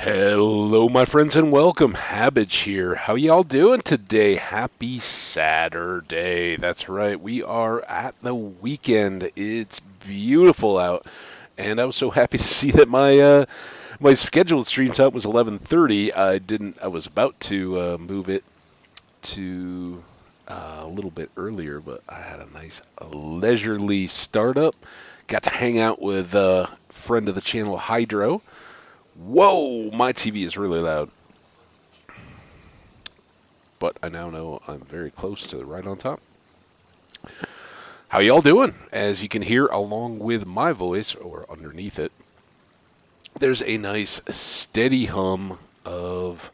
Hello, my friends, and welcome. Habbage here. How y'all doing today? Happy Saturday. That's right. We are at the weekend. It's beautiful out, and I was so happy to see that my scheduled stream time was 11:30. I was about to move it to a little bit earlier, but I had a nice leisurely startup. Got to hang out with a friend of the channel, Hydro. Whoa, my TV is really loud. But I now know I'm very close to right on top. How y'all doing? As you can hear along with my voice, or underneath it, there's a nice steady hum of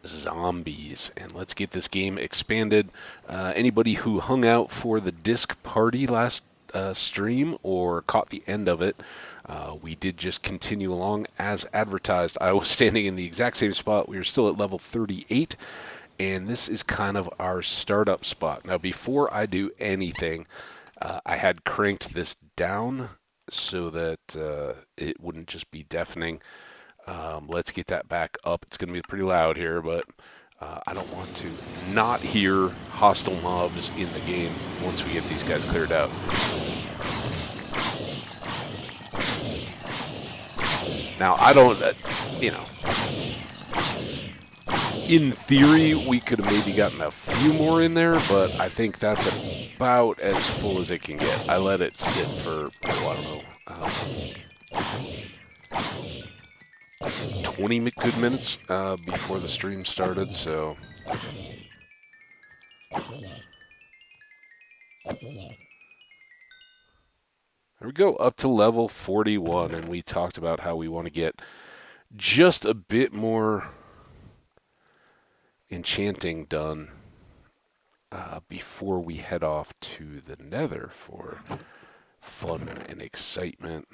zombies. And let's get this game expanded. Anybody who hung out for the disc party last stream or caught the end of it, we did just continue along as advertised. I was standing in the exact same spot. We were still at level 38, and this is kind of our startup spot. Now, before I do anything, I had cranked this down so that it wouldn't just be deafening. Let's get that back up. It's going to be pretty loud here, but I don't want to not hear hostile mobs in the game once we get these guys cleared out. Now, I don't, in theory, we could have maybe gotten a few more in there, but I think that's about as full as it can get. I let it sit for, I don't know, 20 good minutes before the stream started, so... There we go, up to level 41, and we talked about how we want to get just a bit more enchanting done before we head off to the Nether for fun and excitement.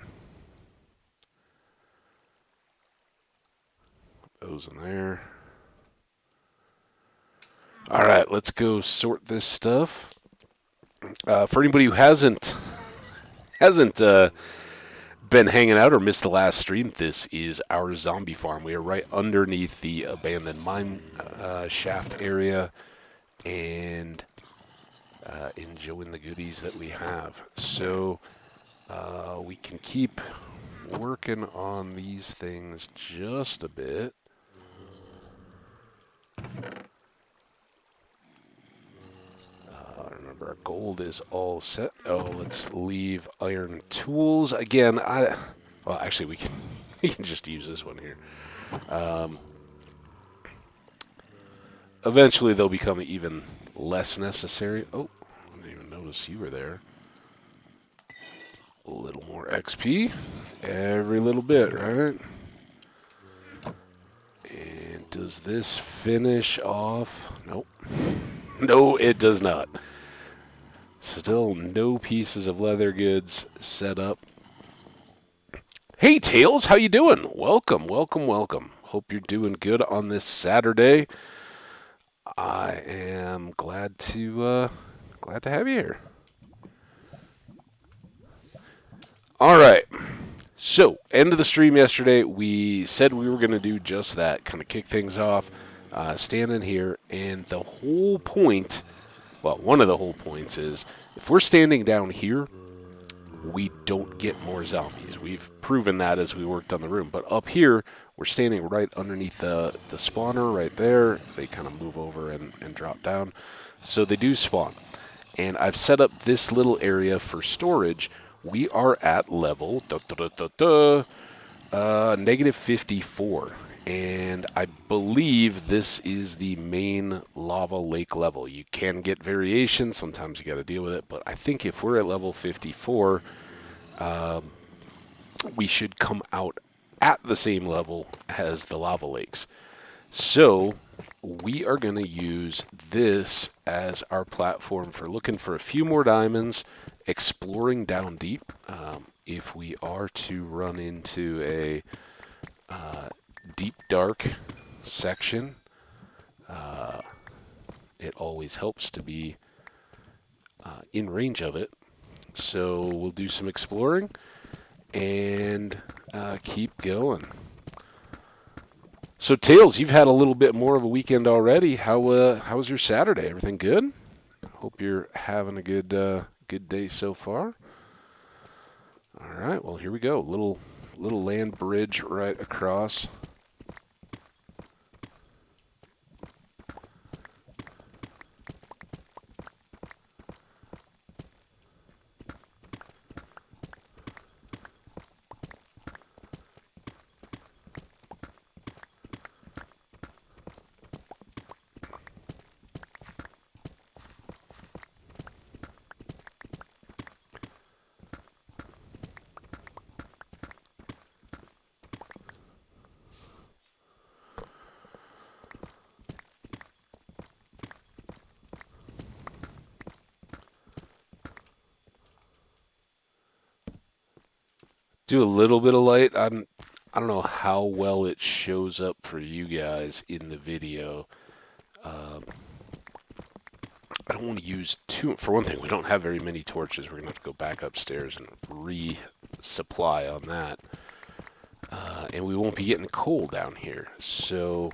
Those in there. All right, let's go sort this stuff. For anybody who hasn't been hanging out or missed the last stream, this is our zombie farm. We are right underneath the abandoned mine shaft area and enjoying the goodies that we have. So we can keep working on these things just a bit. Remember, our gold is all set. Oh, let's leave iron tools. Again, well, actually, we can just use this one here. Eventually, they'll become even less necessary. Oh, I didn't even notice you were there. A little more XP. Every little bit, right? And does this finish off? Nope. No, it does not. Still no pieces of leather goods set up. Hey, Tails, how you doing? Welcome, welcome, welcome. Hope you're doing good on this Saturday. I am glad to have you here. All right. So, end of the stream yesterday, we said we were going to do just that, kind of kick things off, standing here, and the whole point, well, one of the whole points is, if we're standing down here, we don't get more zombies. We've proven that as we worked on the room. But up here, we're standing right underneath the spawner right there. They kind of move over and drop down. So they do spawn. And I've set up this little area for storage. We are at level negative 54. And I believe this is the main lava lake level. You can get variations. Sometimes you got to deal with it. But I think if we're at level 54, we should come out at the same level as the lava lakes. So we are going to use this as our platform for looking for a few more diamonds, exploring down deep. If we are to run into a deep dark section, it always helps to be in range of it. So we'll do some exploring and keep going. So, Tails, you've had a little bit more of a weekend already. How was your Saturday? Everything good? Hope you're having a good day so far. All right, well here we go. Little land bridge right across. Do a little bit of light. I don't know how well it shows up for you guys in the video. Um, I don't want to use too. For one thing, we don't have very many torches. We're gonna have to go back upstairs and resupply on that, and we won't be getting coal down here. So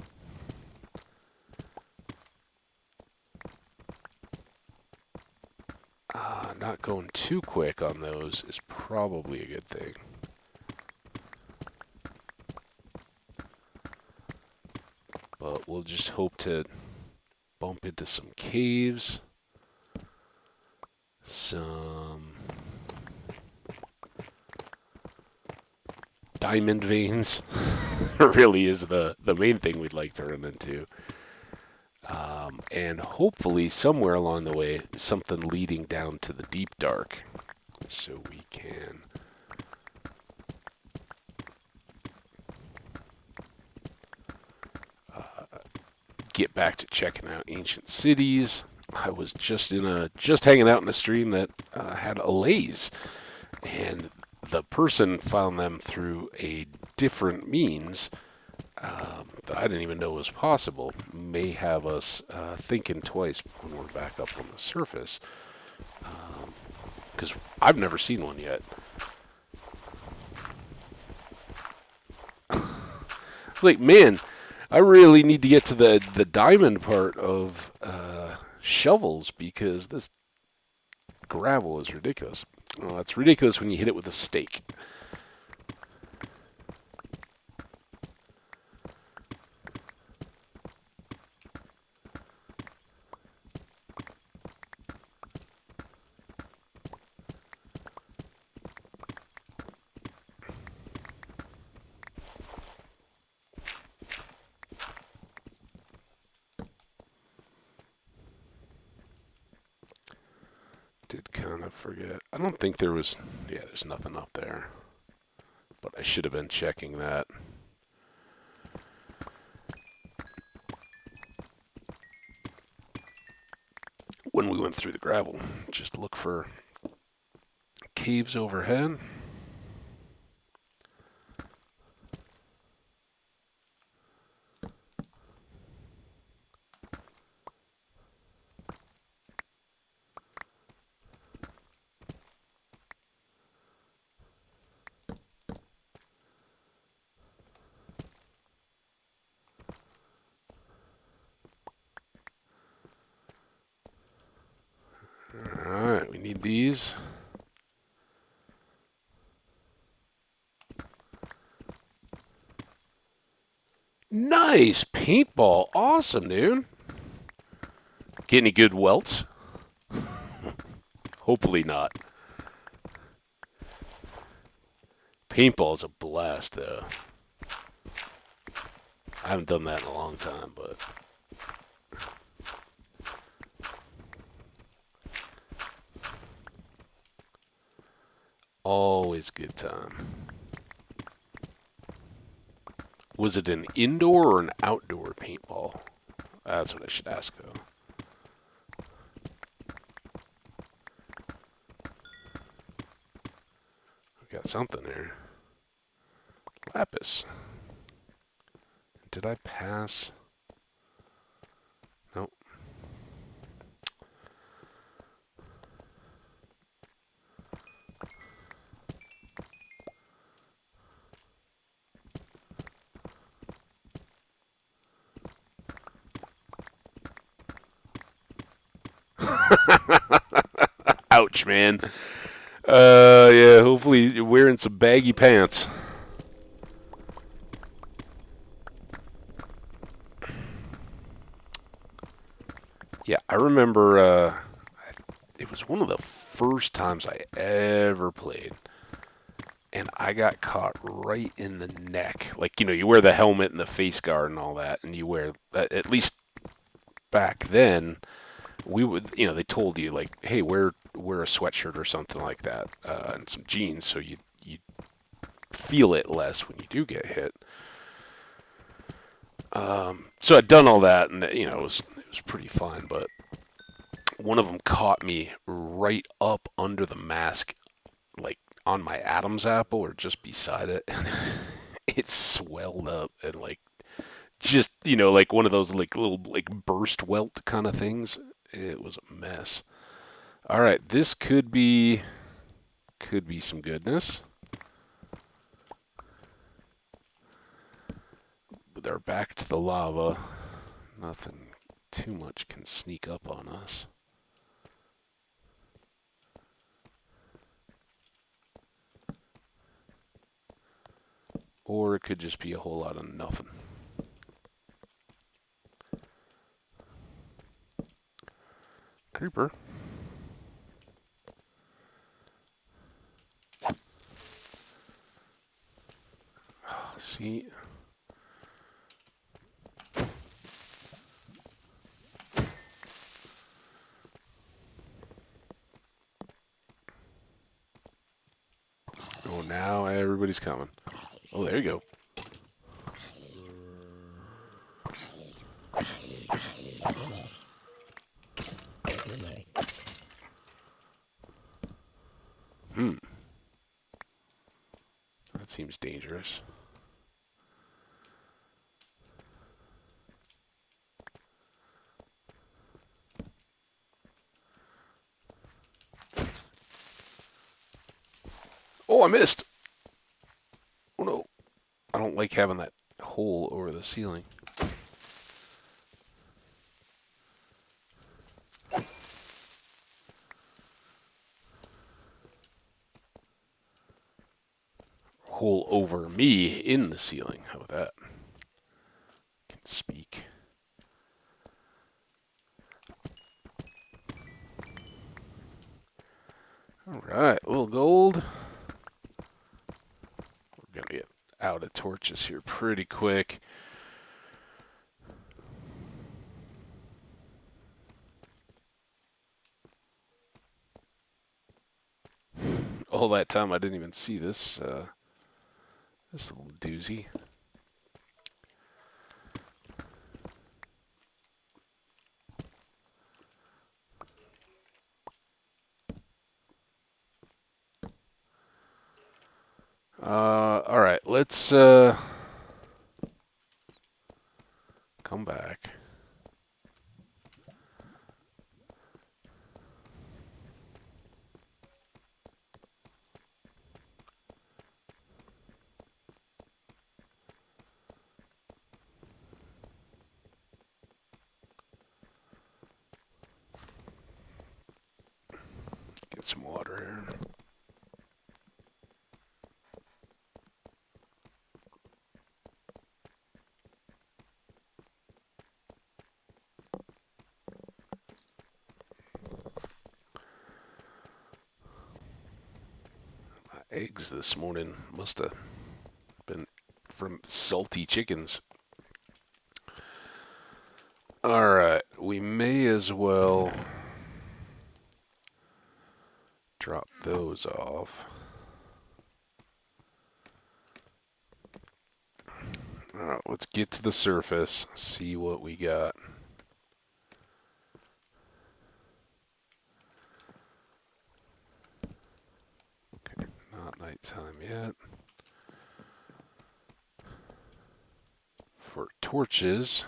not going too quick on those is probably a good thing. But we'll just hope to bump into some caves, some diamond veins. Really is the main thing we'd like to run into. And hopefully somewhere along the way, something leading down to the deep dark, so we can get back to checking out ancient cities. I was just hanging out in a stream that had allays, and the person found them through a different means that I didn't even know was possible. May have us thinking twice when we're back up on the surface, because I've never seen one yet. Like, man, I really need to get to the diamond part of shovels, because this gravel is ridiculous. Well, it's ridiculous when you hit it with a stake. Did kind of forget. I don't think there was. Yeah, there's nothing up there. But I should have been checking that. When we went through the gravel, just look for caves overhead. Alright, we need these. Nice paintball. Awesome, dude. Get any good welts? Hopefully not. Paintball is a blast, though. I haven't done that in a long time, but always good time. Was it an indoor or an outdoor paintball? That's what I should ask, though. We got something there. Lapis. Did I pass? Nope. Ouch, man. Yeah, hopefully you're wearing some baggy pants. Yeah, I remember it was one of the first times I ever played, and I got caught right in the neck. Like, you wear the helmet and the face guard and all that, and you wear, at least back then, we would, they told you, like, hey, wear a sweatshirt or something like that, and some jeans, so you feel it less when you do get hit. So I'd done all that, and it was pretty fine. But one of them caught me right up under the mask, like on my Adam's apple or just beside it, and it swelled up and like just like one of those like little like burst welt kind of things. It was a mess. All right, this could be some goodness. But they're back to the lava. Nothing too much can sneak up on us. Or it could just be a whole lot of nothing. Creeper. See? Oh, now everybody's coming. Oh, there you go. Hmm. That seems dangerous. Oh, I missed. Oh, no. I don't like having that hole over the ceiling. Hole over me in the ceiling. How about that? I can speak. All right, a little gold. We're going to get out of torches here pretty quick. All that time I didn't even see this little doozy. All right, let's come back. Get some water here. My eggs this morning must have been from salty chickens. All right, we may as well drop those off. All right, let's get to the surface, see what we got. Okay, not nighttime yet. For torches,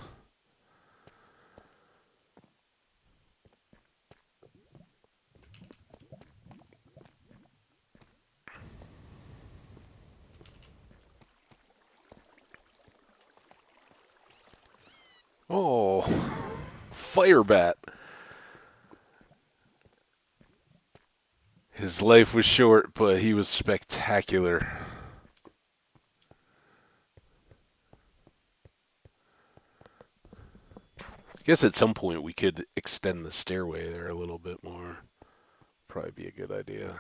oh, fire bat. His life was short, but he was spectacular. I guess at some point we could extend the stairway there a little bit more. Probably be a good idea.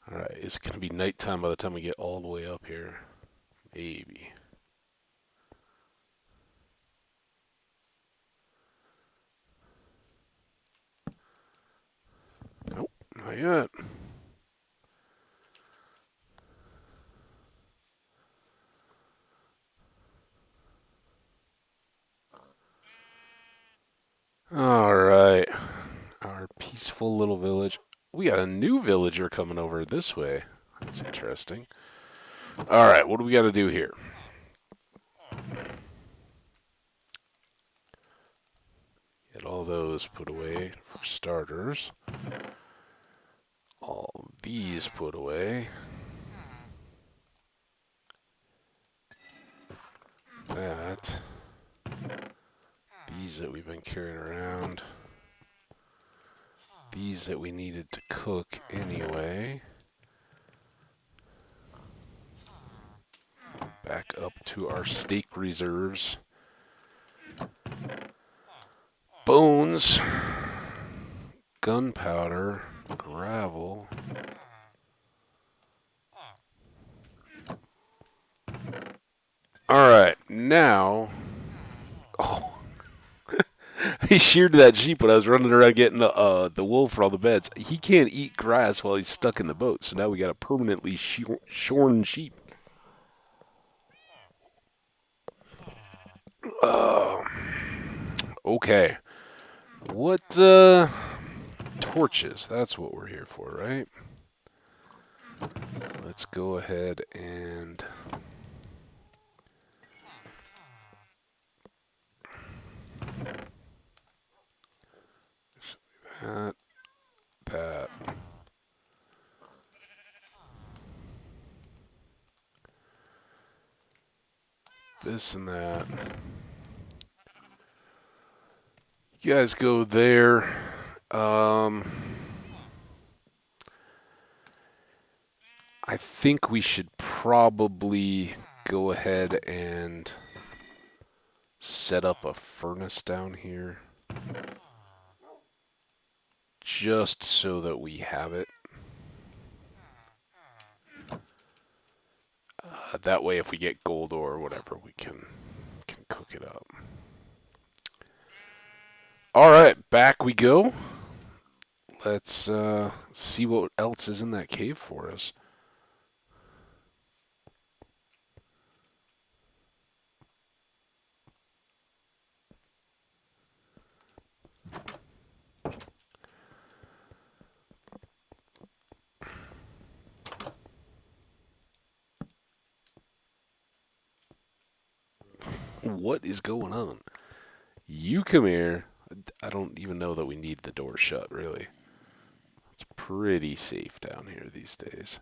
Alright, it's going to be nighttime by the time we get all the way up here. Maybe. Nope, not yet. Alright. Our peaceful little village. We got a new villager coming over this way. That's interesting. Alright, what do we got to do here? Get all those put away for starters. All these put away. That. These that we've been carrying around. These that we needed to cook anyway. Back up to our steak reserves. Bones. Gunpowder. Gravel. Alright, now... Oh. He sheared that sheep when I was running around getting the wool for all the beds. He can't eat grass while he's stuck in the boat, so now we got a permanently shorn sheep. Okay. What, torches. That's what we're here for, right? Let's go ahead and... That. This and that. You guys go there. I think we should probably go ahead and set up a furnace down here. Just so that we have it. That way if we get gold ore or whatever, we can cook it up. Alright, back we go. Let's see what else is in that cave for us. What is going on? You come here. I don't even know that we need the door shut, really. It's pretty safe down here these days.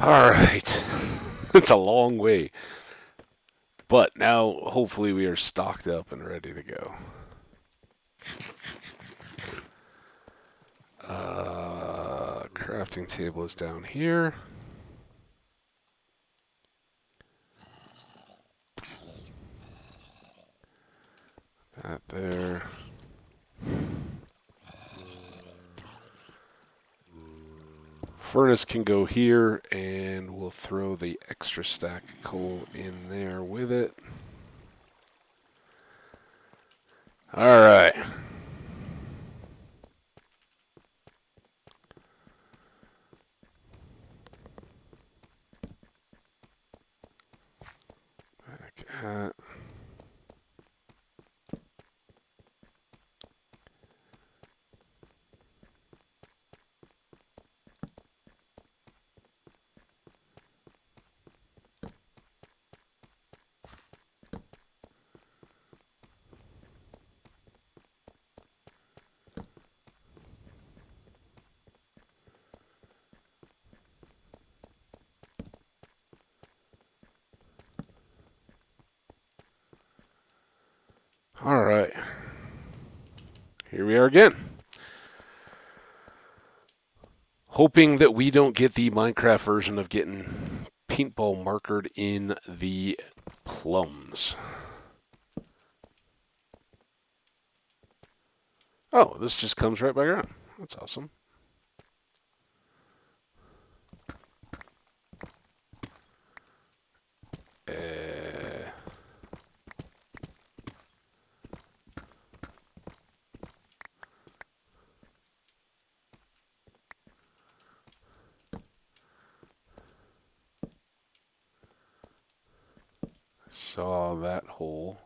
Alright. It's a long way. But now, hopefully, we are stocked up and ready to go. Crafting table is down here. That there. Furnace can go here, and we'll throw the extra stack of coal in there with it. Alright. All right. Here we are again. Hoping that we don't get the Minecraft version of getting paintball markered in the plums. Oh, this just comes right back around. That's awesome. Saw that hole.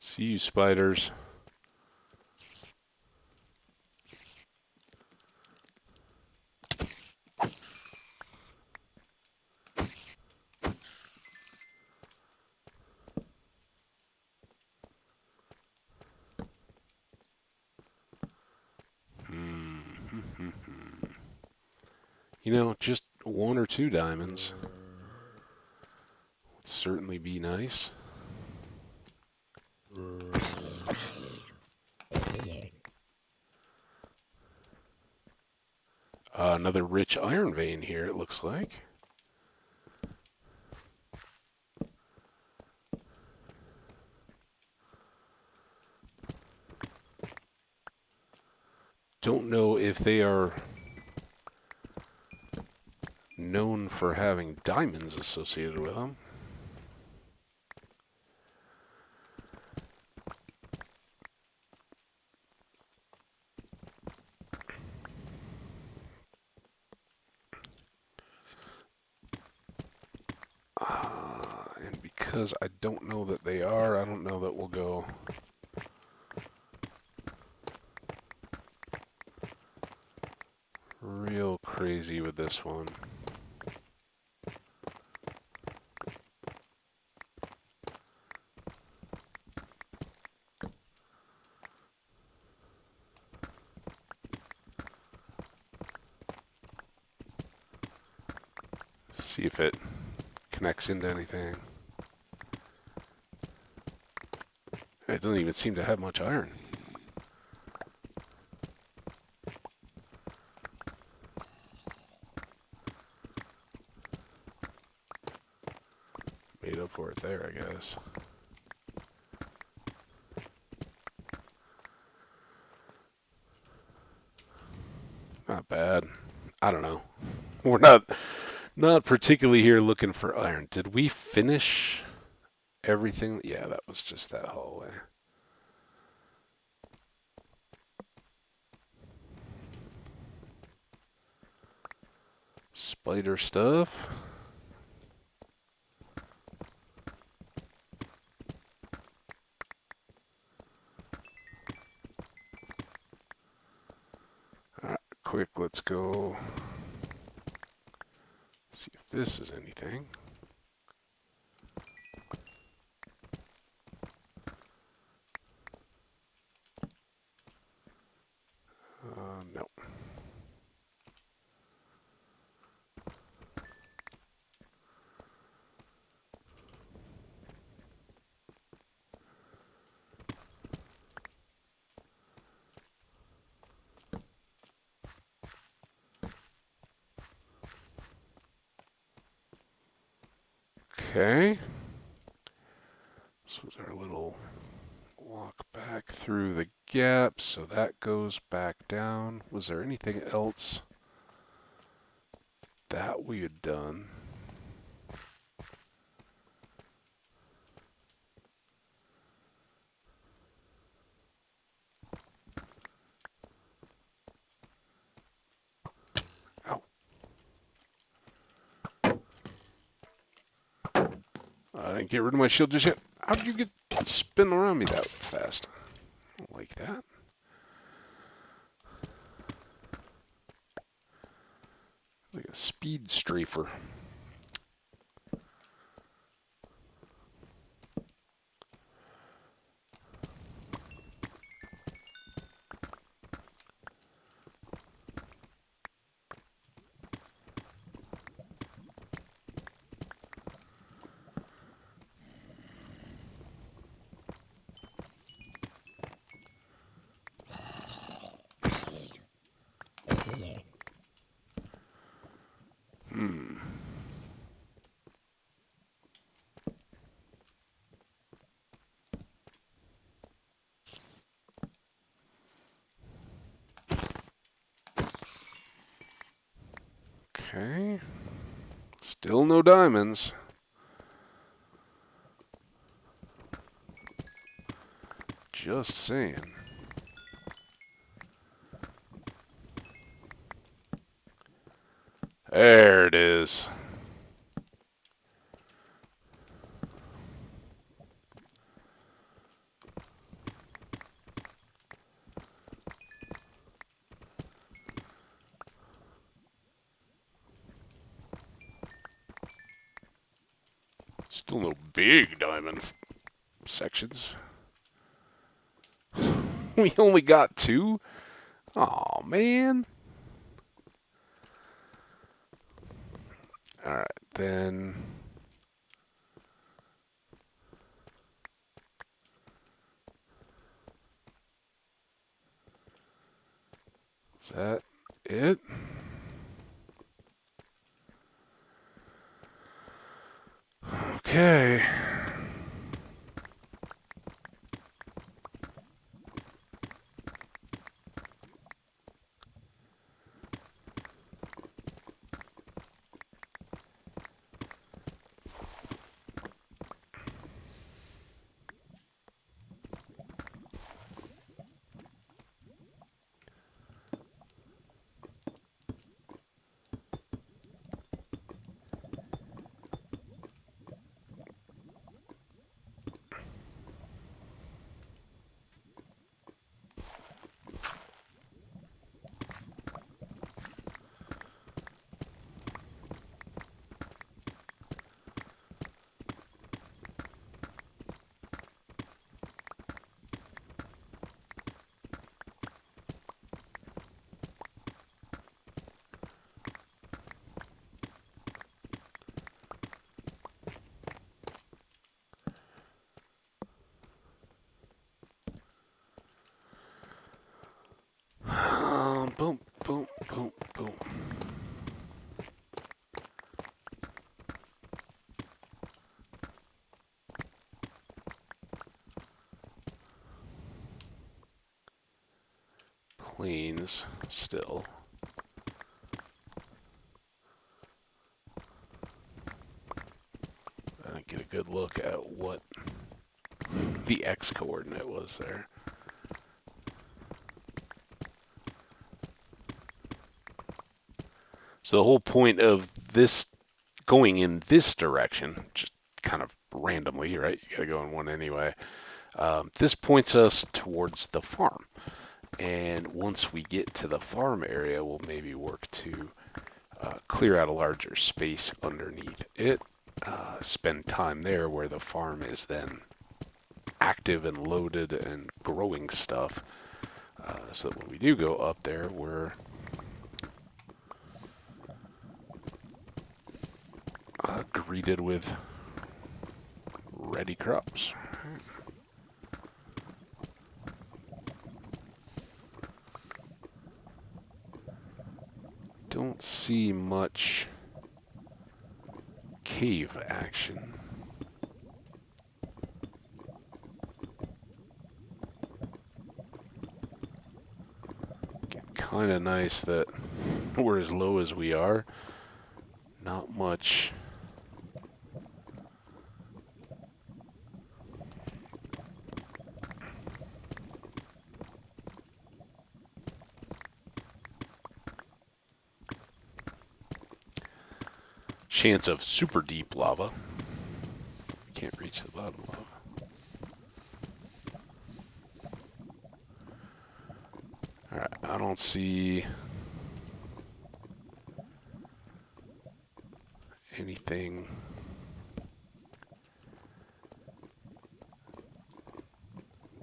See you, spiders. You know, just one or two diamonds would certainly be nice. Another rich iron vein here, it looks like. Don't know if they are known for having diamonds associated with them. And because I don't know that they are, I don't know that we'll go real crazy with this one. See if it connects into anything. It doesn't even seem to have much iron. Made up for it there, I guess. Not bad. I don't know. We're not particularly here looking for iron. Did we finish everything? Yeah, that was just that hallway. Spider stuff. Alright, quick, let's go see if this is anything. No. Okay. This was our little walk back through the gap, so that goes back down. Was there anything else that we had done? Ow. I didn't get rid of my shield just yet. How did you get spinning around me that fast? I don't like that. Like a speed strafer. Okay. Still no diamonds. Just saying. There it is. Still no big diamond sections. We only got 2? Aw, man. Alright, then... Is that it? Okay. Boom, boom, boom, boom. Planes still. I didn't get a good look at what the X coordinate was there. So the whole point of this going in this direction, just kind of randomly, right? You got to go in one anyway. This points us towards the farm. And once we get to the farm area, we'll maybe work to clear out a larger space underneath it. Spend time there where the farm is then active and loaded and growing stuff. So that when we do go up there, we're greeted with ready crops. Don't see much cave action. Kind of nice that we're as low as we are. Not much. Chance of super deep lava. Can't reach the bottom lava. Alright, I don't see anything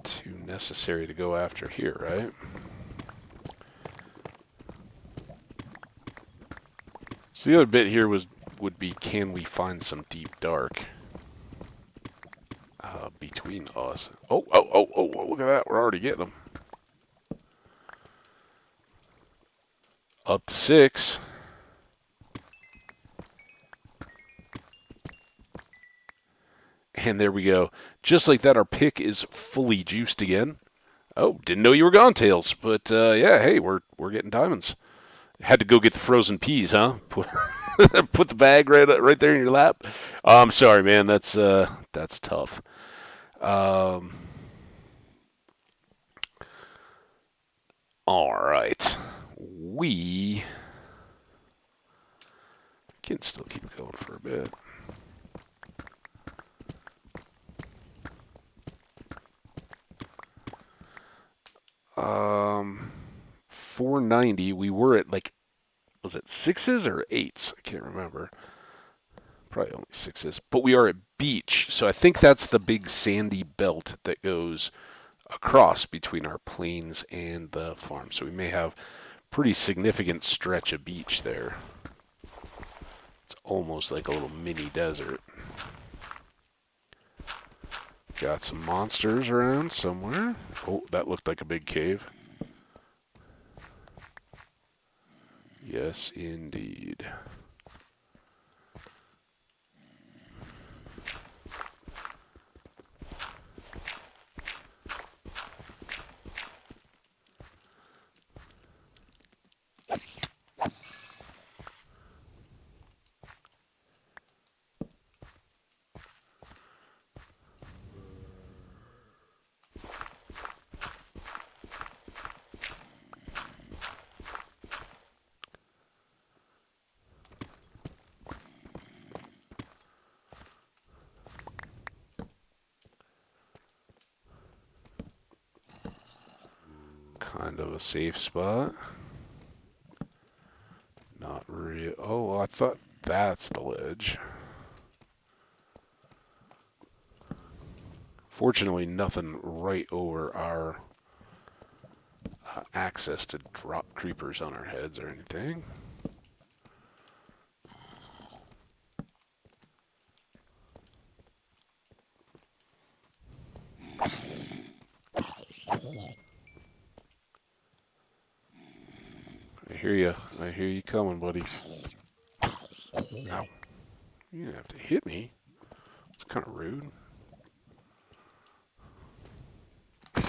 too necessary to go after here, right? So the other bit here would be, can we find some deep dark between us? Oh, look at that. We're already getting them. Up to 6. And there we go. Just like that, our pick is fully juiced again. Oh, didn't know you were gone, Tails. But yeah, hey, we're getting diamonds. Had to go get the frozen peas, huh? Put the bag right there in your lap. I'm sorry, man. That's tough. Um, all right, we can still keep going for a bit. 490. We were at like, was it sixes or eights? I can't remember. Probably only sixes. But we are at beach, so I think that's the big sandy belt that goes across between our plains and the farm. So we may have pretty significant stretch of beach there. It's almost like a little mini desert. Got some monsters around somewhere. Oh, that looked like a big cave. Yes, indeed. Kind of a safe spot. Not real. Oh, well, I thought that's the ledge. Fortunately, nothing right over our access to drop creepers on our heads or anything. I hear you. I hear you coming, buddy. Ow. You didn't have to hit me. It's kind of rude. I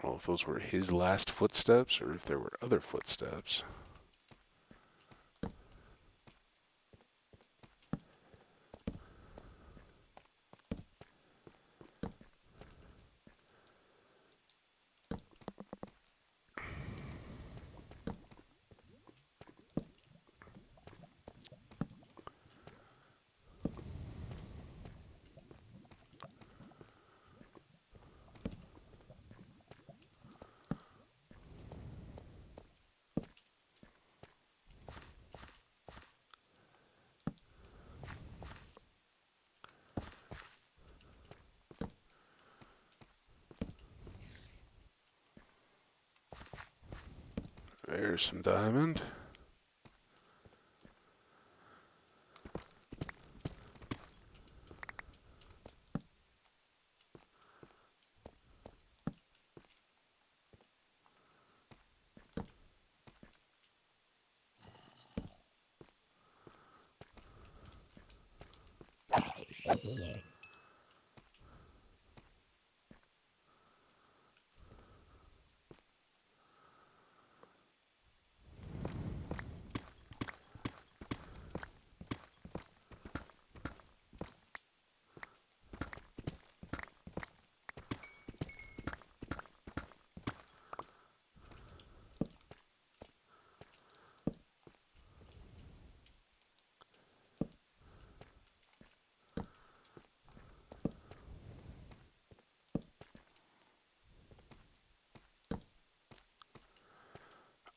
don't know if those were his last footsteps or if there were other footsteps. There's some diamond.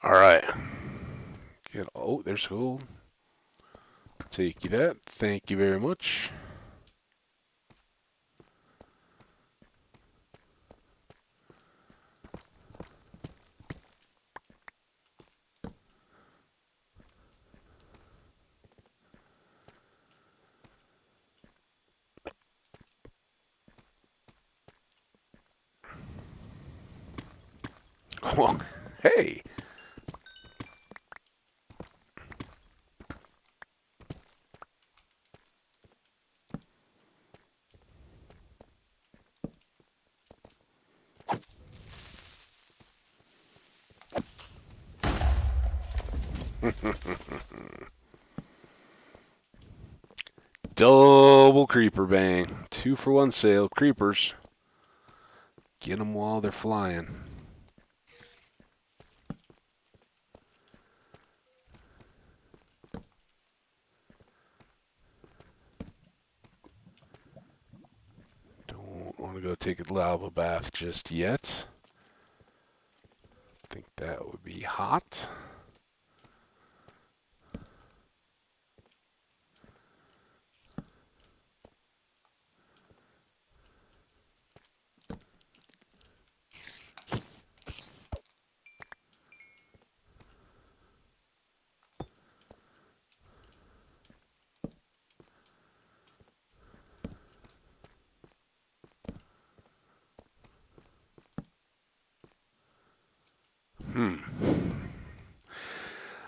All right. Oh, there's gold. Take you that. Thank you very much. Oh, hey. Double creeper bang. 2-for-1 sale. Creepers. Get them while they're flying. Don't want to go take a lava bath just yet. Think that would be hot.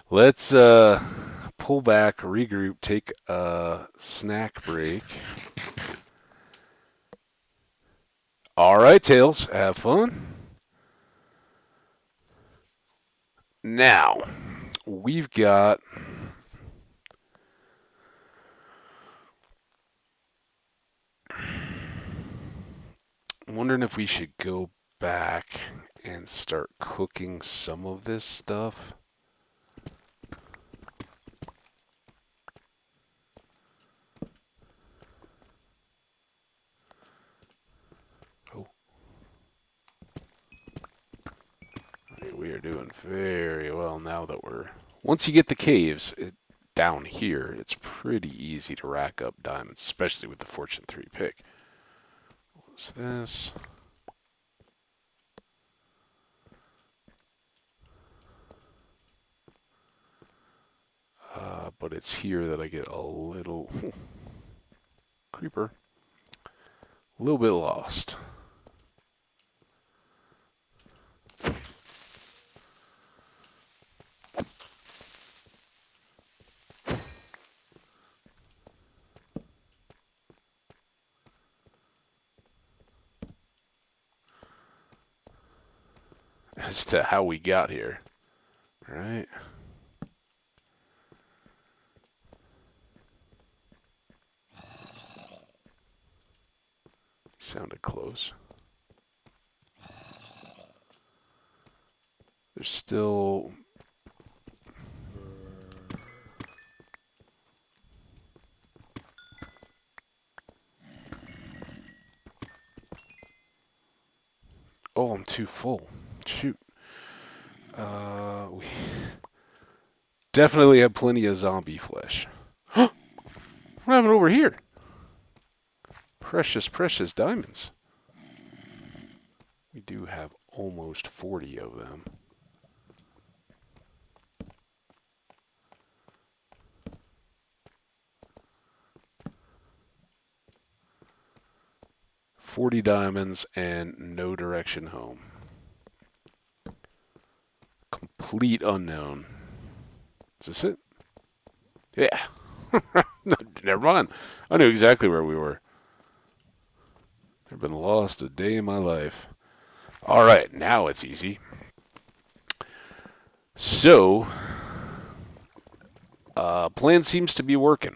Let's pull back, regroup, take a snack break. All right, Tails, have fun. Now, we've got I'm wondering if we should go back and start cooking some of this stuff. Oh. We are doing very well now that once you get the caves down here, it's pretty easy to rack up diamonds, especially with the Fortune 3 pick. What's this? But it's here that I get a little creeper, a little bit lost. As to how we got here, right? Sounded close. There's still oh, I'm too full. Shoot. We definitely have plenty of zombie flesh. What happened over here? Precious, precious diamonds. We do have almost 40 of them. $40 diamonds and no direction home. Complete unknown. Is this it? Yeah. Never mind. I knew exactly where we were. I've been lost a day in my life. All right, now it's easy. So, plan seems to be working.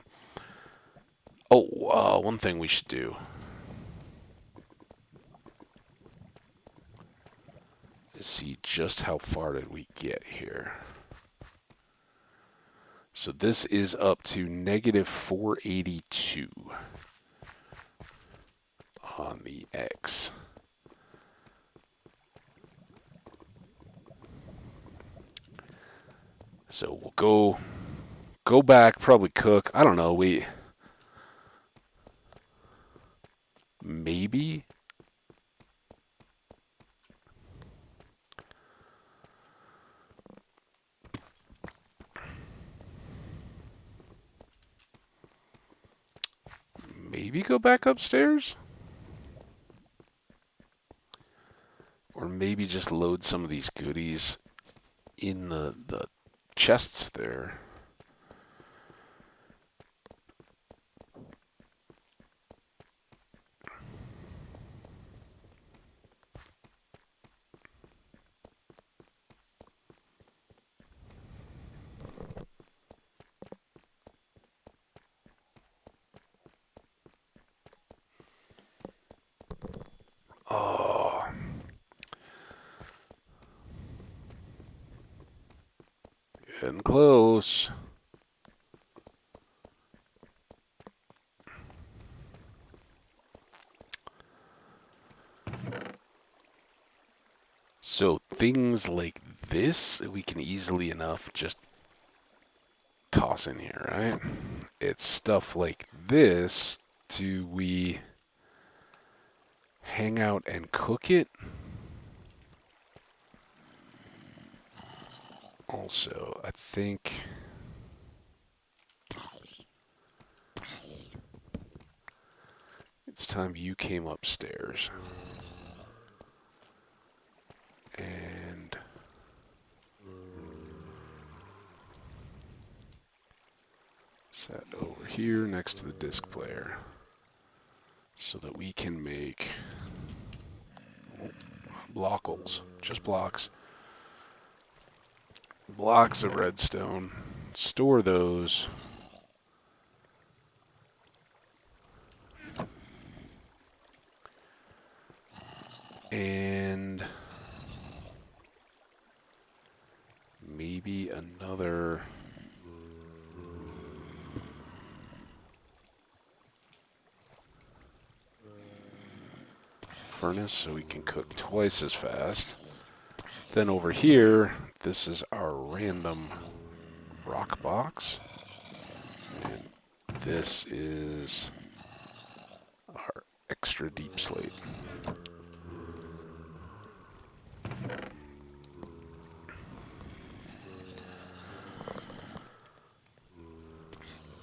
Oh, one thing we should do is see just how far did we get here. So this is up to negative 482 on the X. So we'll go back, probably cook. I don't know. Maybe go back upstairs? Or maybe just load some of these goodies in the chests there. Getting close. So things like this, we can easily enough just toss in here, right? It's stuff like this. Do we hang out and cook it? Also, I think it's time you came upstairs. And set over here next to the disc player so that we can make blockles, just blocks. Blocks of redstone. Store those. And maybe another furnace so we can cook twice as fast. Then over here, this is our random rock box. And this is our extra deep slate.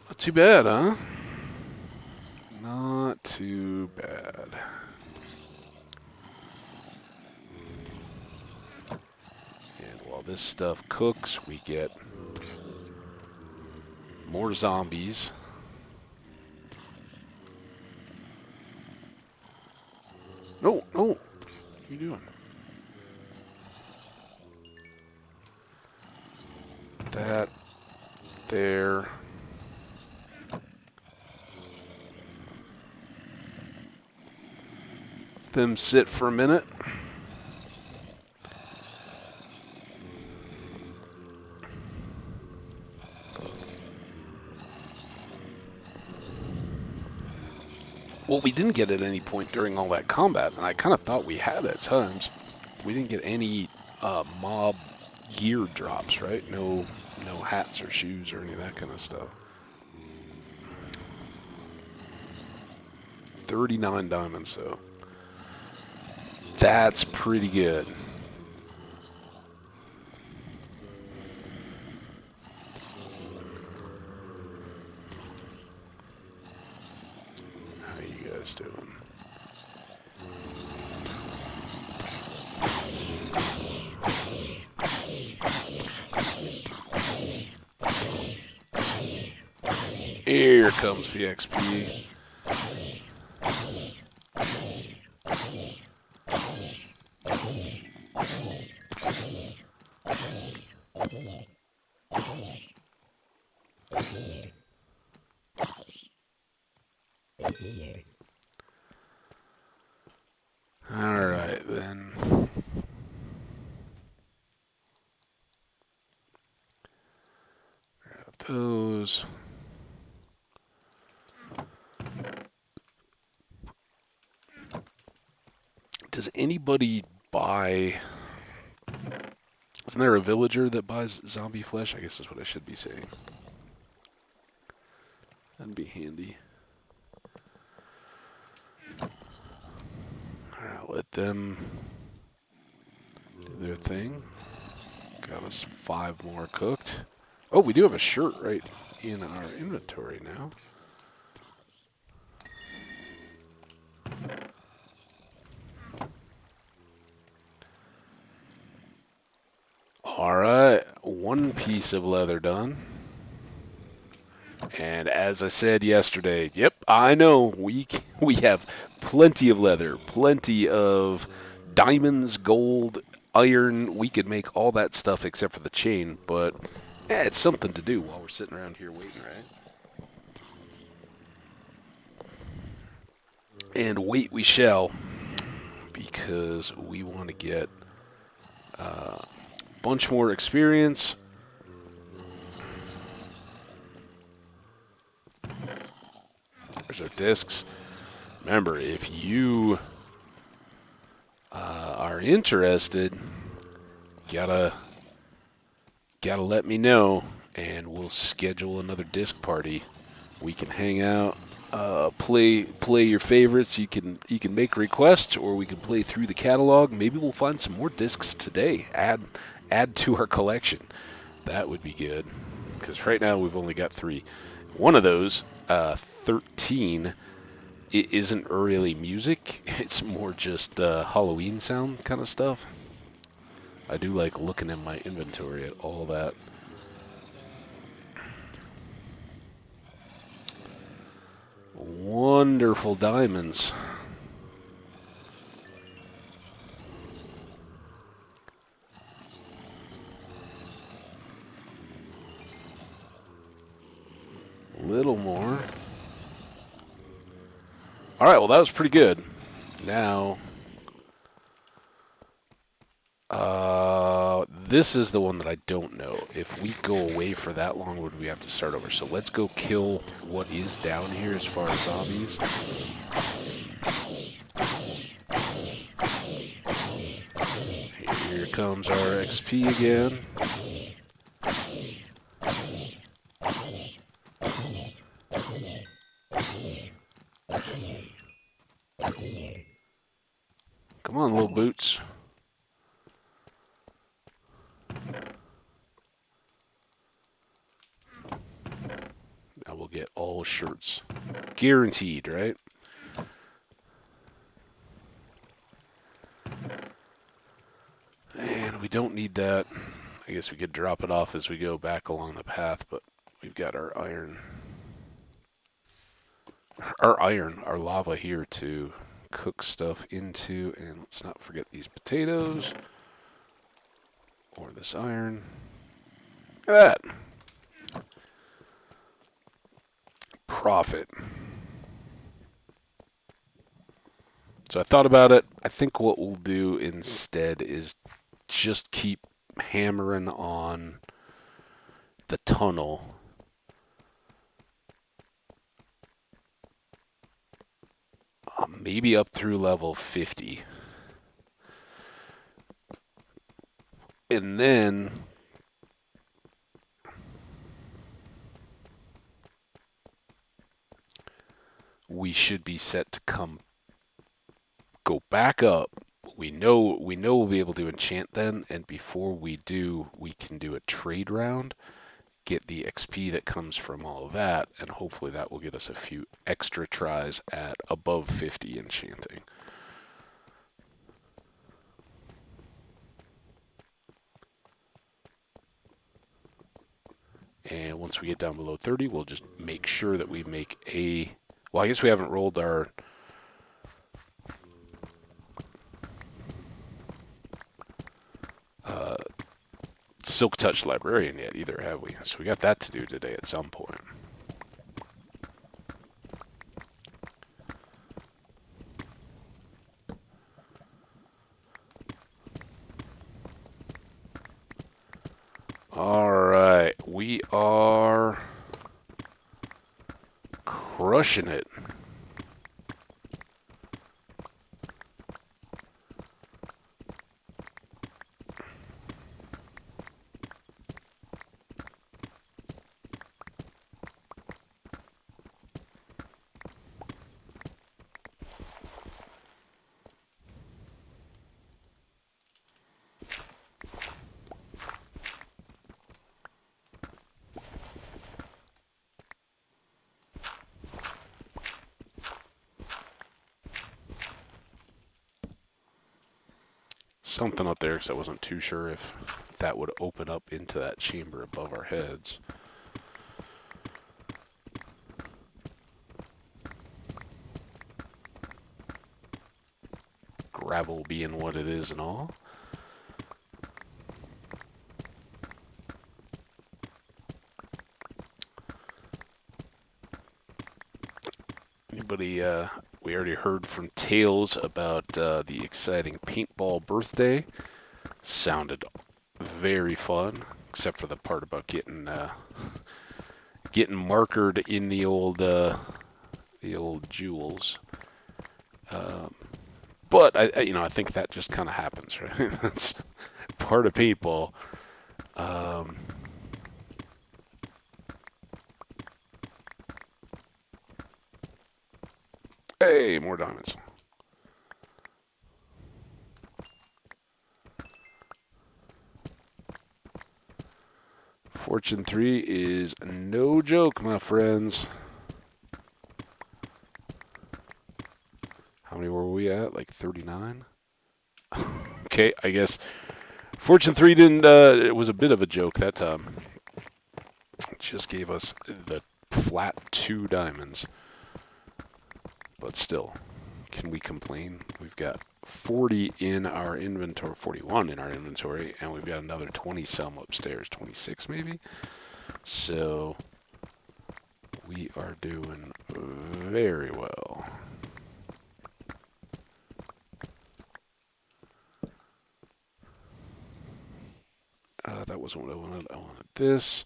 Not too bad, huh? Not too bad. And while this stuff cooks, we get more zombies. No, no. What are you doing? That there. Them sit for a minute. What we didn't get at any point during all that combat, and I kind of thought we had at times, we didn't get any mob gear drops, right? No hats or shoes or any of that kind of stuff. 39 diamonds, though. That's pretty good. How you guys doing? Here comes the XP. All right, then. Grab those. Does anybody buy... Isn't there a villager that buys zombie flesh? I guess that's what I should be saying. That'd be handy. Alright, let them do their thing. Got us 5 more cooked. Oh, we do have a shirt right in our inventory now. Alright, 1 piece of leather done. And as I said yesterday, yep, I know, we have plenty of leather, plenty of diamonds, gold, iron. We could make all that stuff except for the chain, but it's something to do while we're sitting around here waiting, right? And wait we shall, because we want to get a bunch more experience There's our discs. Remember, if you are interested, gotta let me know, and we'll schedule another disc party. We can hang out, play your favorites. You can make requests, or we can play through the catalog. Maybe we'll find some more discs today. Add to our collection. That would be good, because right now we've only got 3. One of those, 13, it isn't really music. It's more just Halloween sound kind of stuff. I do like looking in my inventory at all that. Wonderful diamonds. A little more. All right, well, that was pretty good. Now, this is the one that I don't know. If we go away for that long, would we have to start over? So let's go kill what is down here as far as zombies. Here comes our XP again. Come on, little boots. Now we'll get all shirts. Guaranteed, right? And we don't need that. I guess we could drop it off as we go back along the path, but we've got our iron. Our lava here to cook stuff into. And let's not forget these potatoes. Or this iron. Look at that. Profit. So I thought about it. I think what we'll do instead is just keep hammering on the tunnel. Maybe up through level 50. And then we should be set to go back up. We know we'll be able to enchant then, and before we do, we can do a trade round, get the XP that comes from all of that, and hopefully that will get us a few extra tries at above 50 enchanting. And once we get down below 30, we'll just make sure that we make a... Well, I guess we haven't rolled our... Silk Touch Librarian yet either, have we? So we got that to do today at some point. All right, we are crushing it. Something up there because I wasn't too sure if that would open up into that chamber above our heads. Gravel being what it is and all. Anybody, we already heard from Tails about the exciting paintball birthday. Sounded very fun, except for the part about getting markered in the old the old jewels. But I think that just kind of happens, right? That's part of people. Hey, more diamonds. Fortune 3 is no joke, my friends. How many were we at? Like 39? Okay, I guess Fortune 3 didn't, it was a bit of a joke that time. It just gave us the flat 2 diamonds. But still, can we complain? We've got 40 in our inventory, 41 in our inventory, and we've got another 20 some upstairs, 26 maybe. So we are doing very well. That wasn't what I wanted. I wanted this.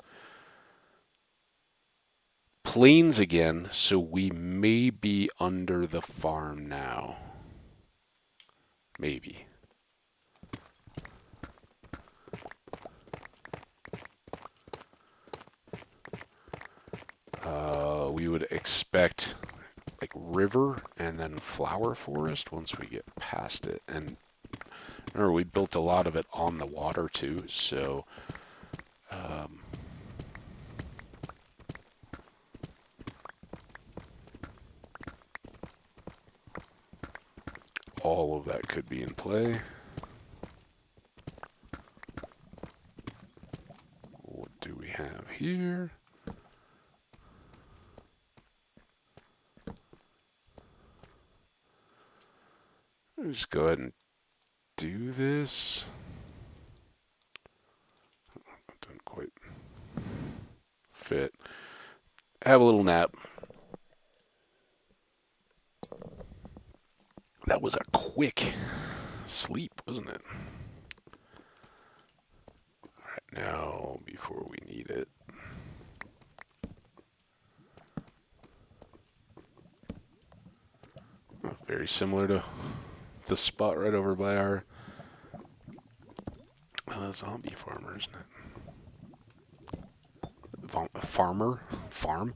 Plains again, so we may be under the farm now. Maybe. We would expect like river and then flower forest once we get past it. And remember, we built a lot of it on the water too, so all of that could be in play. What do we have here? Just go ahead and do this. That didn't quite fit. Have a little nap. That was a quick sleep, wasn't it? All right, now before we need it. Oh, very similar to the spot right over by our zombie farmer, isn't it? Farm.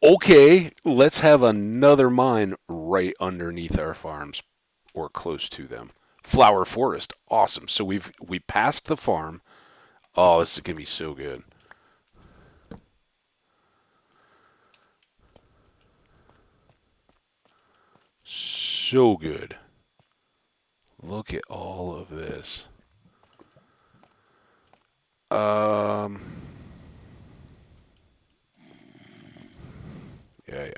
Okay, let's have another mine right underneath our farms or close to them. Flower forest, awesome. So we passed the farm. Oh, this is gonna be so good. So good. Look at all of this. Um, yeah.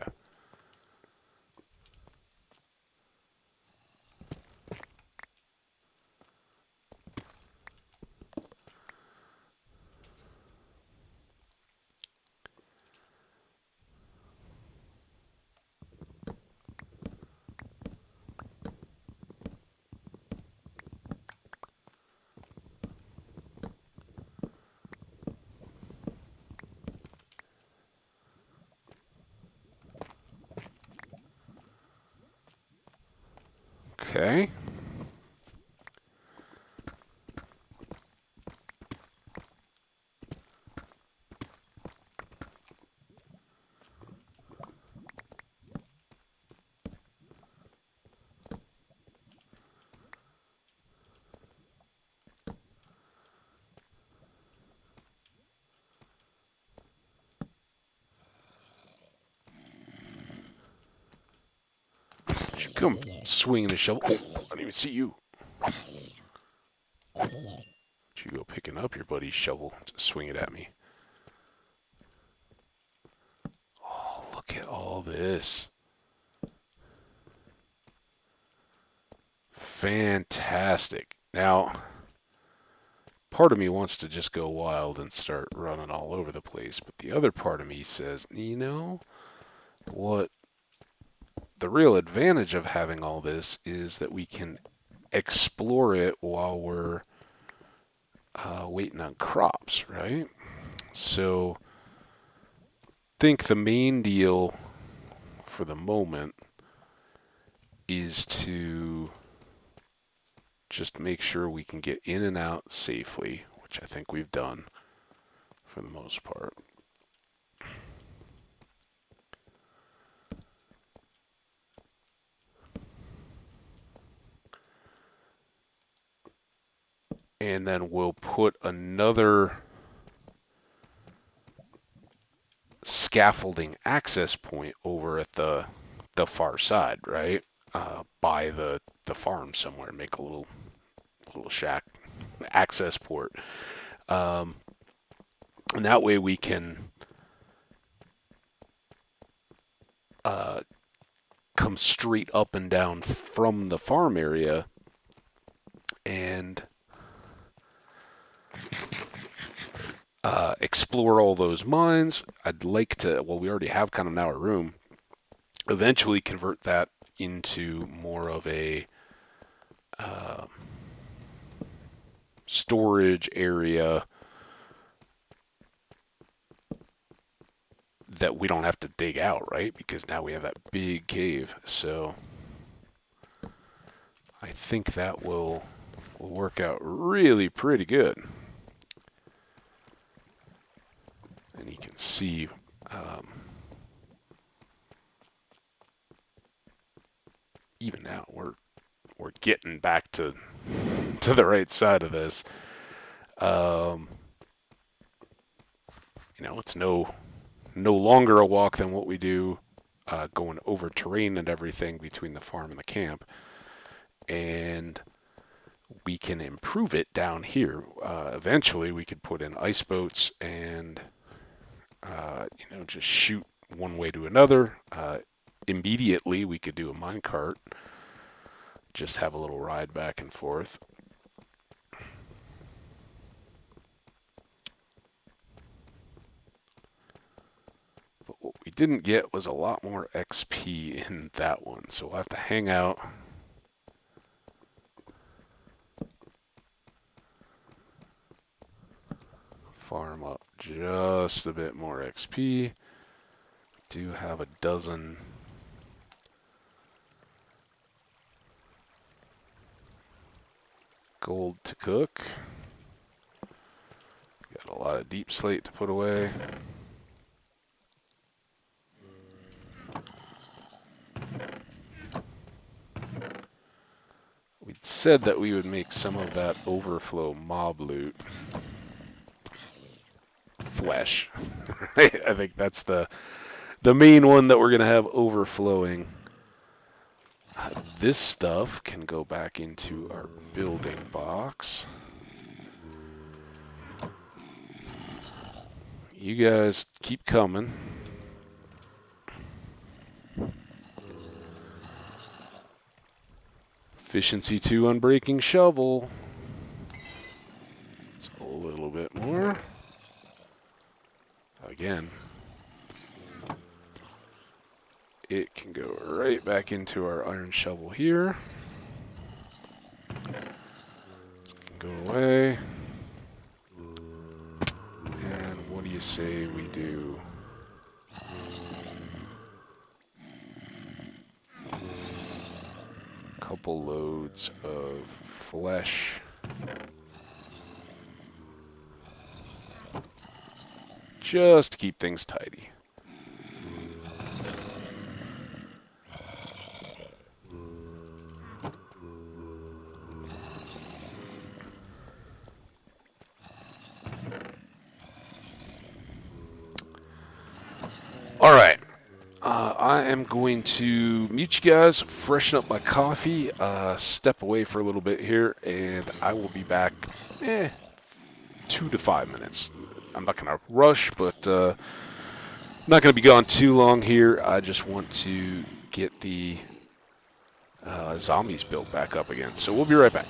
Okay. You come swinging the shovel. Oh, I didn't even see you. You go picking up your buddy's shovel to swing it at me. Oh, look at all this. Fantastic. Now, part of me wants to just go wild and start running all over the place, but the other part of me says, you know, what the real advantage of having all this is that we can explore it while we're waiting on crops, right? So, think the main deal for the moment is to just make sure we can get in and out safely, which I think we've done for the most part. And then we'll put another scaffolding access point over at the far side, right? By the farm somewhere, make a little shack access port. And that way we can come straight up and down from the farm area and explore all those mines. I'd like to, well, we already have kind of now a room, eventually convert that into more of a storage area that we don't have to dig out, right? Because now we have that big cave. So I think that will work out really pretty good. And you can see even now we're getting back to the right side of this. You know, it's no longer a walk than what we do going over terrain and everything between the farm and the camp. And we can improve it down here. Eventually, we could put in ice boats and, you know, just shoot one way to another. Immediately, we could do a minecart, just have a little ride back and forth. But what we didn't get was a lot more XP in that one, so we'll have to hang out. Farm up just a bit more XP. Do have a dozen gold to cook. Got a lot of deep slate to put away. We'd said that we would make some of that overflow mob loot flesh. I think that's the main one that we're going to have overflowing. This stuff can go back into our building box. You guys keep coming. Efficiency 2 unbreaking shovel. It's a little bit more. Again, it can go right back into our iron shovel here. This can go away. And what do you say we do? A couple loads of flesh. Just to keep things tidy. All right. I am going to mute you guys, freshen up my coffee, step away for a little bit here, and I will be back 2 to 5 minutes. I'm not going to rush, but I'm not going to be gone too long here. I just want to get the zombies built back up again. So we'll be right back.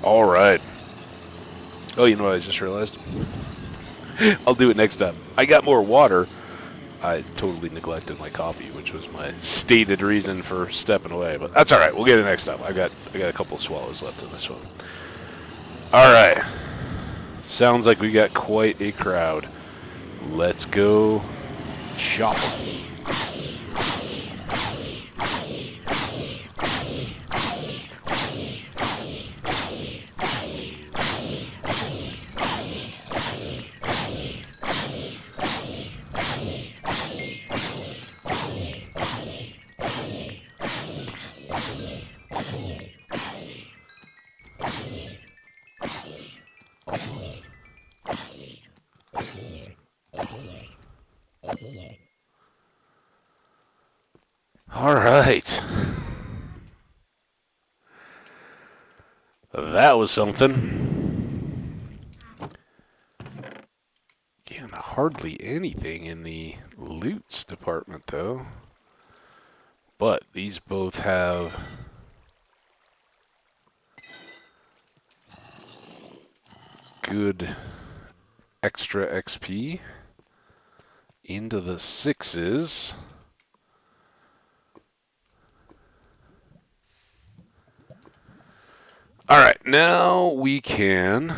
All right. Oh, you know what I just realized? I'll do it next time. I got more water. I totally neglected my coffee, which was my stated reason for stepping away. But that's all right. We'll get it next time. I got a couple of swallows left in this one. All right. Sounds like we got quite a crowd. Let's go chop 'em. All right. That was something. Again, hardly anything in the loots department, though. But these both have good extra XP into the 6s. All right, now we can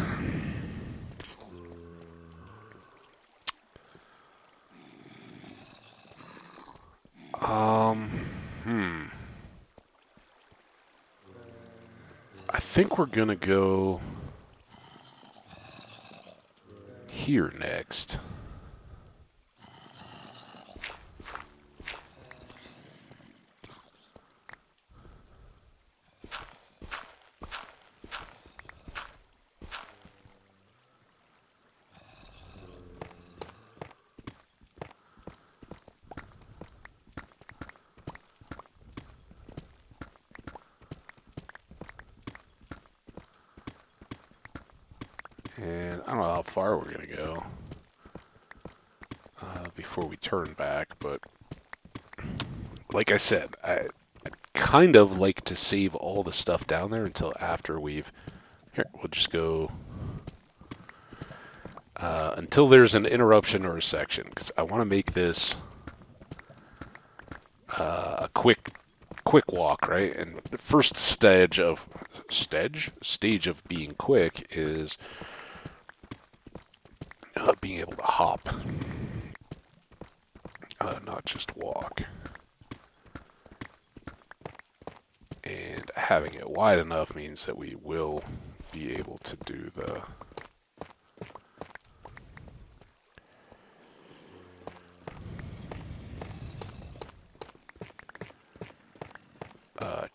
I think we're gonna go here next. And I don't know how far we're going to go before we turn back, but like I said, I kind of like to save all the stuff down there until after we've... Here, we'll just go... until there's an interruption or a section, because I want to make this a quick walk, right? And the first stage of being quick is being able to hop, not just walk. And having it wide enough means that we will be able to do the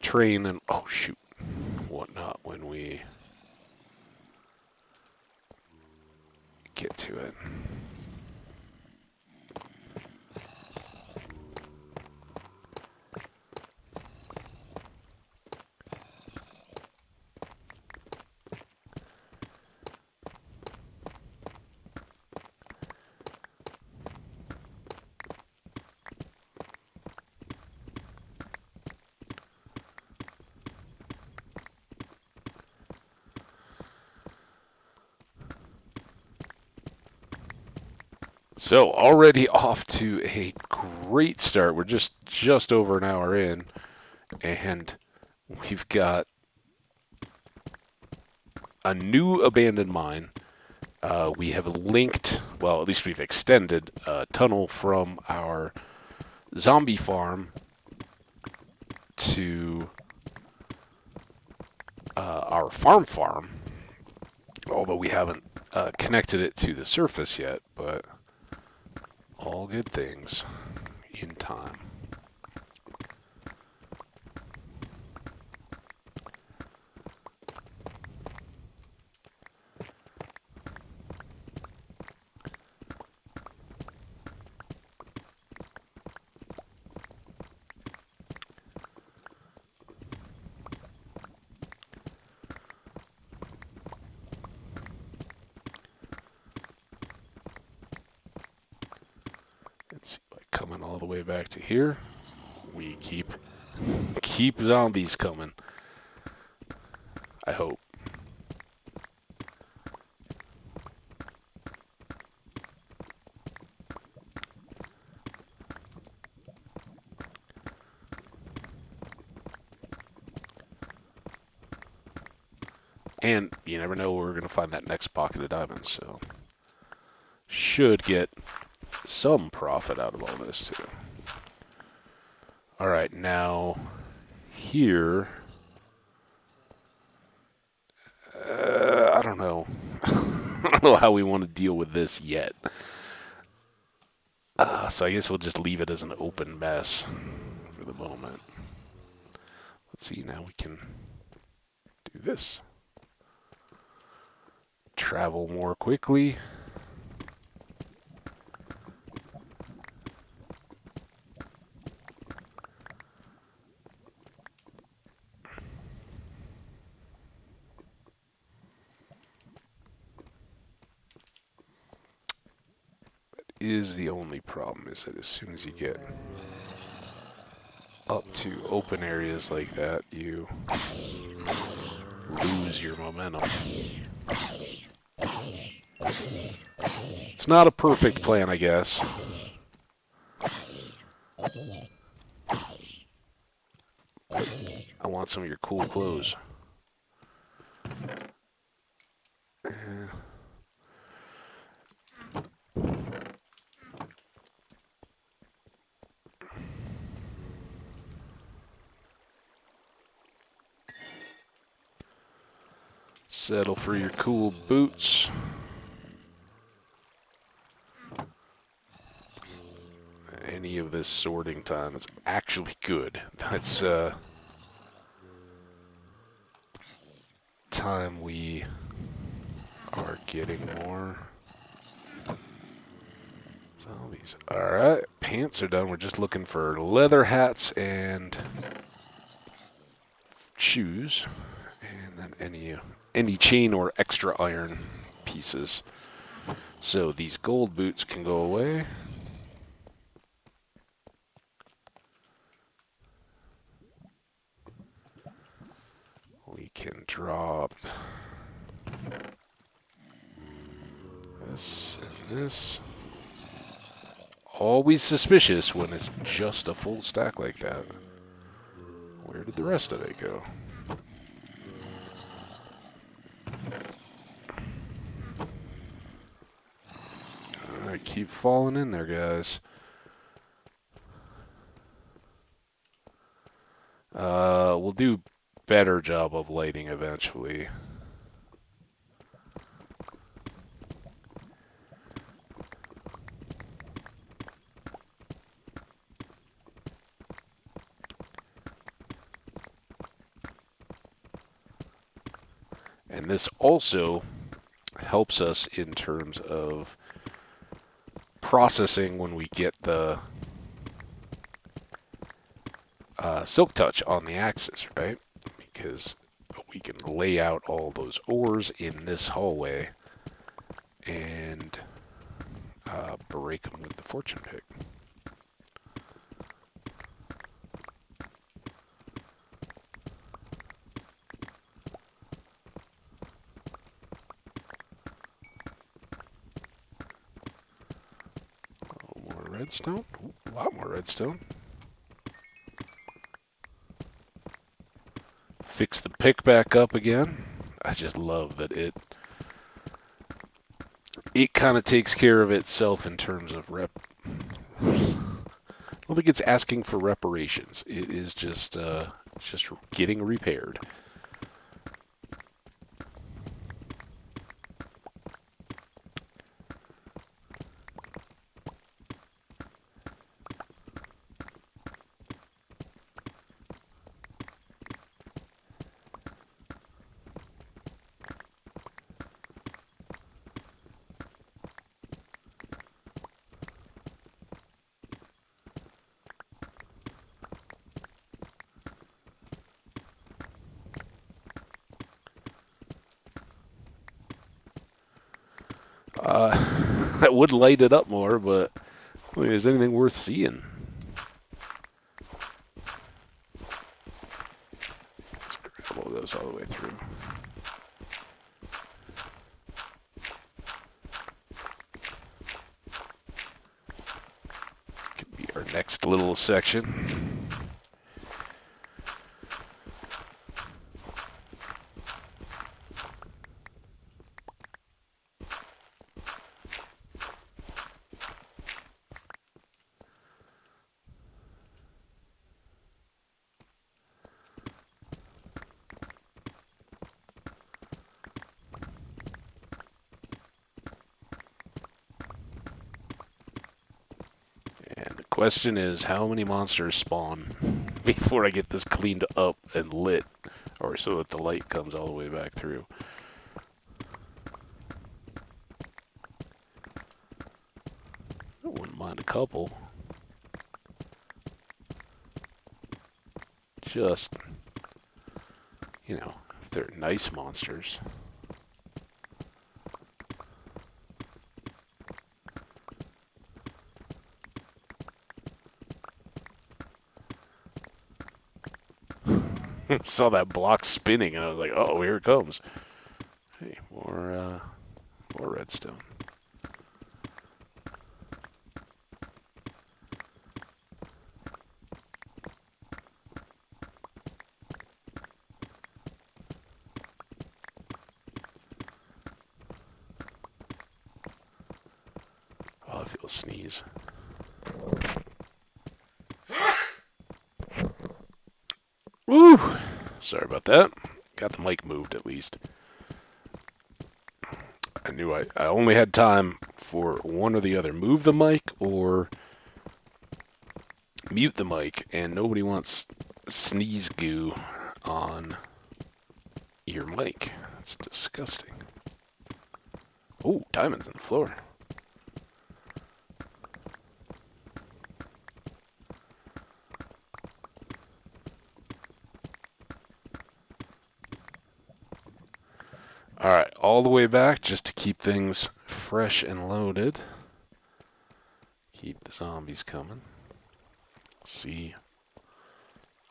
train and whatnot when we get to it. So already off to a great start. We're just over an hour in, and we've got a new abandoned mine. We have linked, well, at least we've extended a tunnel from our zombie farm to our farm, although we haven't connected it to the surface yet, but all good things in time. Let's see, coming all the way back to here. We keep zombies coming. I hope. And you never know where we're going to find that next pocket of diamonds, so should get some profit out of all this too. All right, now here, I don't know. I don't know how we want to deal with this yet. So I guess we'll just leave it as an open mess for the moment. Let's see, now we can do this. Travel more quickly. Is the only problem is that as soon as you get up to open areas like that, you lose your momentum. It's not a perfect plan, I guess. I want some of your cool clothes. Settle for your cool boots. Any of this sorting time is actually good. That's time we are getting more zombies. Alright, pants are done. We're just looking for leather hats and shoes. And then any chain or extra iron pieces. So these gold boots can go away. We can drop this and this. Always suspicious when it's just a full stack like that. Where did the rest of it go? Alright, keep falling in there, guys. We'll do better job of lighting eventually. And this also helps us in terms of processing when we get the silk touch on the axis, right? Because we can lay out all those ores in this hallway and break them with the fortune pick. A little more redstone. Ooh, a lot more redstone. Fix the pick back up again. I just love that it kind of takes care of itself in terms of rep. I don't think it's asking for reparations. It is just getting repaired. That would light it up more, but I don't think there's anything worth seeing. Let's grab all those all the way through. This could be our next little section. Question is, how many monsters spawn before I get this cleaned up and lit, or so that the light comes all the way back through? I wouldn't mind a couple. Just, you know, if they're nice monsters. Saw that block spinning, and I was like, "Oh, here it comes!" Hey, more redstone. Oh, I feel a sneeze. Woo! Sorry about that. Got the mic moved at least. I knew I only had time for one or the other. Move the mic or mute the mic, and nobody wants sneeze goo on your mic. That's disgusting. Oh, diamonds on the floor. Alright, all the way back just to keep things fresh and loaded. Keep the zombies coming. See,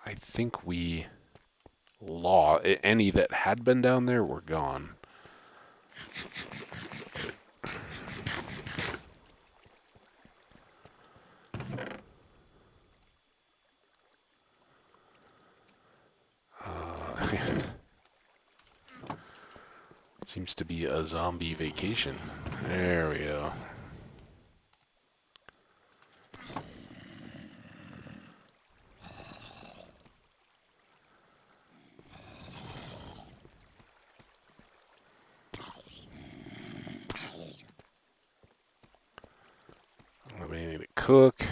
I think we lost. Any that had been down there were gone. It seems to be a zombie vacation. There we go. I need to cook.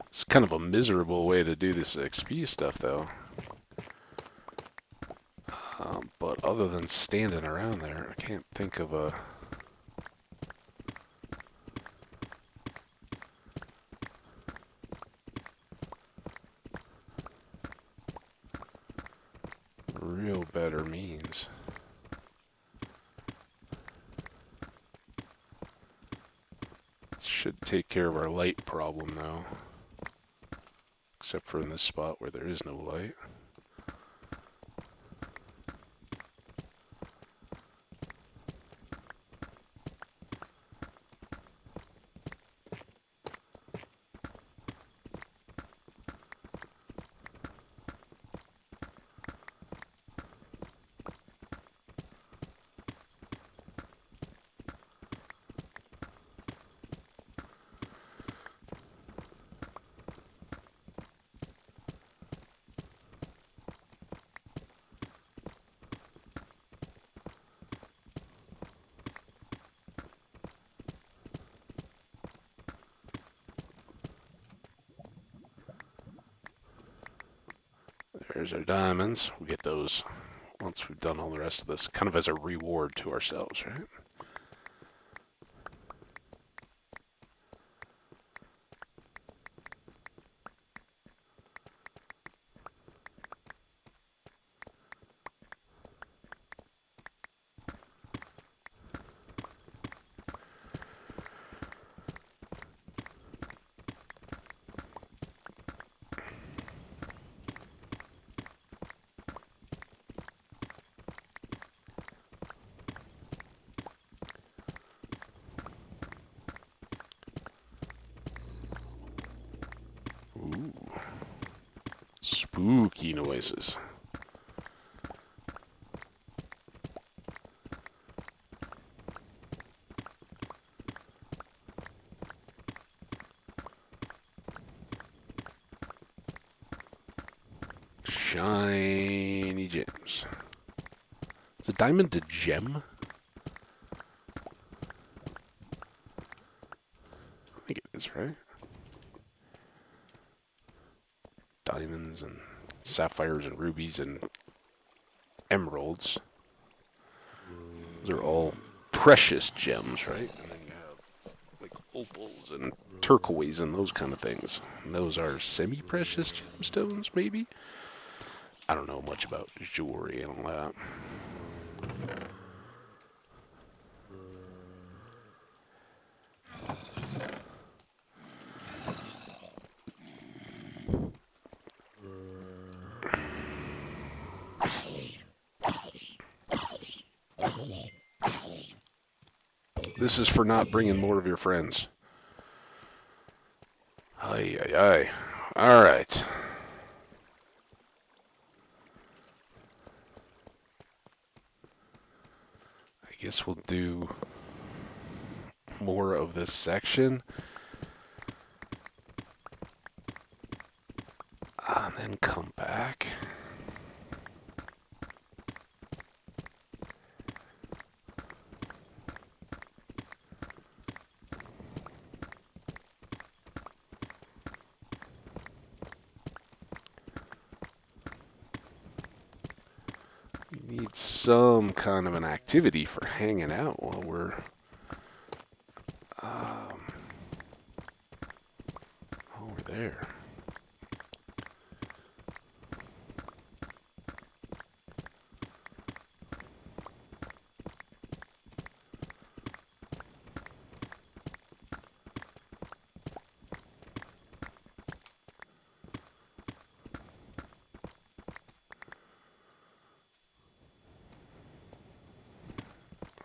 It's kind of a miserable way to do this XP stuff, though. But other than standing around there, I can't think of a... real better means. Should take care of our light problem, though. Except for in this spot where there is no light. There's our diamonds. We'll get those once we've done all the rest of this, kind of as a reward to ourselves, right? Spooky noises. Shiny gems. Is a diamond a gem? I think it is, right? Diamonds and sapphires and rubies and emeralds. Those are all precious gems, right? And then you have like opals and turquoise and those kind of things. And those are semi-precious gemstones, maybe? I don't know much about jewelry and all that. This is for not bringing more of your friends. Ay, ay, ay. All right. I guess we'll do more of this section. And then come back. We need some kind of an activity for hanging out while we're there.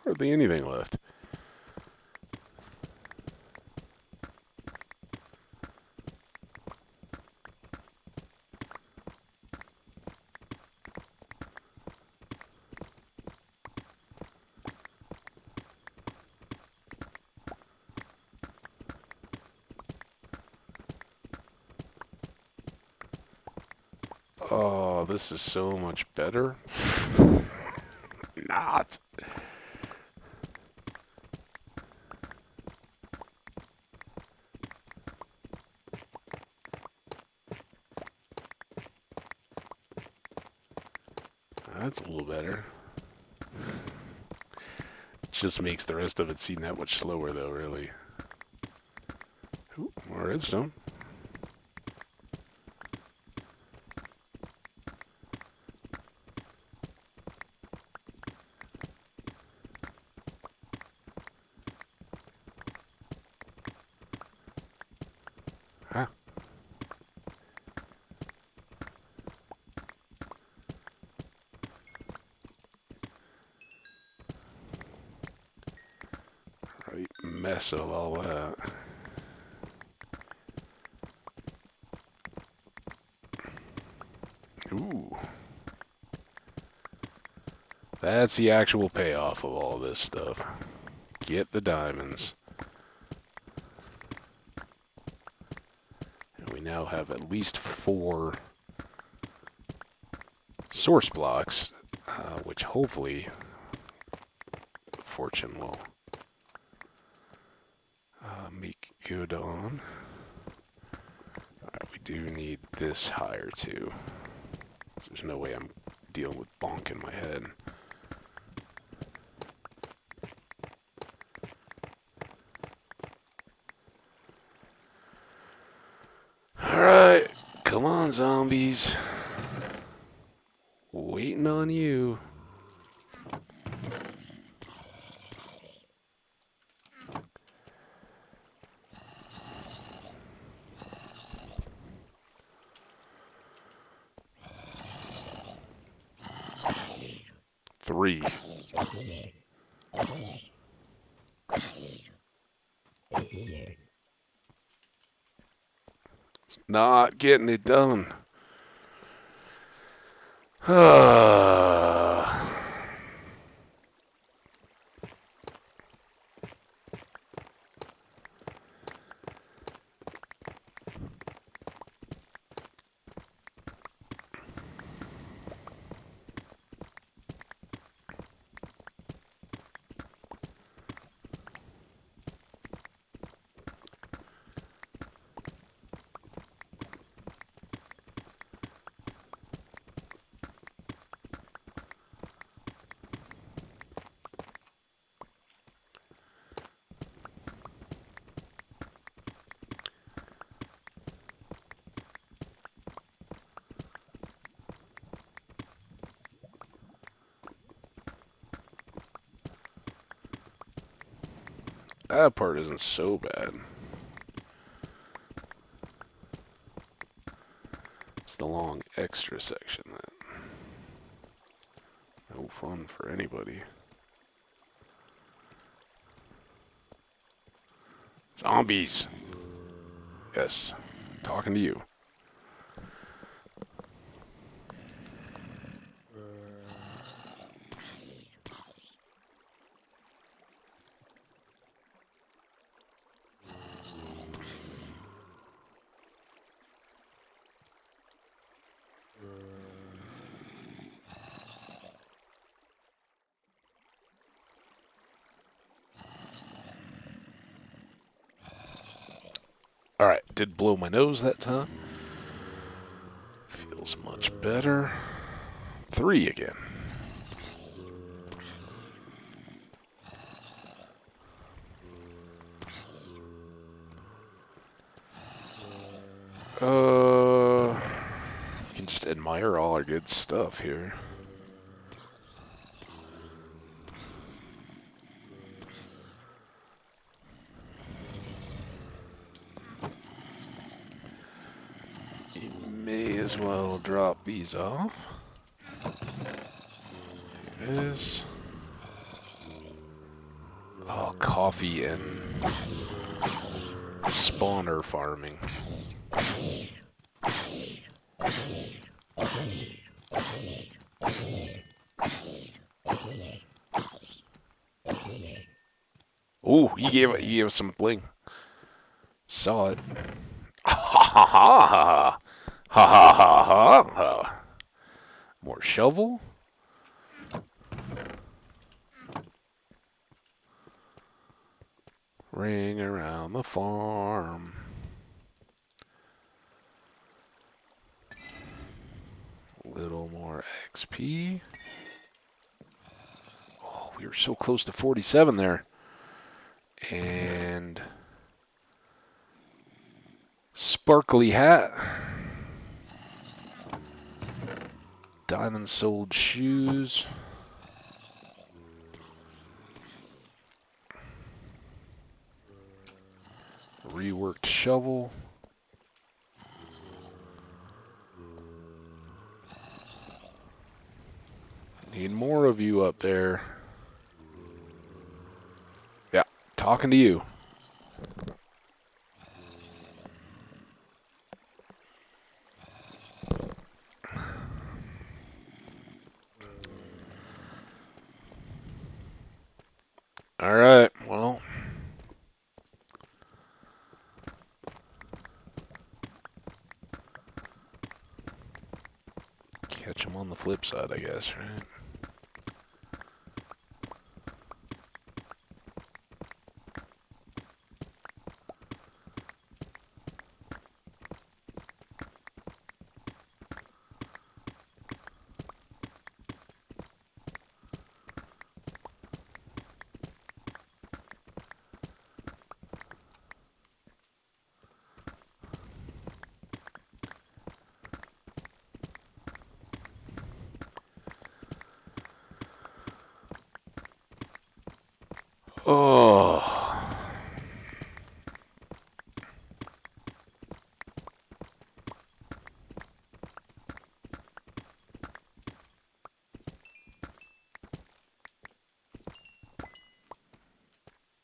Hardly anything left. Oh, this is so much better. Not. That's a little better. Just makes the rest of it seem that much slower, though, really. Ooh, more redstone. Huh. Right, mess of all that. Ooh. That's the actual payoff of all this stuff. Get the diamonds. And we now have at least 4 source blocks, which hopefully fortune will make good on. Alright, we do need this higher too. There's no way I'm dealing with bonk in my head. Alright, come on, zombies. Waiting on you. Three. It's not getting it done. That part isn't so bad. It's the long extra section that no fun for anybody. Zombies. Yes, talking to you. Alright, did blow my nose that time. Feels much better. 3 again. You can just admire all our good stuff here. You may as well drop these off. There it is. Oh, coffee and spawner farming. Ooh, he gave us some bling. Saw it. Ha ha ha ha ha ha ha ha ha. More shovel. Ring around the farm. A little more XP. Oh, we were so close to 47 there. And sparkly hat. Diamond soled shoes. Reworked shovel. Need more of you up there. Yeah, talking to you. All right, well. Catch them on the flip side, I guess, right? Oh.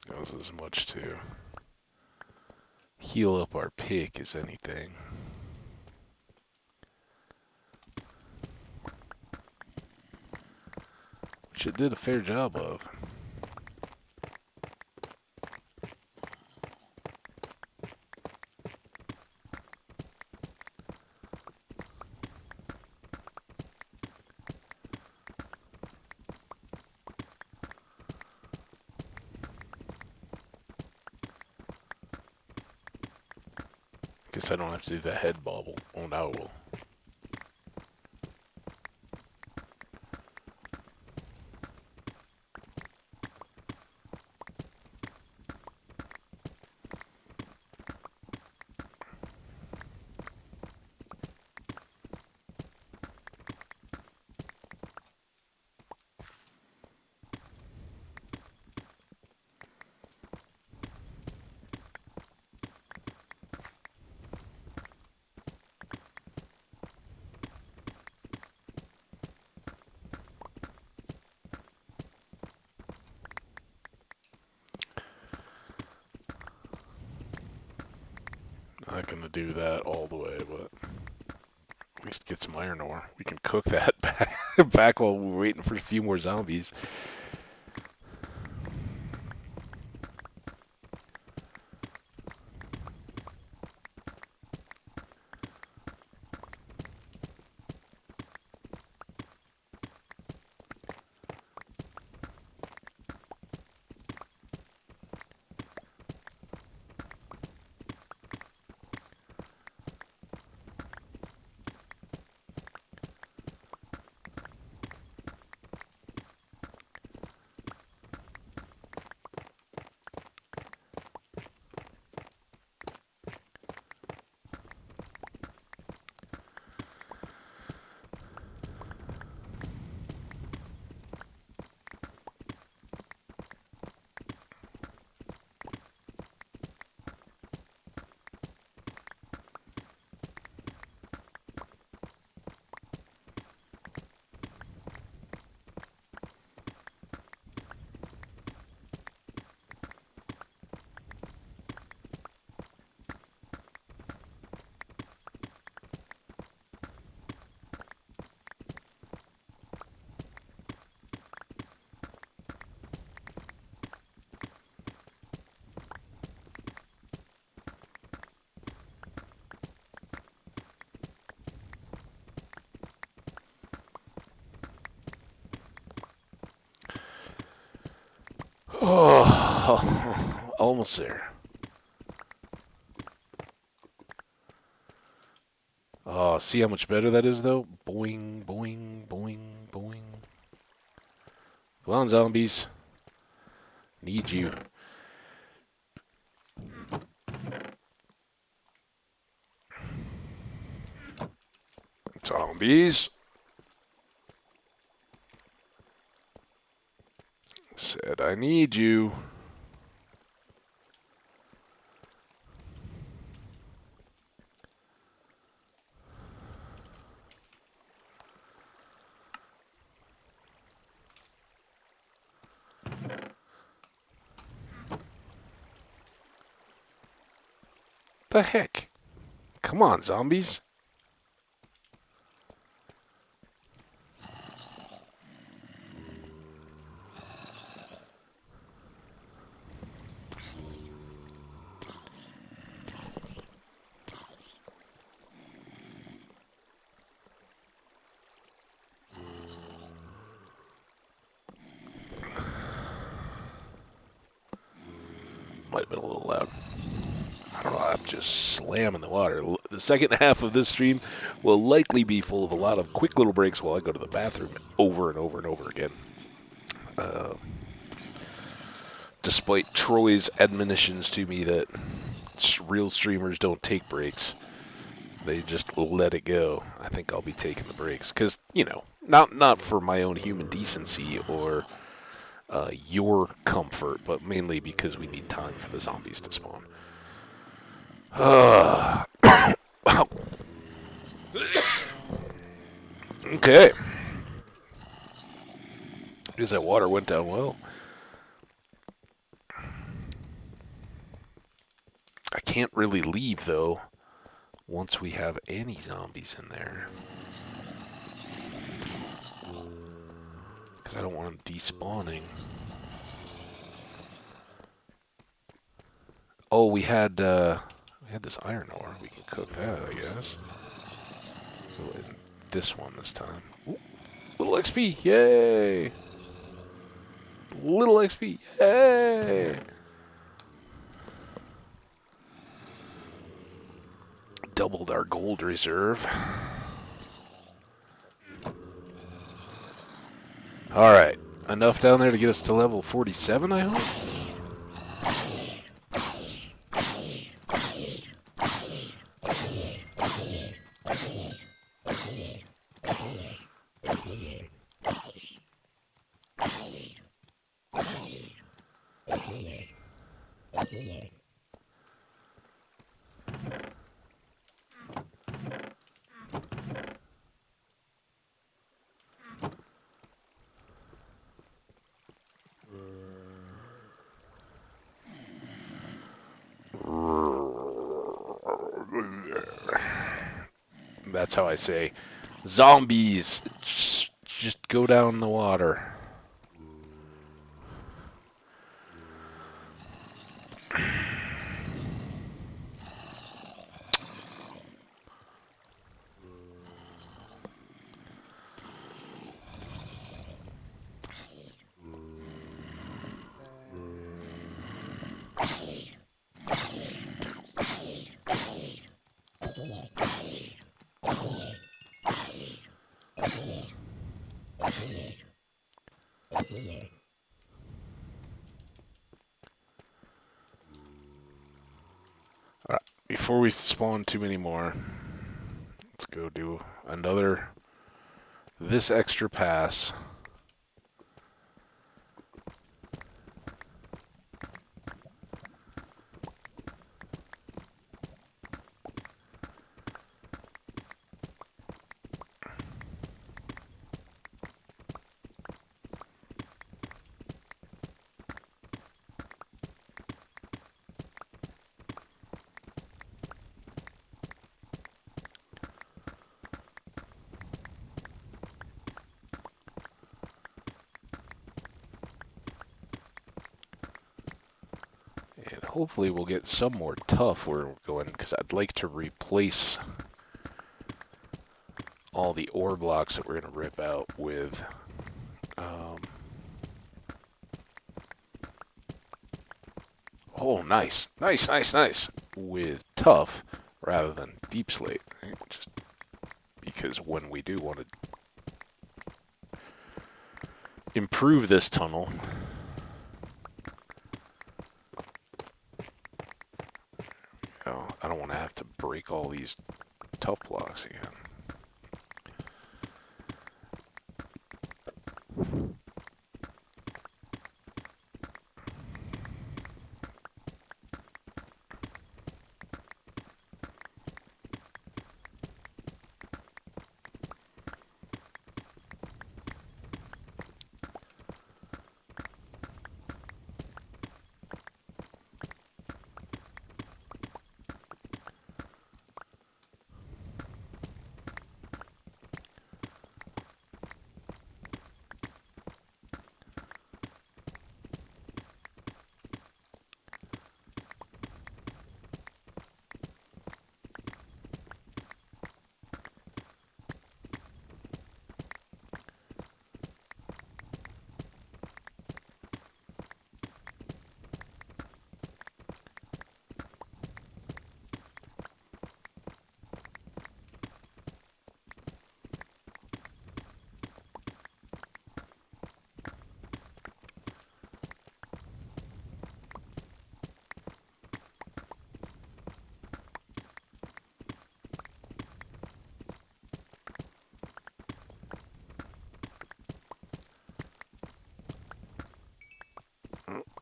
That was as much to heal up our pick as anything. which it did a fair job of. Guess I don't have to do the head bobble. Oh, now I will. Not gonna do that all the way, but at least get some iron ore. We can cook that back while we're waiting for a few more zombies. Oh, almost there. Oh, see how much better that is, though? Boing, boing, boing, boing. Come on, zombies. Need you. Zombies. Said I need you. The heck? Come on, zombies. Might have been a little loud. I don't know, I'm just slamming the water. The second half of this stream will likely be full of a lot of quick little breaks while I go to the bathroom over and over and over again. Despite Troy's admonitions to me that real streamers don't take breaks, they just let it go. I think I'll be taking the breaks because, you know, not for my own human decency or your comfort, but mainly because we need time for the zombies to spawn. Okay. Guess that water went down well. I can't really leave, though, once we have any zombies in there. Because because I don't want them despawning. Oh, we had this iron ore. We can cook that, I guess. Oh, and this one this time. Ooh, little XP, yay! Little XP, yay! Doubled our gold reserve. Alright, enough down there to get us to level 47, I hope? That's how I say, zombies, just go down the water. Alright, before we spawn too many more, let's go do this extra pass. And hopefully we'll get some more tough where we're going, because I'd like to replace all the ore blocks that we're going to rip out with oh, nice, with tough rather than deep slate, right? Just because when we do want to improve this tunnel, I don't want to have to break all these tough blocks again.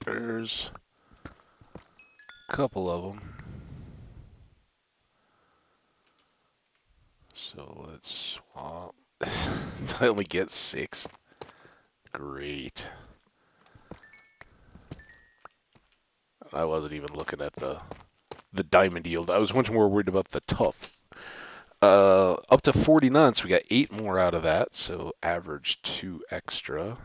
There's a couple of them. So let's swap. I only get 6. Great. I wasn't even looking at the diamond yield. I was much more worried about the tough. Up to 49, so we got 8 more out of that. So average 2 extra.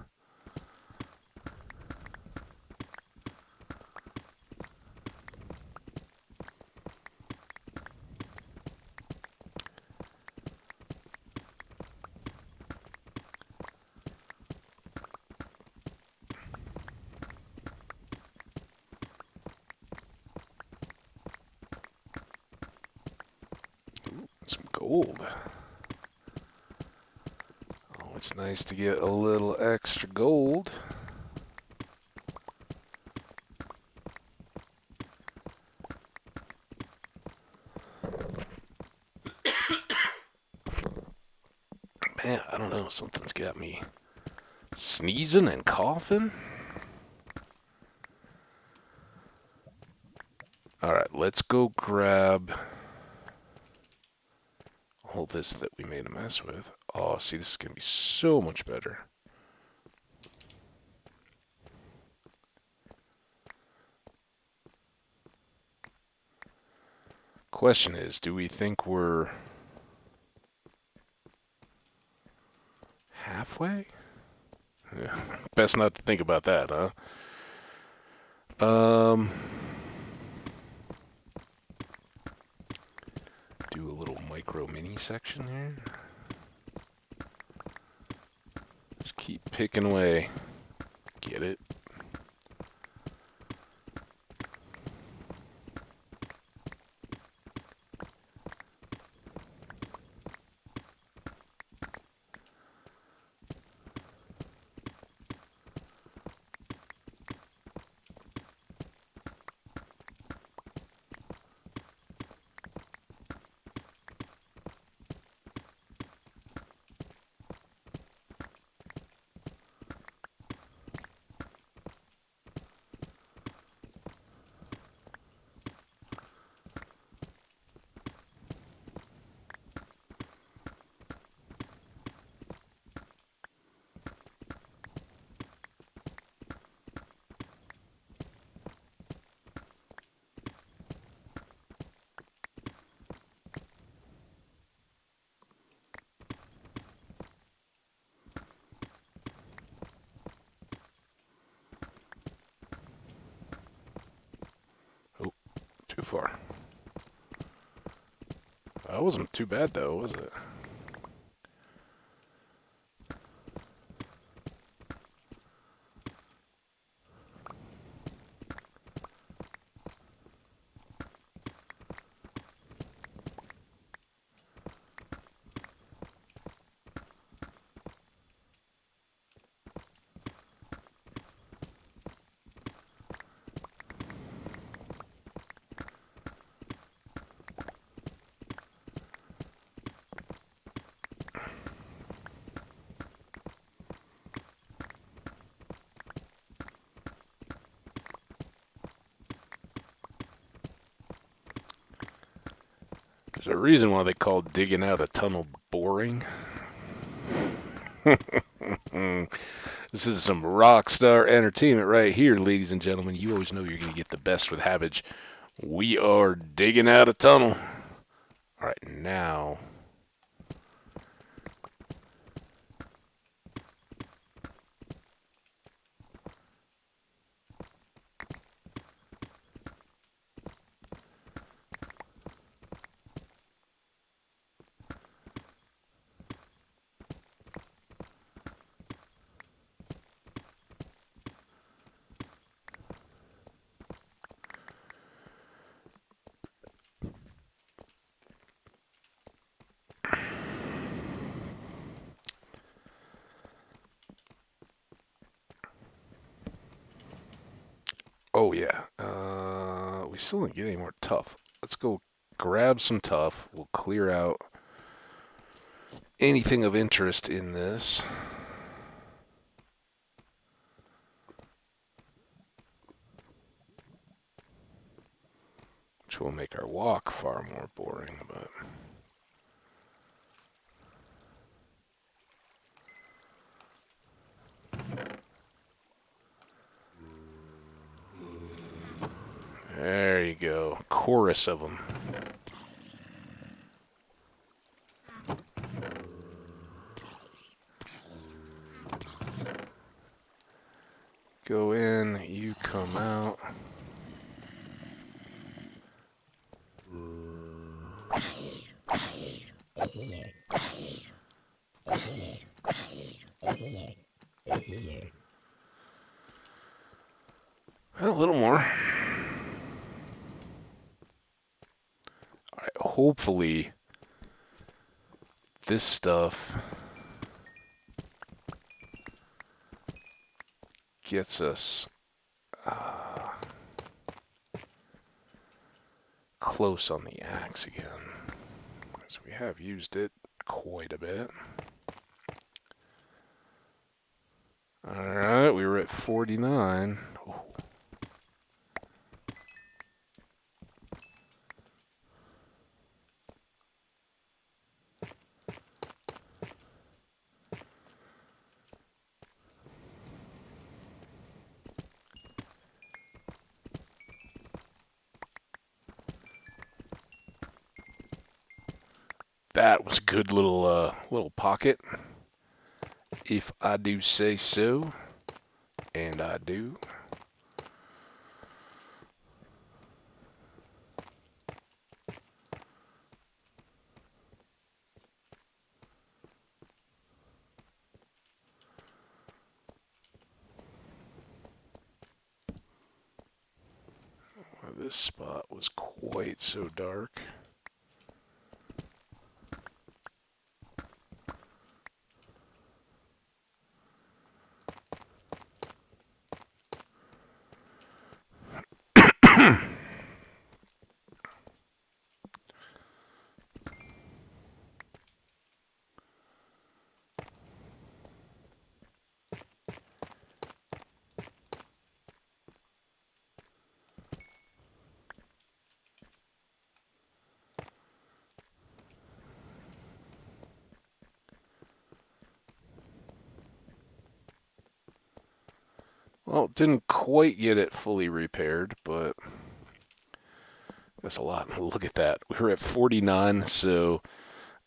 gold. Oh, it's nice to get a little extra gold. Man, I don't know. Something's got me sneezing and coughing. Alright, let's go grab all this that we made a mess with. Oh, see, this is going to be so much better. Question is, do we think we're halfway? Yeah. Best not to think about that, huh? Do a little micro mini section here. Just keep picking away. Get it? Oh, too far. That wasn't too bad, though, was it? There's a reason why they call digging out a tunnel boring. This is some rock star entertainment right here, ladies and gentlemen. You always know you're going to get the best with Habbage. We are digging out a tunnel. All right, now. Oh, yeah. We still didn't get any more tough. Let's go grab some tough. We'll clear out anything of interest in this. Which will make our walk far more boring, but... There you go. Chorus of them. Go in, you come out. A little more. All right, hopefully this stuff gets us close on the axe again, because we have used it quite a bit. Alright, we were at 49. Ooh. That was a good little pocket, if I do say so, and I do. This spot was quite so dark. Well, didn't quite get it fully repaired, but that's a lot. Look at that. We were at 49, so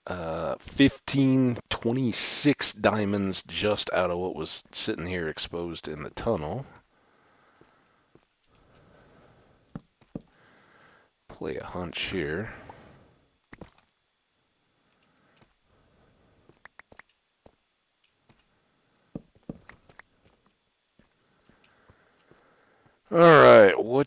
26 diamonds just out of what was sitting here exposed in the tunnel. Play a hunch here. All right, what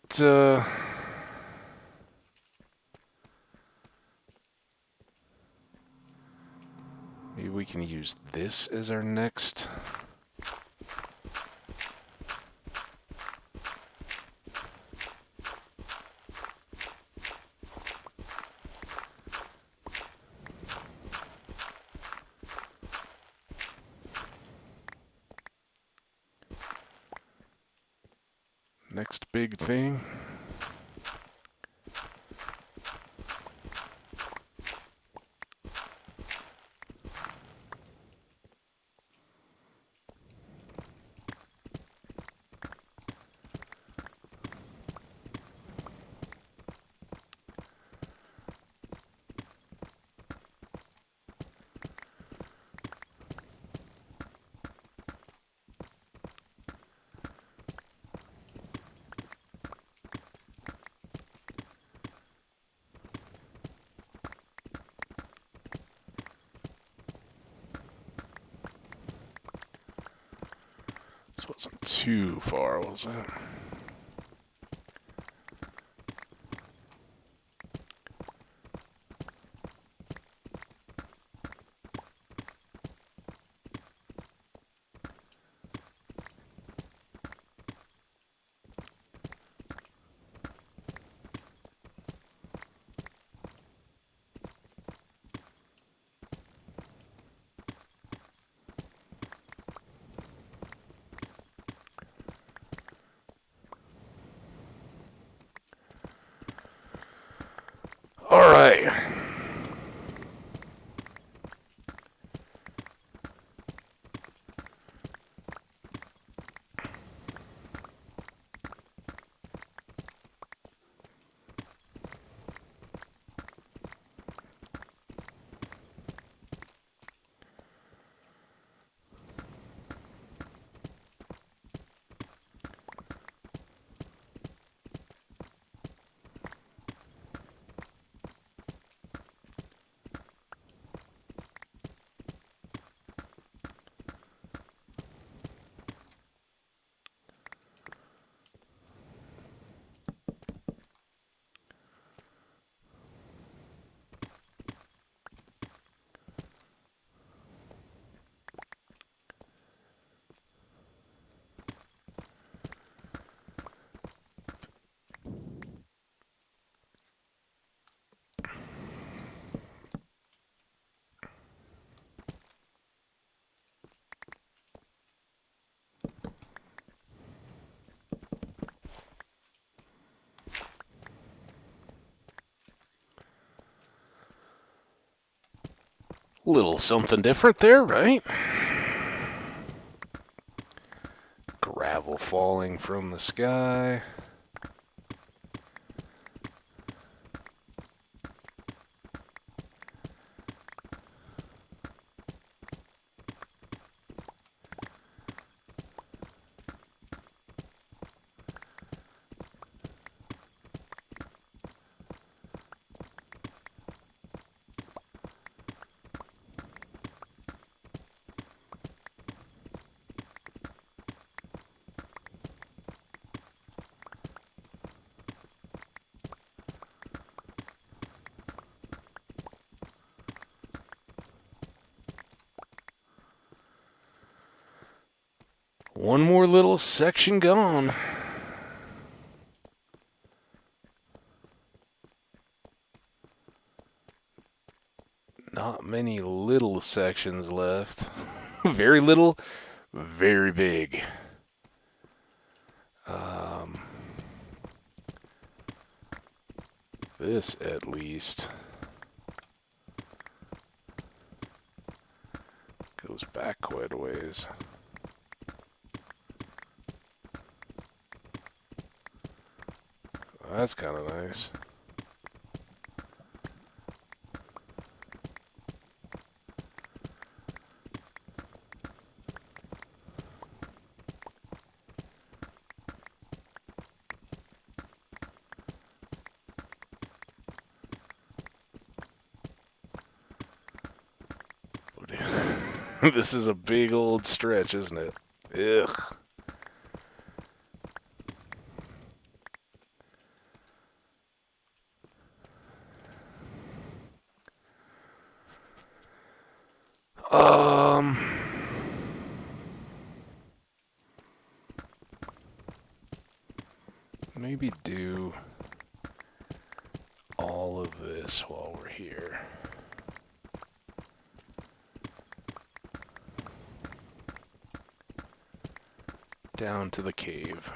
maybe we can use this as our next. Next big thing. This wasn't too far, was it? All right. Little something different there, right? Gravel falling from the sky. One more little section gone. Not many little sections left. Very little, very big. This, at least, goes back quite a ways. That's kind of nice. This is a big old stretch, isn't it? Ugh. Maybe do all of this while we're here. Down to the cave.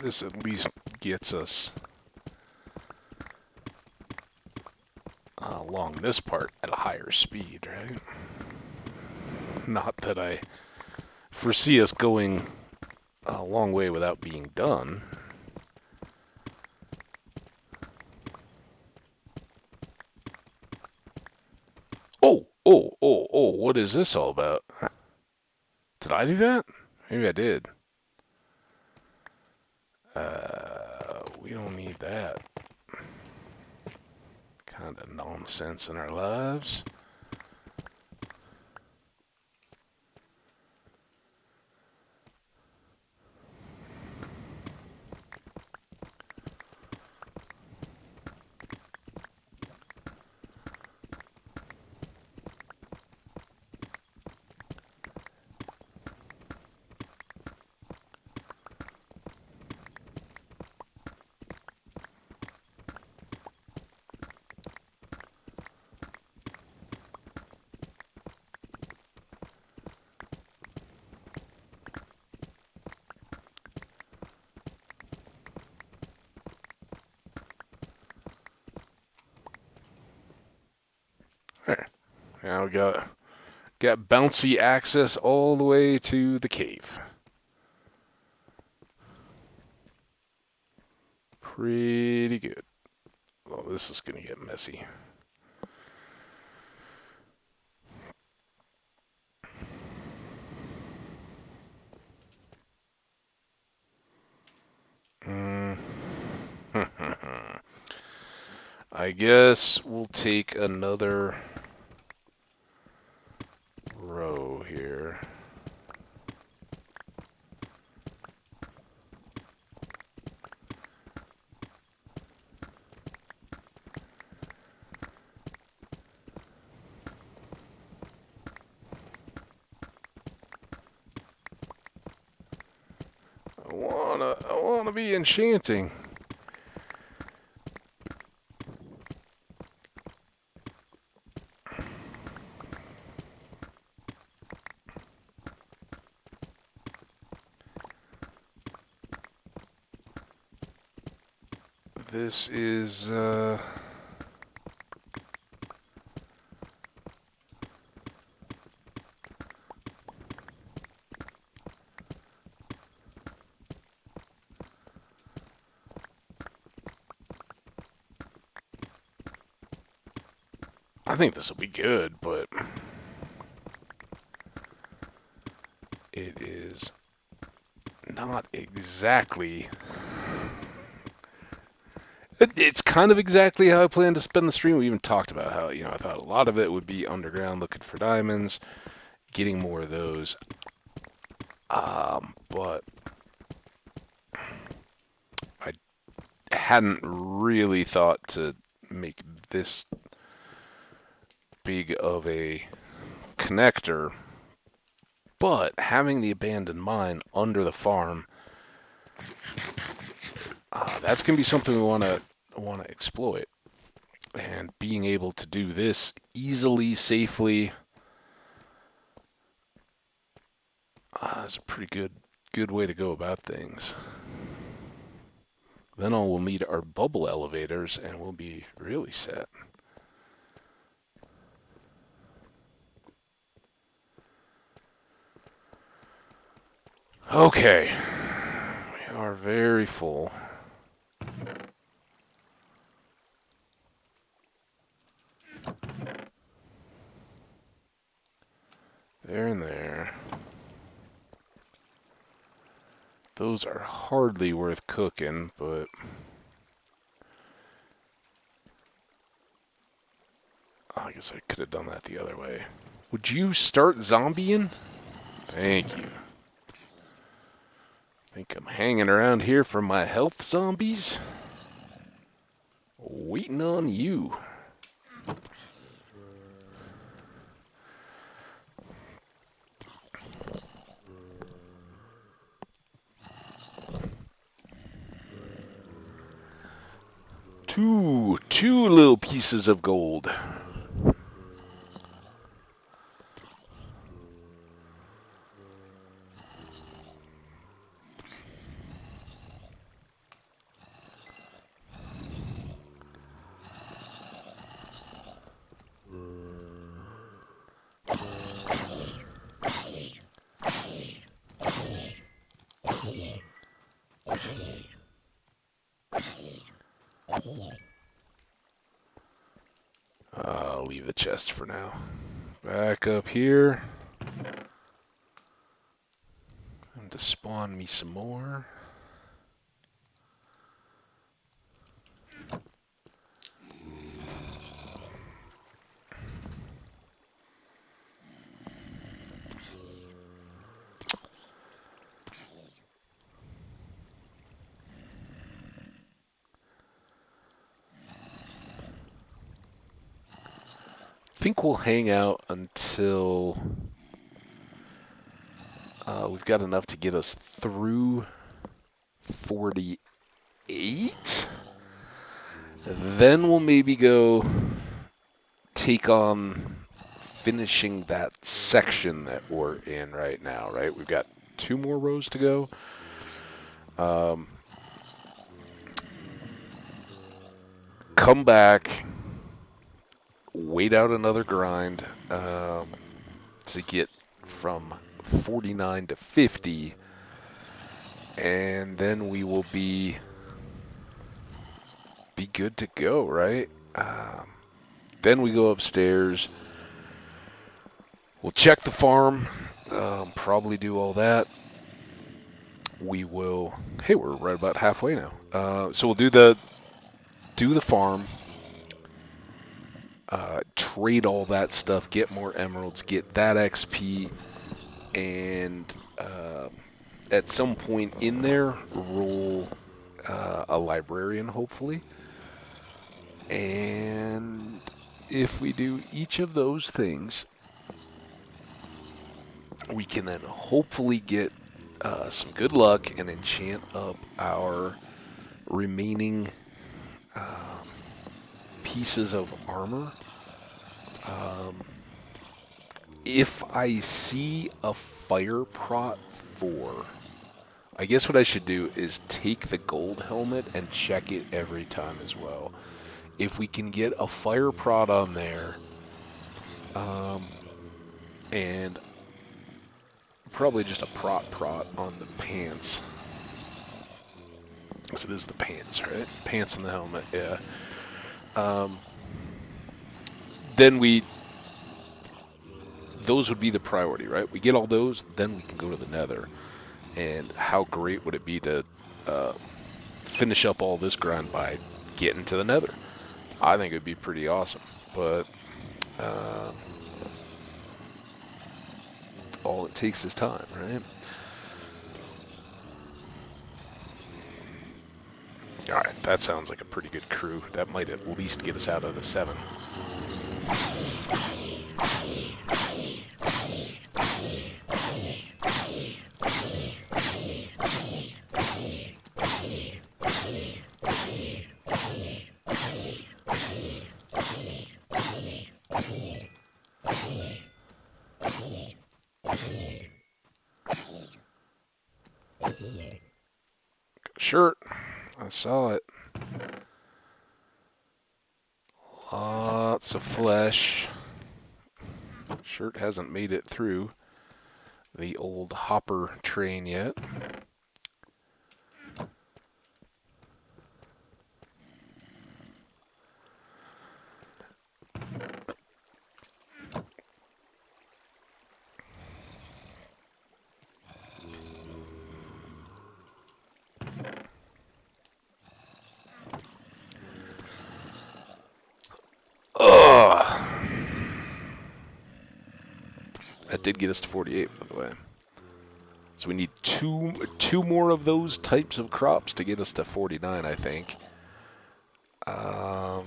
This at least gets us along this part at a higher speed, right? Not that I foresee us going a long way without being done. Oh, what is this all about? Did I do that? Maybe I did. We don't need that kind of nonsense in our lives. There. Now we got bouncy access all the way to the cave. Pretty good. Oh, this is going to get messy. I guess we'll take another row here. I wanna be enchanting. This is... I think this will be good, but it is not exactly... It's kind of exactly how I plan to spend the stream. We even talked about how, I thought a lot of it would be underground looking for diamonds, getting more of those. But I hadn't really thought to make this big of a connector. But having the abandoned mine under the farm, that's going to be something we want to exploit. And being able to do this easily, safely, is a pretty good way to go about things. Then all we'll need are bubble elevators, and we'll be really set. Okay. We are very full. There and there. Those are hardly worth cooking, but... Oh, I guess I could have done that the other way. Would you start zombieing? Thank you. Think I'm hanging around here for my health, zombies? Waiting on you. Two little pieces of gold. I'll leave the chest for now. Back up here. And to spawn me some more. I think we'll hang out until we've got enough to get us through 48. Then we'll maybe go take on finishing that section that we're in right now, right? We've got 2 more rows to go. Come back, wait out another grind to get from 49 to 50, and then we will be good to go, right? Then we go upstairs. We'll check the farm, probably do all that. We will. Hey, we're right about halfway now. So we'll do the farm, trade all that stuff, get more emeralds, get that XP, and at some point in there, roll a librarian, hopefully. And if we do each of those things, we can then hopefully get some good luck and enchant up our remaining pieces of armor. If I see a fire prot 4 I guess what I should do is take the gold helmet and check it every time as well. If we can get a fire prod on there, and probably just a prot on the pants. So it is the pants, right? Pants and the helmet, yeah. Then those would be the priority, right? We get all those, then we can go to the nether. And how great would it be to finish up all this grind by getting to the nether? I think it would be pretty awesome. But all it takes is time, right? All right, that sounds like a pretty good crew. That might at least get us out of the 7. Shirt. I saw it. Lots of flesh. Shirt hasn't made it through the old hopper train yet. Ugh. That did get us to 48, by the way. So we need two more of those types of crops to get us to 49, I think. I'm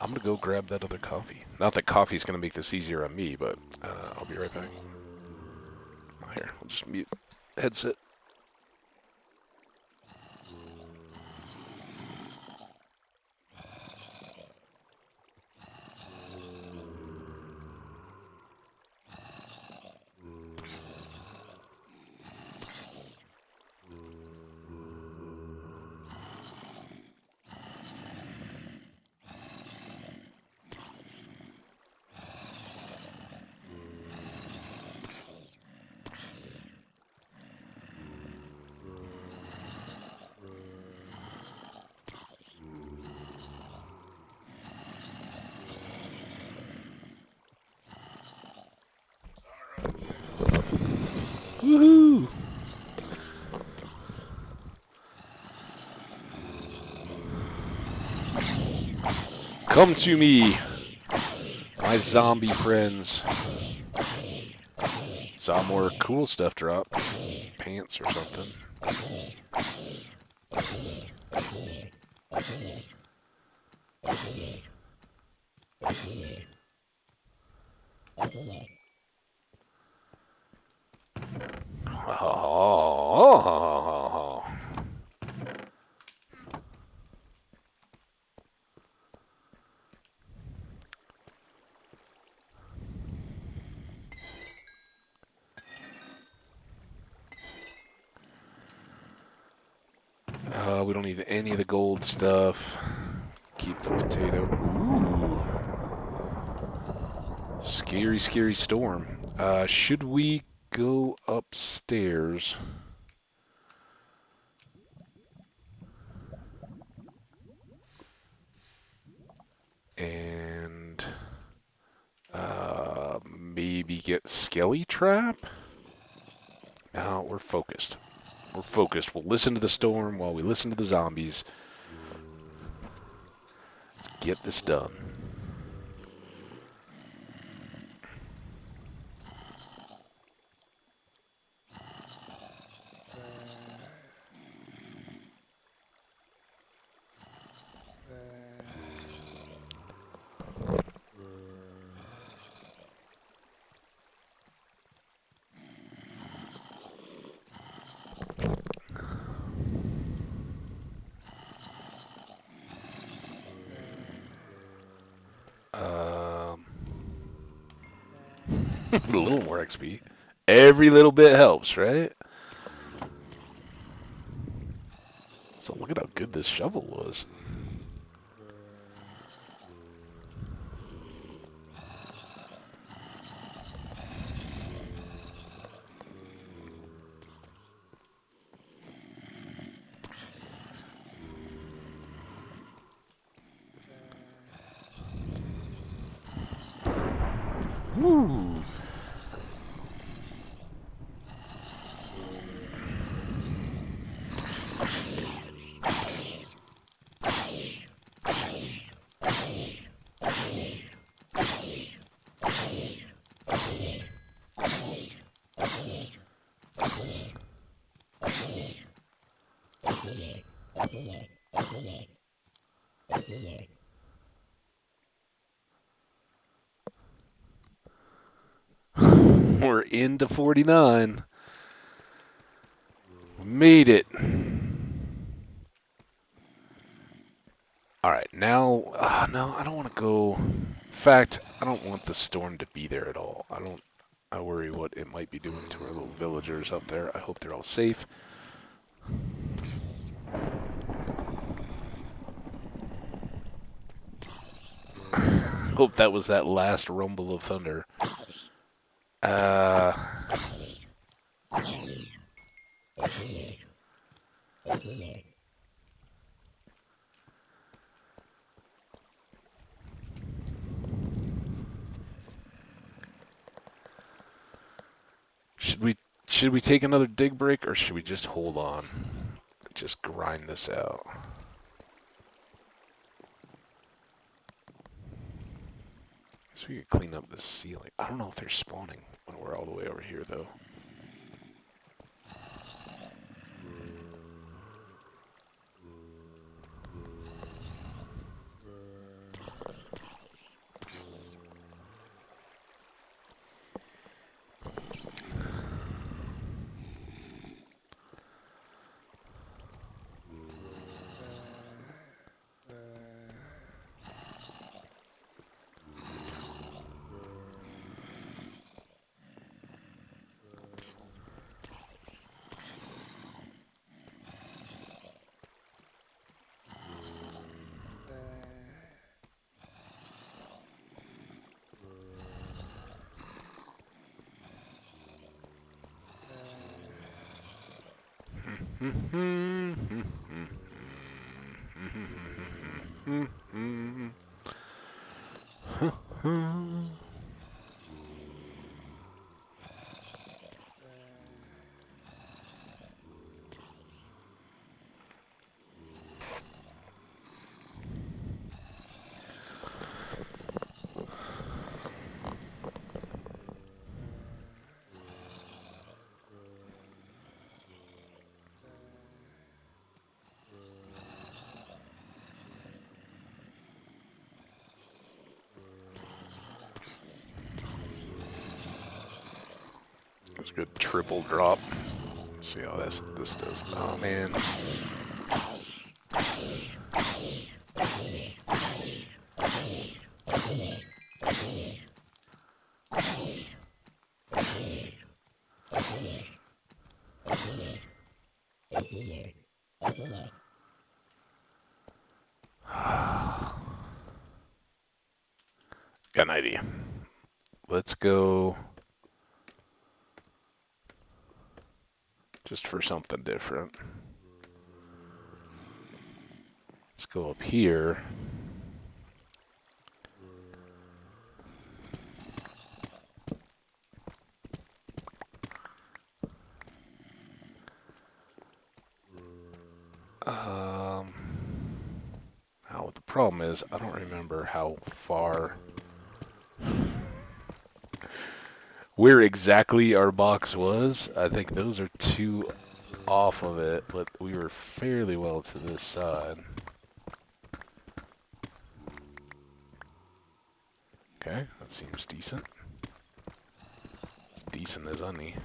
going to go grab that other coffee. Not that coffee's going to make this easier on me, but I'll be right back. Here, I'll just mute headset. Woohoo! Come to me, my zombie friends. Saw more cool stuff drop. Pants or something. Oh. We don't need any of the gold stuff. Keep the potato. Ooh. Scary, scary storm. Should we go upstairs? And maybe get Skelly Trap? No, we're focused. We're focused. We'll listen to the storm while we listen to the zombies. Let's get this done. A little more XP. Every little bit helps, right? So look at how good this shovel was. Woo. We're into 49. We made it. All right, now, no, I don't want to go. In fact, I don't want the storm to be there at all. I worry what it might be doing to our little villagers up there. I hope they're all safe. Hope that was that last rumble of thunder. Should we take another dig break, or should we just hold on? Just grind this out. So we could clean up this ceiling. I don't know if they're spawning when we're all the way over here, though. That's a good triple drop. Let's see how this does. Oh man. Got an idea. Let's go just for something different. Let's go up here. Now the problem is I don't remember how far where exactly our box was. I think those are two off of it, but we were fairly well to this side. Okay, that seems decent. As decent as any.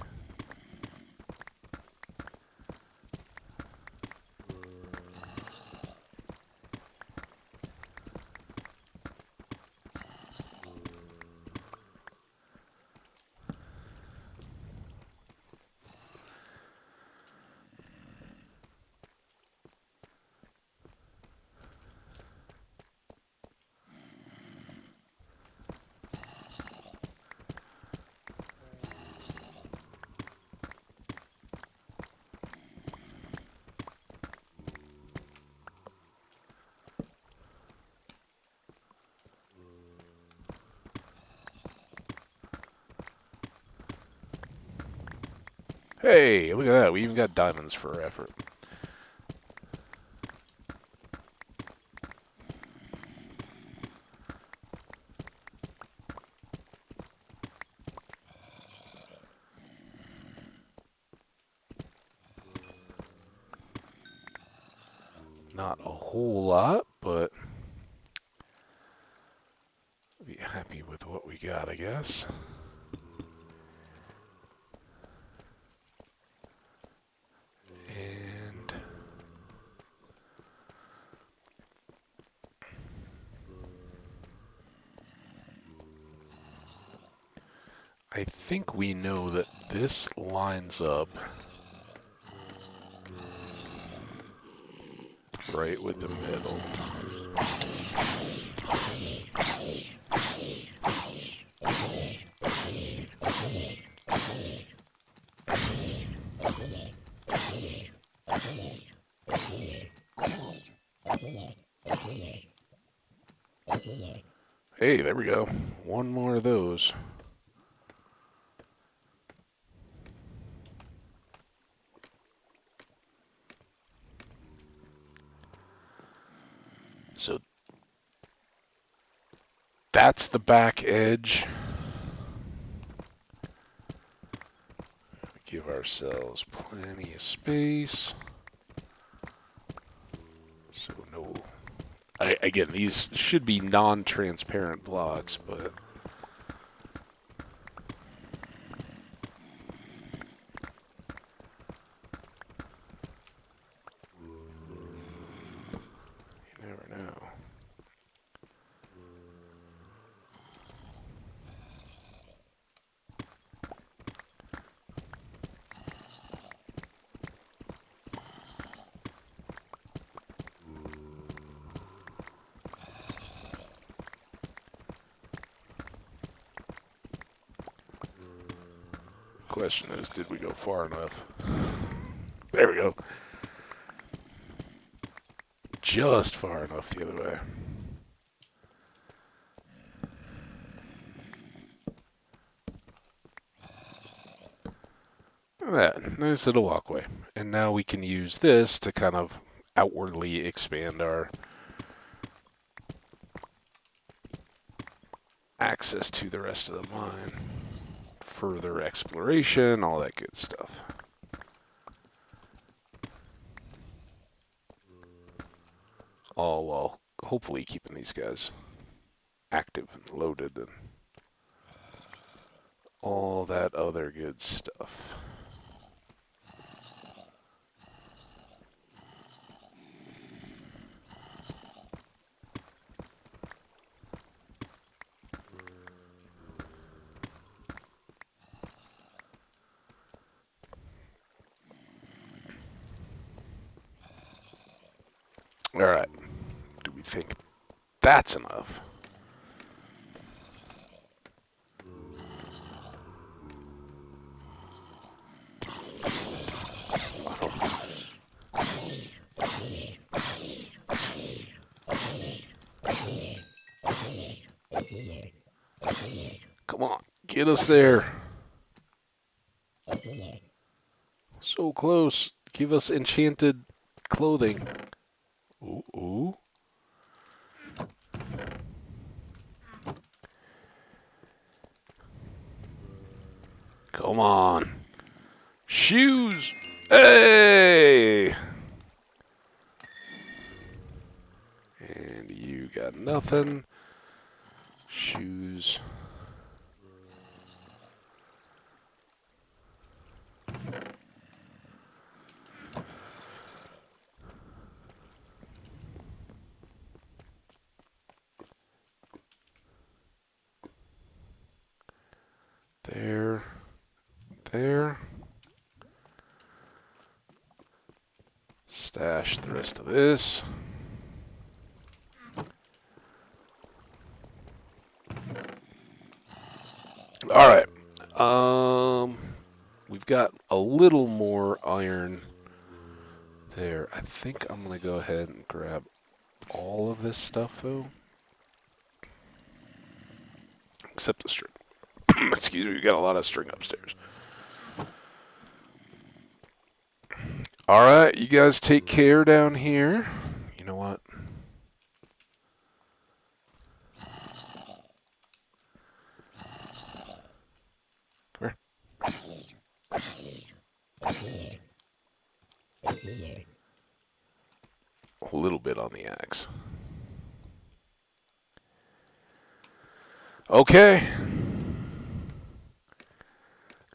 Hey, look at that. We even got diamonds for our effort. Not a whole lot, but be happy with what we got, I guess. And I think we know that this lines up right with the middle. Hey, there we go. One more of those. So that's the back edge. Give ourselves plenty of space. So no... again, these should be non-transparent blocks, but... you never know. Question is, did we go far enough? There we go. Just far enough the other way. Look at that. Nice little walkway. And now we can use this to kind of outwardly expand our access to the rest of the mine. Further exploration, all that good stuff. All while hopefully keeping these guys active and loaded and all that other good stuff. All right. Do we think that's enough? Come on, get us there. So close. Give us enchanted clothing. Ooh, ooh. Come on. Shoes. Hey! And you got nothing. Shoes. There. There. Stash the rest of this. All right. We've got a little more iron there. I think I'm going to go ahead and grab all of this stuff, though. Except the string. Excuse me, we got a lot of string upstairs. All right, you guys take care down here. You know what? Come here. A little bit on the axe. Okay.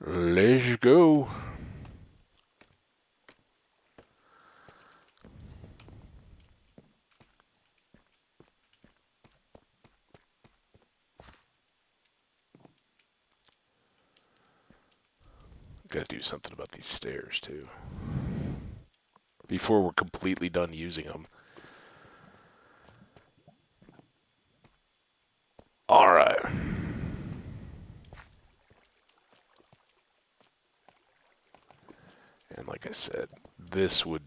Let's go. Gotta do something about these stairs, too. Before we're completely done using them. Alright. And like I said, this would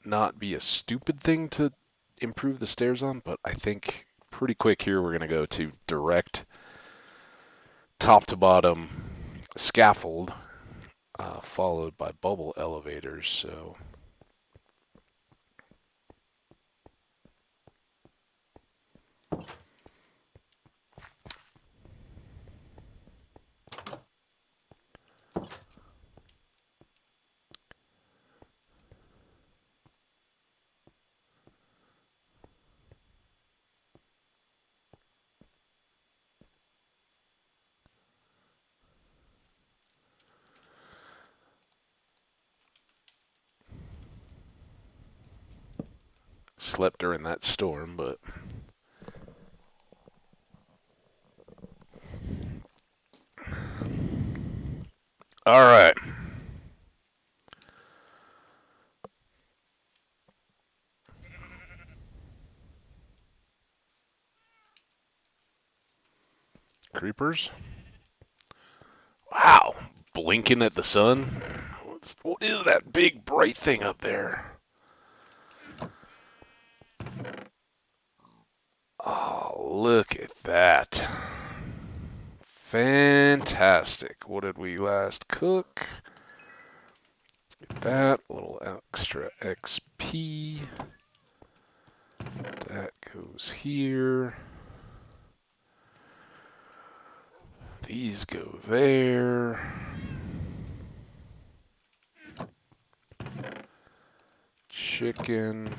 not be a stupid thing to improve the stairs on, but I think pretty quick here we're going to go to direct top to bottom scaffold, followed by bubble elevators. So slept during that storm, but all right. Creepers. Wow, blinking at the sun. What is that big bright thing up there? Oh, look at that. Fantastic. What did we last cook? Let's get that. A little extra XP. That goes here. These go there. Chicken.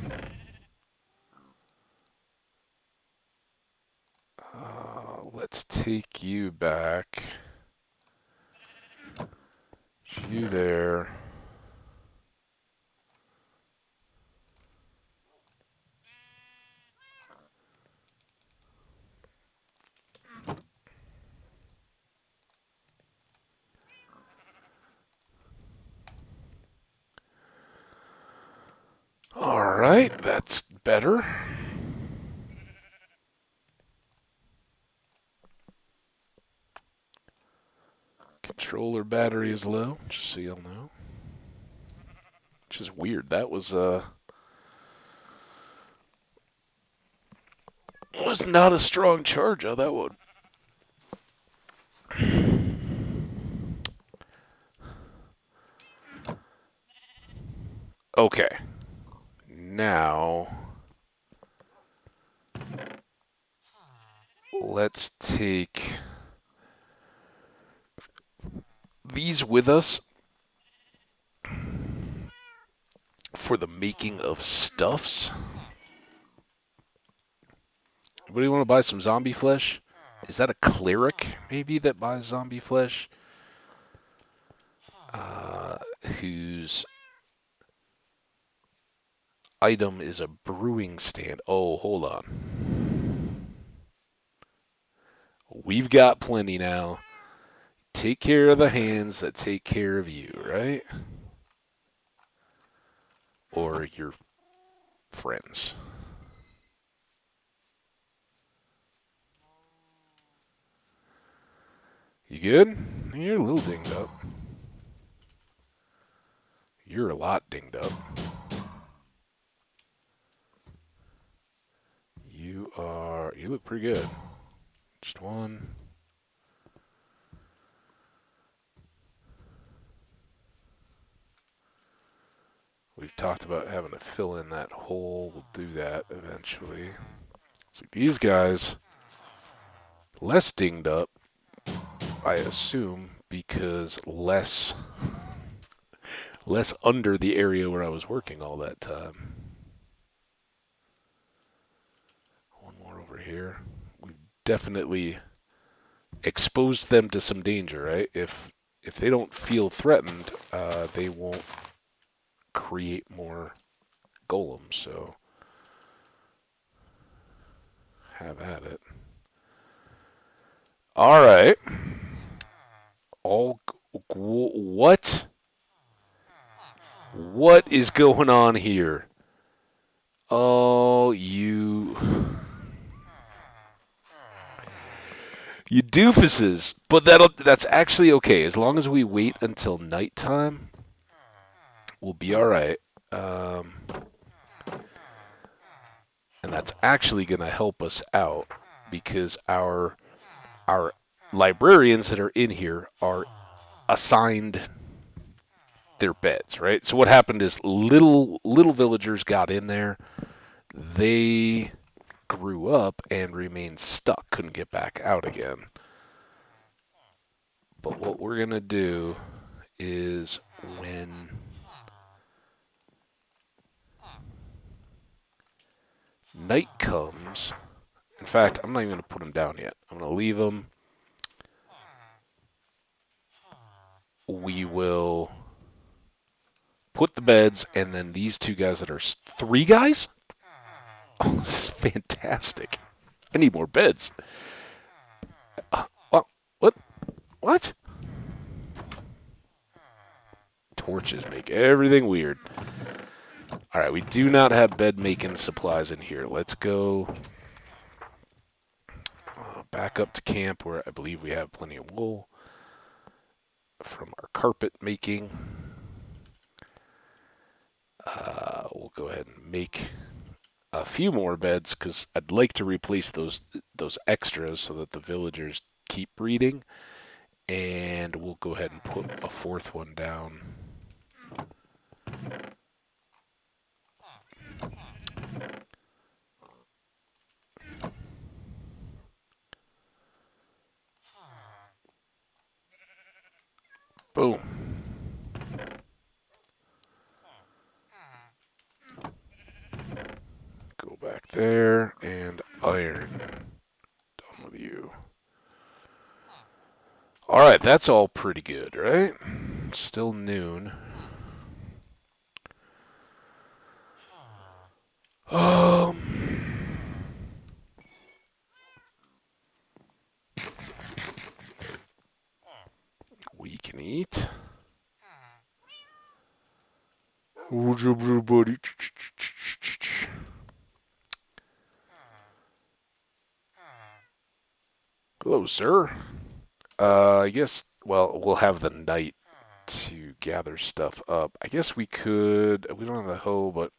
Let's take you back. You there. Alright, that's better. Controller battery is low, just so you'll know. Which is weird. That was not a strong charge on that one. Okay. Now let's take these with us for the making of stuffs. Anybody want to buy some zombie flesh? Is that a cleric, maybe, that buys zombie flesh? Whose item is a brewing stand. Oh, hold on. We've got plenty now. Take care of the hands that take care of you, right? Or your friends. You good? You're a little dinged up. You're a lot dinged up. You look pretty good. Just one. talked about having to fill in that hole. We'll do that eventually. So these guys, less dinged up, I assume, because less under the area where I was working all that time. One more over here. We've definitely exposed them to some danger, right? If they don't feel threatened, they won't create more golems. So have at it. All right. What? What is going on here? Oh, you doofuses. But that's actually okay. As long as we wait until nighttime, we'll be all right. And that's actually going to help us out because our librarians that are in here are assigned their beds, right? So what happened is little villagers got in there. They grew up and remained stuck, couldn't get back out again. But what we're going to do is when night comes, in fact, I'm not even going to put them down yet. I'm going to leave them. We will put the beds, and then these two guys that are 3 guys? Oh, this is fantastic. I need more beds. What? Torches make everything weird. All right, we do not have bed-making supplies in here. Let's go back up to camp where I believe we have plenty of wool from our carpet making. We'll go ahead and make a few more beds because I'd like to replace those extras so that the villagers keep breeding. And we'll go ahead and put a 4th one down. Boom. Go back there and iron. Done with you. Alright, that's all pretty good, right? Still noon. We can eat. Hello, sir. I guess, well, we'll have the night to gather stuff up. I guess we don't have the hoe, but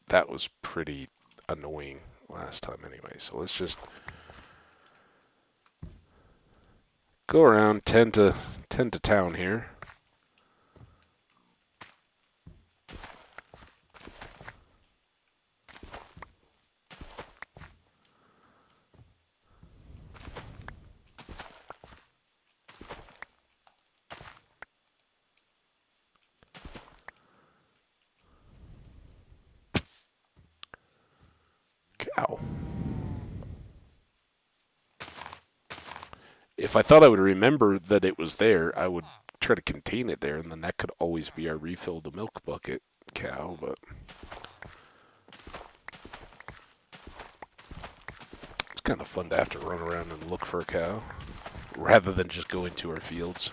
that was pretty annoying last time anyway. So let's just go around, tend to town here. Cow. If I thought I would remember that it was there, I would try to contain it there, and then that could always be our refill the milk bucket cow, but it's kind of fun to have to run around and look for a cow, rather than just go into our fields.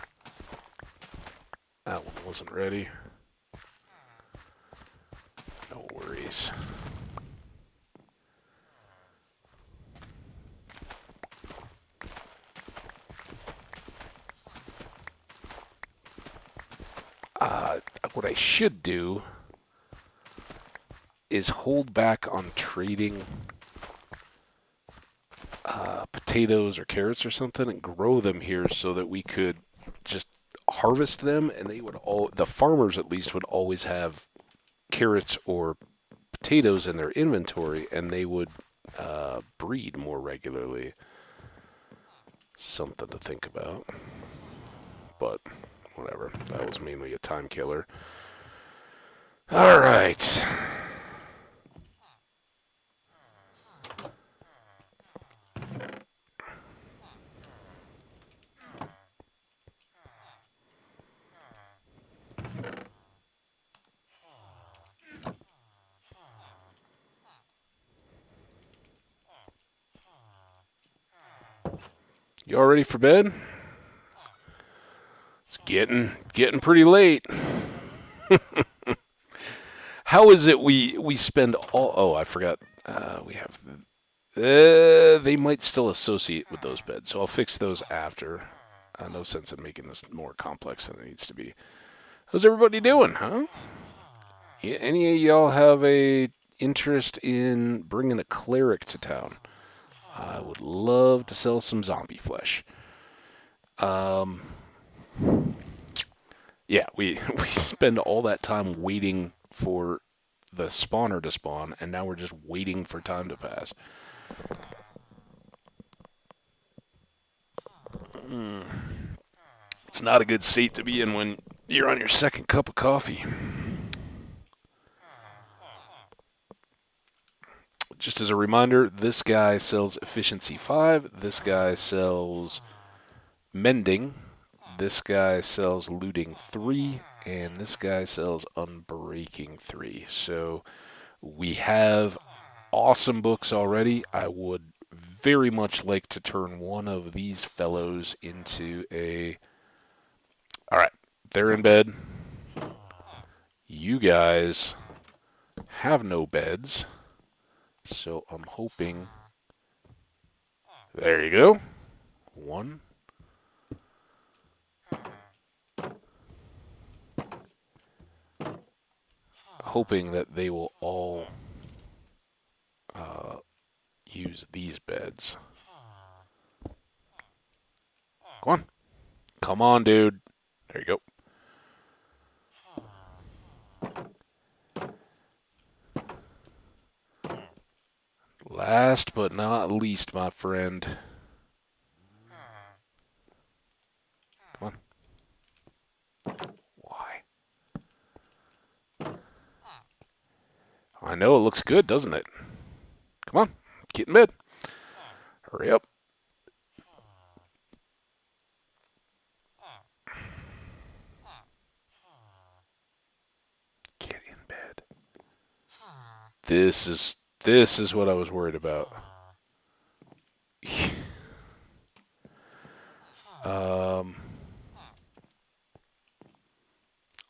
That one wasn't ready. No worries. What I should do is hold back on trading potatoes or carrots or something and grow them here so that we could just harvest them, and they would the farmers at least would always have carrots or potatoes in their inventory, and they would breed more regularly. Something to think about. But whatever. That was mainly a time killer. All right. You all ready for bed? It's getting pretty late. How is it we spend all? Oh, I forgot. We have. They might still associate with those beds, so I'll fix those after. No sense in making this more complex than it needs to be. How's everybody doing, huh? Yeah, any of y'all have a interest in bringing a cleric to town? I would love to sell some zombie flesh. Yeah, we spend all that time waiting for the spawner to spawn, and now we're just waiting for time to pass. It's not a good state to be in when you're on your second cup of coffee. Just as a reminder, this guy sells efficiency 5, this guy sells mending, this guy sells looting 3, and this guy sells unbreaking 3. So we have awesome books already. I would very much like to turn one of these fellows into a... All right, they're in bed. You guys have no beds. So I'm hoping... There you go. 1. Hoping that they will all use these beds. Come on. Come on, dude. There you go. Last but not least, my friend. Come on. Why? I know it looks good, doesn't it? Come on. Get in bed. Hurry up. Get in bed. This is what I was worried about.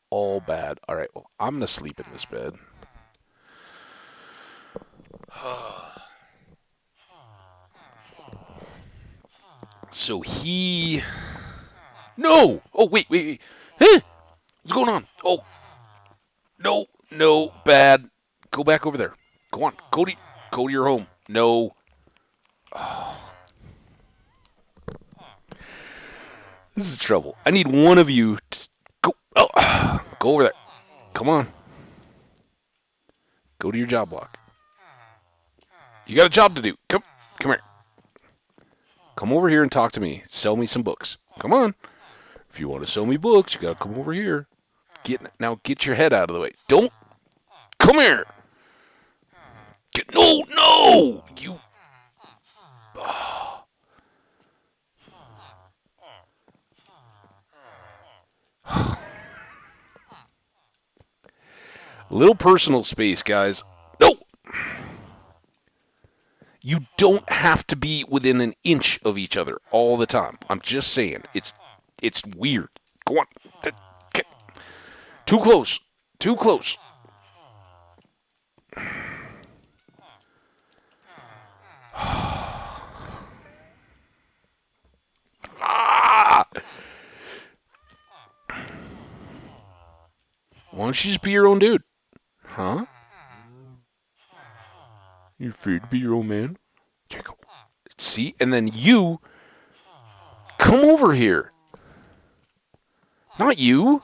All bad. All right, well, I'm going to sleep in this bed. So he... No! Oh, wait. Huh? What's going on? Oh. No, bad. Go back over there. Go on. Go to your home. No. Oh. This is trouble. I need one of you to go. Oh. Go over there. Come on. Go to your job block. You got a job to do. Come here. Come over here and talk to me. Sell me some books. Come on. If you want to sell me books, you got to come over here. Now get your head out of the way. Don't. Come here. No. You. Oh. Little personal space, guys. No. You don't have to be within an inch of each other all the time. I'm just saying. It's weird. Go on. Too close. Why don't you just be your own dude? Huh? You're afraid to be your own man? Here you go. See? And then you come over here. Not you.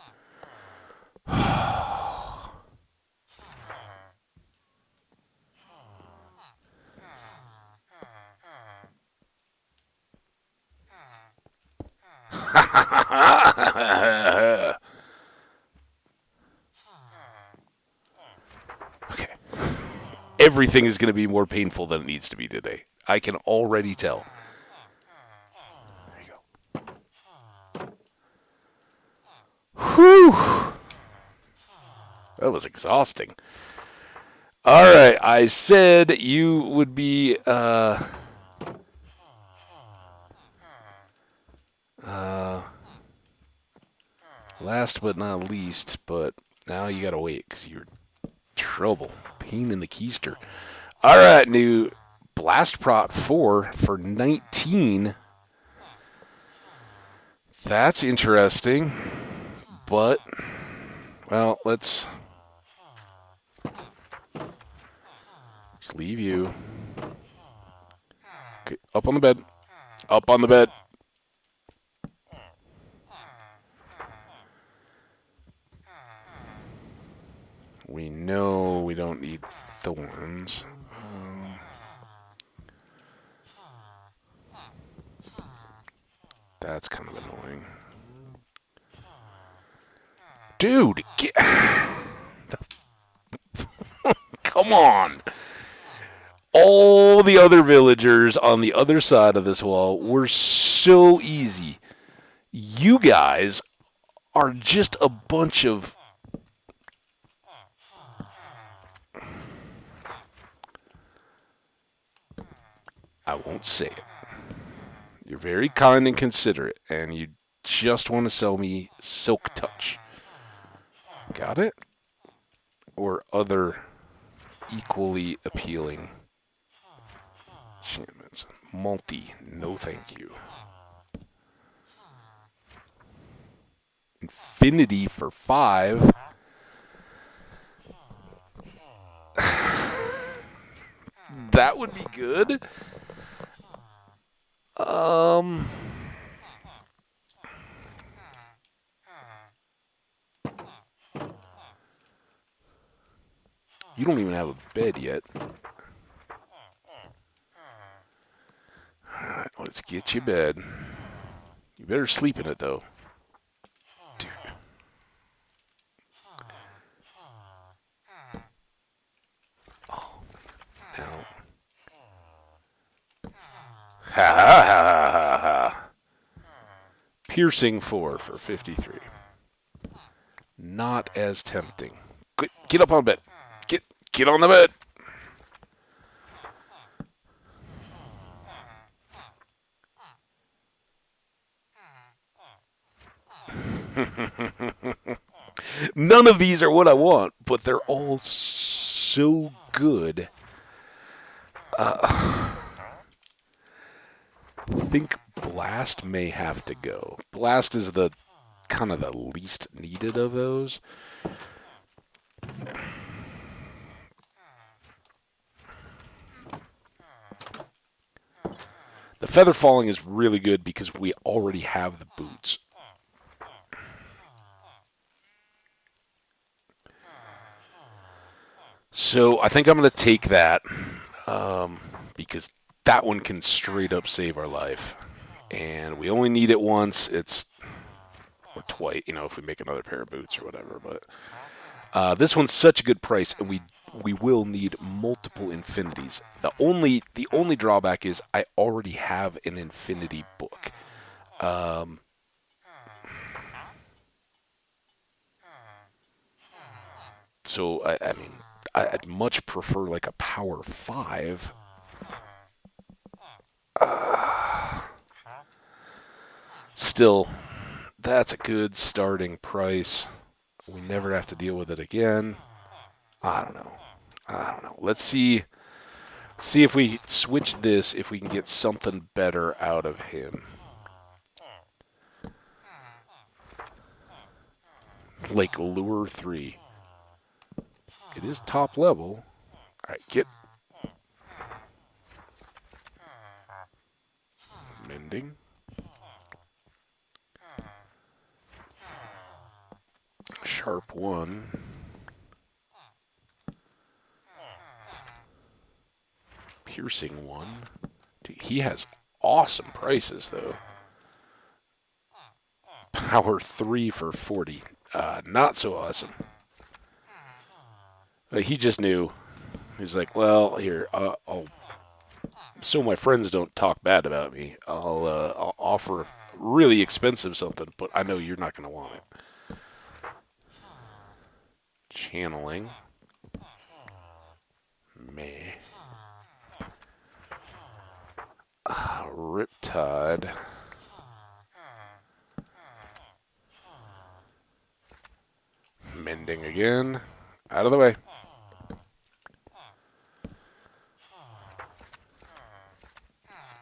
everything is going to be more painful than it needs to be today. I can already tell. There you go. Whew. That was exhausting. All right, I said you would be last but not least, but now you gotta wait because you're trouble. Pain in the keister. All right, new Blast Prot 4 for 19. That's interesting, but, well, let's leave you. Okay, up on the bed. Up on the bed. We know we don't need thorns. That's kind of annoying. Dude, come on. All the other villagers on the other side of this wall were so easy. You guys are just a bunch of... I won't say it. You're very kind and considerate, and you just want to sell me Silk Touch. Got it? Or other equally appealing enchantments. Multi, no thank you. Infinity for 5. That would be good. You don't even have a bed yet. Alright, let's get you a bed. You better sleep in it, though. Dude. Oh, now. Ha ha ha ha ha. Piercing 4 for 53. Not as tempting. Get up on bed. Get on the bed. None of these are what I want, but they're all so good. I think Blast may have to go. Blast is the kind of the least needed of those. The Feather Falling is really good because we already have the boots. So I think I'm going to take that because that one can straight up save our life. And we only need it once. Or twice, if we make another pair of boots or whatever. But this one's such a good price, and we will need multiple infinities. The only drawback is I already have an infinity book. So I mean, I'd much prefer like a power 5. Still, that's a good starting price. We never have to deal with it again. I don't know. Let's see if we switch this, if we can get something better out of him. Like Lure 3. It is top level. Alright, get... Mending. Sharp 1. Piercing 1. Dude, he has awesome prices, though. Power 3 for 40. Not so awesome. But he just knew. He's like, well, here, so my friends don't talk bad about me, I'll offer really expensive something, but I know you're not going to want it. Channeling. Meh. Riptide. Mending again. Out of the way.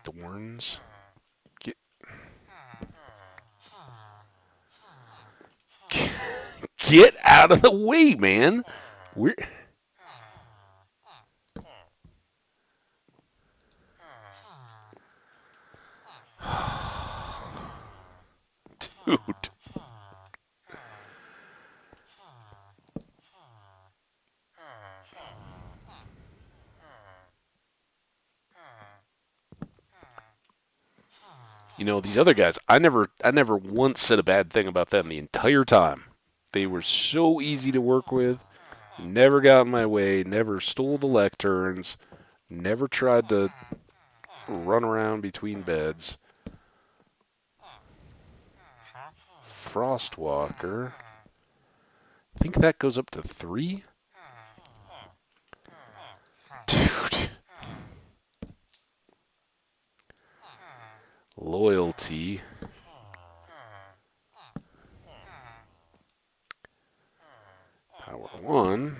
Thorns. Get, get out of the way, man. We're. Dude. You know, these other guys, I never once said a bad thing about them the entire time. They were so easy to work with, never got in my way, never stole the lecterns, never tried to run around between beds. Frostwalker. I think that goes up to 3. Dude. Loyalty. Power 1.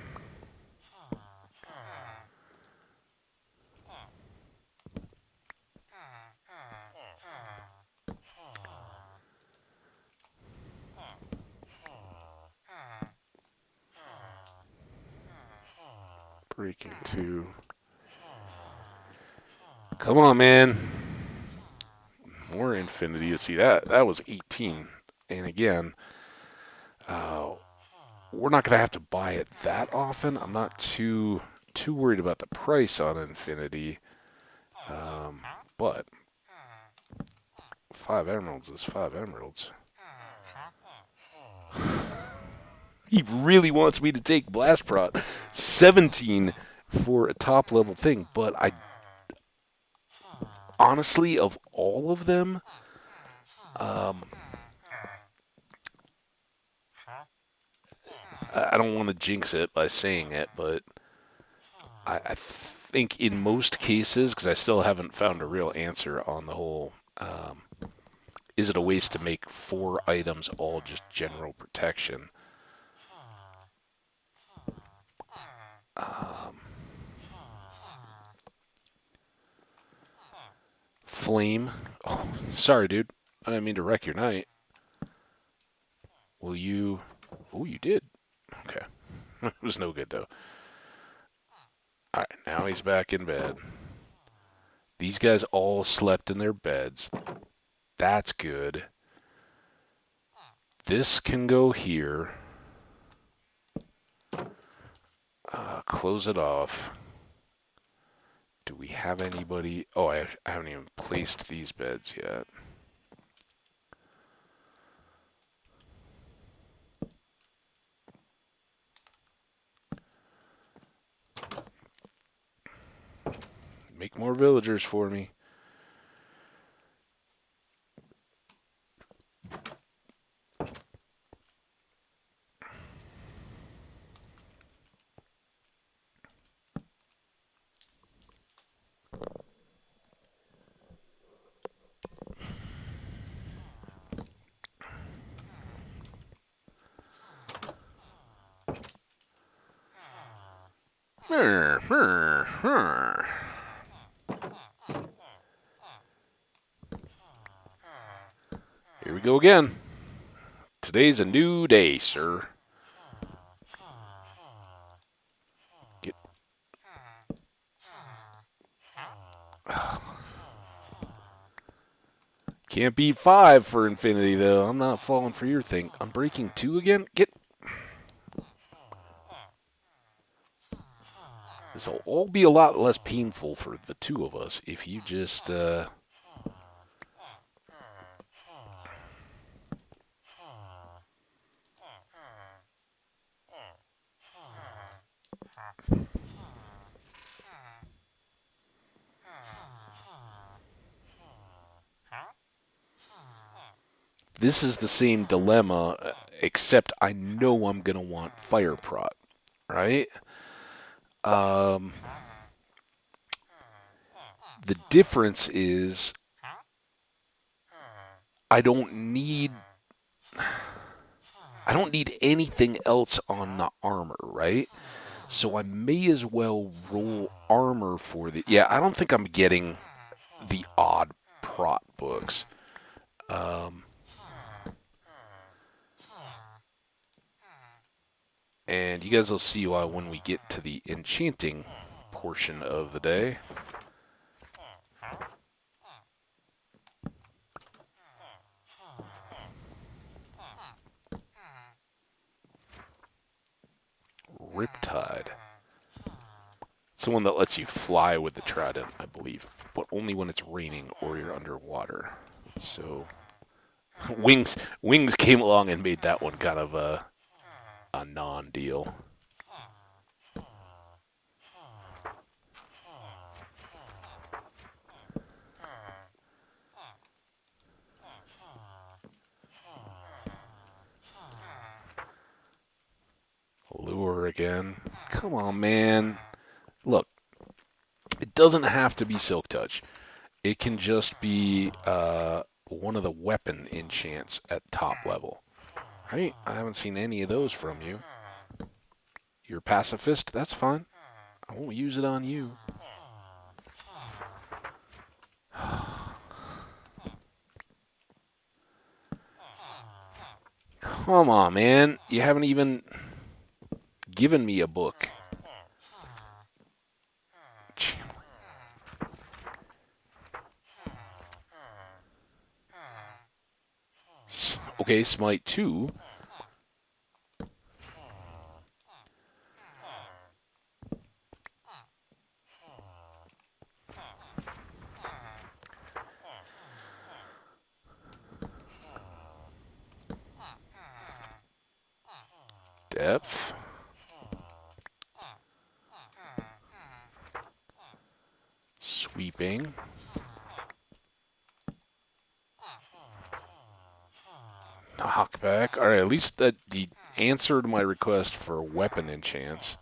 Breaking 2. Come on, man. More infinity. See, that was 18. And again, we're not going to have to buy it that often. I'm not too worried about the price on infinity. But 5 emeralds is 5 emeralds. He really wants me to take Blast Prot 17 for a top level thing, but I honestly, of all of them, I don't want to jinx it by saying it, but I think in most cases, because I still haven't found a real answer on the whole, is it a waste to make 4 items all just general protection? Flame. Oh, sorry, dude. I didn't mean to wreck your night. Will you? Oh, you did. Okay. It was no good, though. All right, now he's back in bed. These guys all slept in their beds. That's good. This can go here. Close it off. Do we have anybody? Oh, I haven't even placed these beds yet. Make more villagers for me. Here we go again. Today's a new day, sir. Get. Can't beat 5 for infinity, though. I'm not falling for your thing. I'm breaking 2 again? Get. This will all be a lot less painful for the 2 of us if you just, This is the same dilemma, except I know I'm going to want fire prot, right? Um, the difference is I don't need I don't need anything else on the armor, right? So I may as well roll armor for the. Yeah, I don't think I'm getting the odd prot books. Um, and you guys will see why when we get to the enchanting portion of the day. Riptide. It's the one that lets you fly with the trident, I believe, but only when it's raining or you're underwater. So wings came along and made that one kind of a non-deal. Lure again. Come on, man. Look, it doesn't have to be Silk Touch. It can just be one of the weapon enchants at top level. Right? I haven't seen any of those from you. You're a pacifist? That's fine. I won't use it on you. Come on, man. You haven't even given me a book. Okay, Smite 2. Depth. Sweeping. Knockback. Alright, at least that the answer to my request for weapon enchants.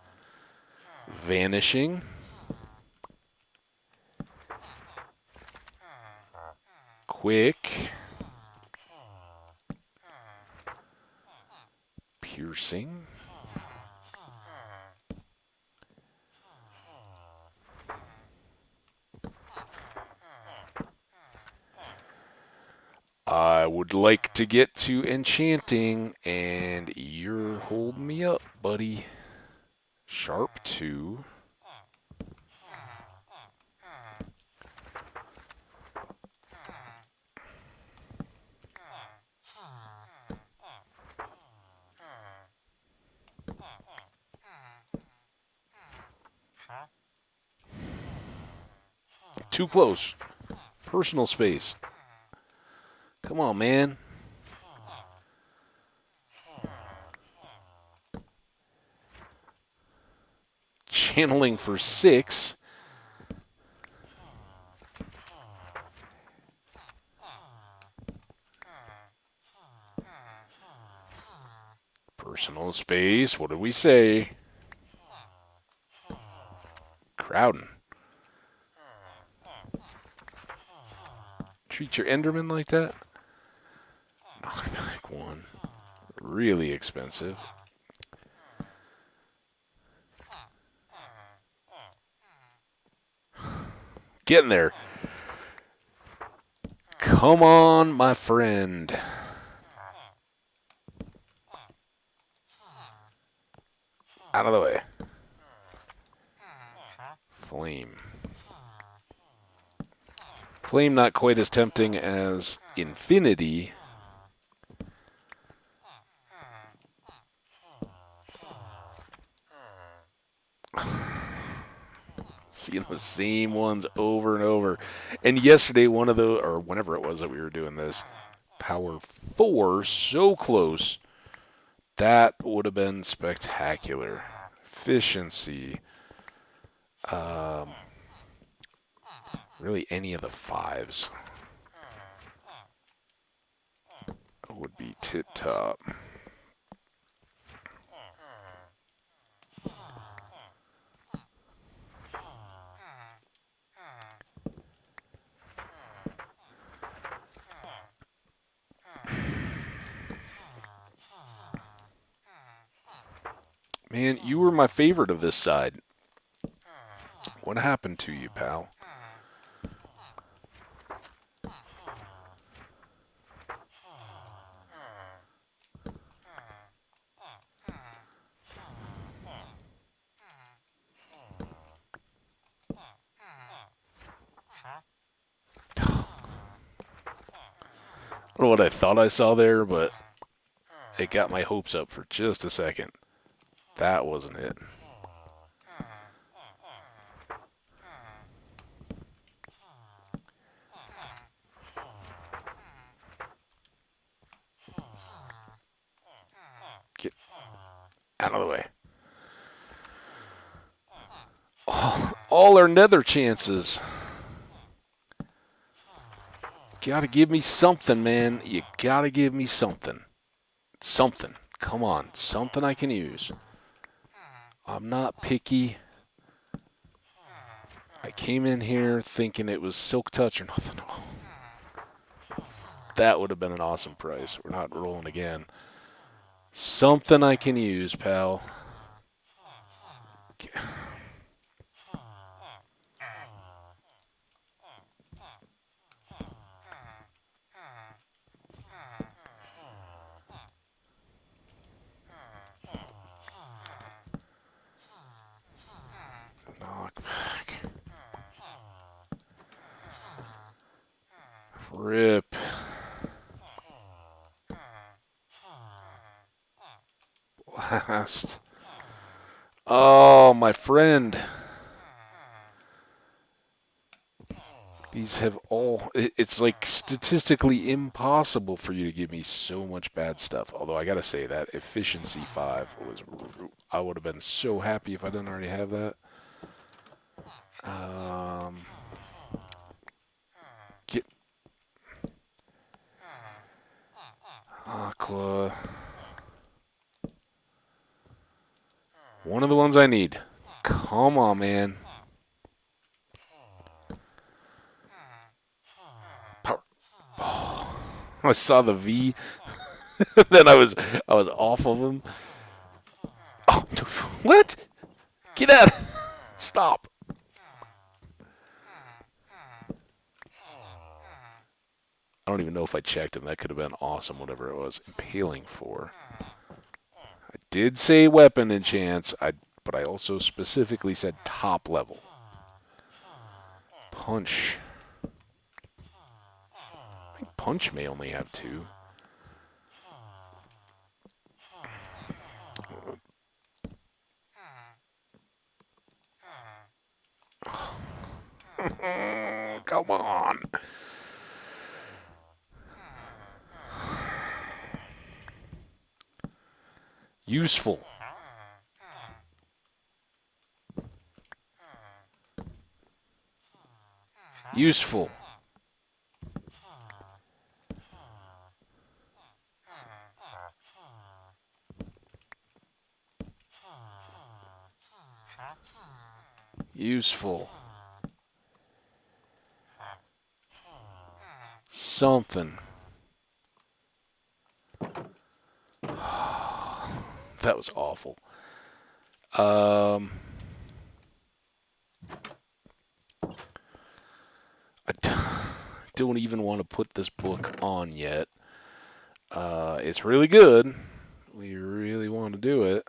Vanishing. Quick. Piercing. I would like to get to enchanting, and you're holding me up, buddy. Sharp 2. Too close. Personal space. Come on, man. Channeling for 6. Personal space. What did we say? Crowding. Treat your Enderman like that? Knockback 1. Really expensive. Getting there. Come on, my friend. Out of the way. Flame. Flame not quite as tempting as Infinity. Seeing the same ones over and over. And yesterday, one of those, or whenever it was that we were doing this, Power 4, so close. That would have been spectacular. Efficiency. Really any of the 5s. would be tip top. Man, you were my favorite of this side. What happened to you, pal? I don't know what I thought I saw there, but it got my hopes up for just a second. That wasn't it. Get out of the way. All our nether chances. Gotta give me something, man. You gotta give me something. Something. Come on. Something I can use. I'm not picky. I came in here thinking it was Silk Touch or nothing. That would have been an awesome price. We're not rolling again. Something I can use, pal. Knock back. Rip. Blast. Oh, my friend. These have all... It's like statistically impossible for you to give me so much bad stuff. Although I gotta say that Efficiency 5 was... I would have been so happy if I didn't already have that. Get... Aqua... One of the ones I need. Come on, man. Power. Oh, I saw the V. Then I was off of him. Oh, what? Get out! Stop! I don't even know if I checked him. That could have been awesome. Whatever it was, impaling 4. I did say weapon enchants. But I also specifically said top level. Punch. I think punch may only have 2. Come on. Useful. Useful. Useful. Something. That was awful. I don't even want to put this book on yet. It's really good. We really want to do it.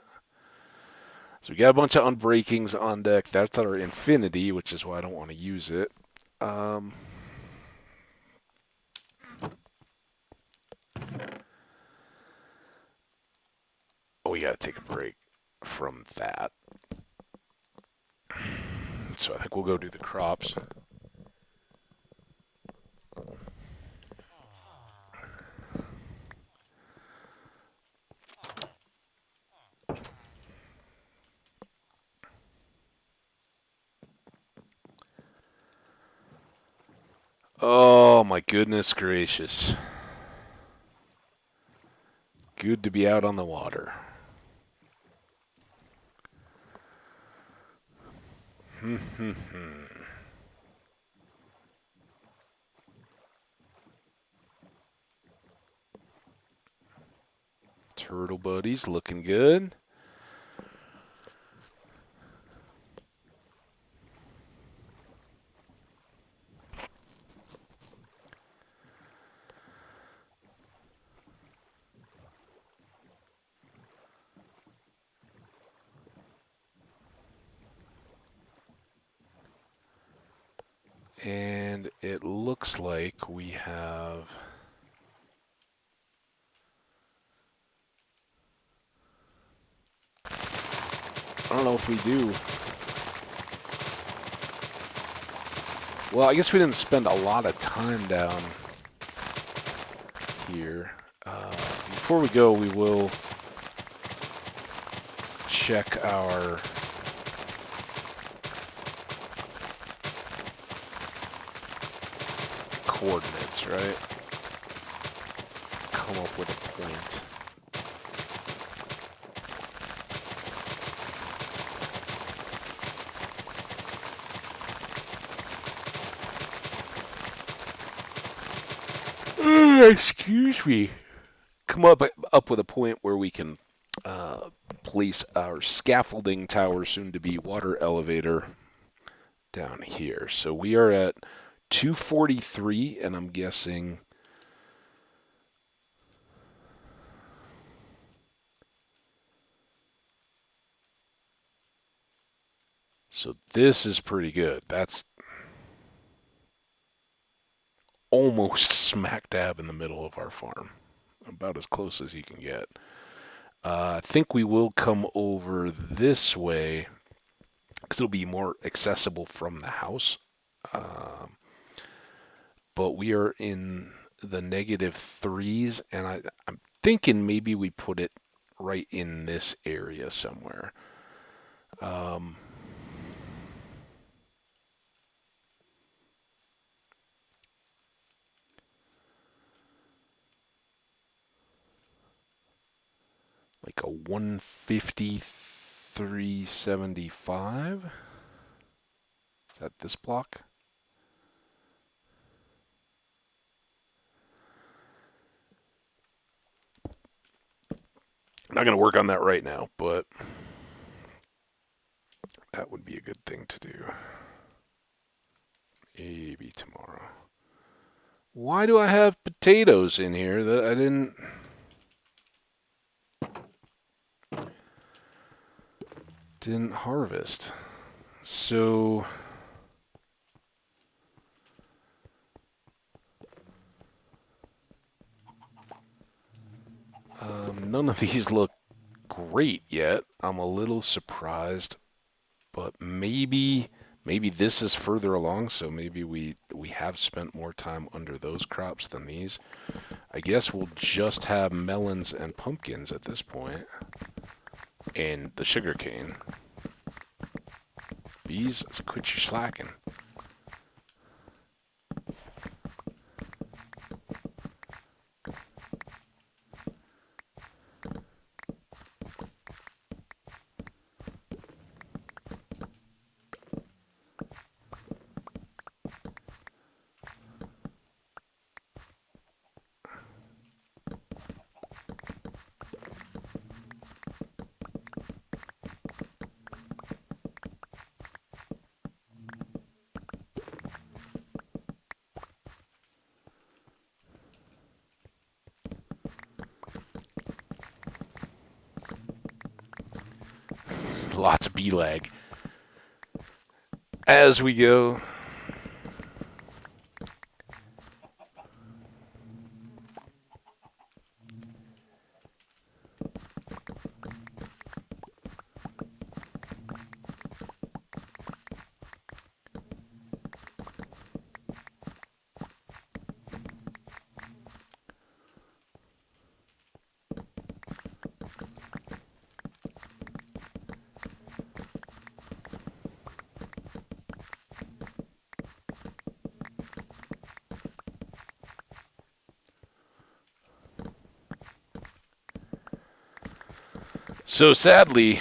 So we got a bunch of Unbreakings on deck. That's our Infinity, which is why I don't want to use it. Oh, we got to take a break from that. So I think we'll go do the crops. Oh, my goodness gracious. Good to be out on the water. Turtle buddies looking good. And it looks like we have... I don't know if we do. Well, I guess we didn't spend a lot of time down here. Before we go, we will check our coordinates, right? Come up with a point. Excuse me. Come up with a point where we can place our scaffolding tower, soon to be water elevator, down here. So we are at 243, and I'm guessing so this is pretty good. That's almost smack dab in the middle of our farm. About as close as you can get. I think we will come over this way because it'll be more accessible from the house. But we are in the -3s, and I'm thinking maybe we put it right in this area somewhere. Like a 153.75. Is that this block? I'm not going to work on that right now, but that would be a good thing to do. Maybe tomorrow. Why do I have potatoes in here that I didn't harvest? So none of these look great yet. I'm a little surprised, but maybe this is further along, so maybe we have spent more time under those crops than these. I guess we'll just have melons and pumpkins at this point, and the sugarcane. Bees, quit your slacking. Lots of bee lag. As we go. So sadly,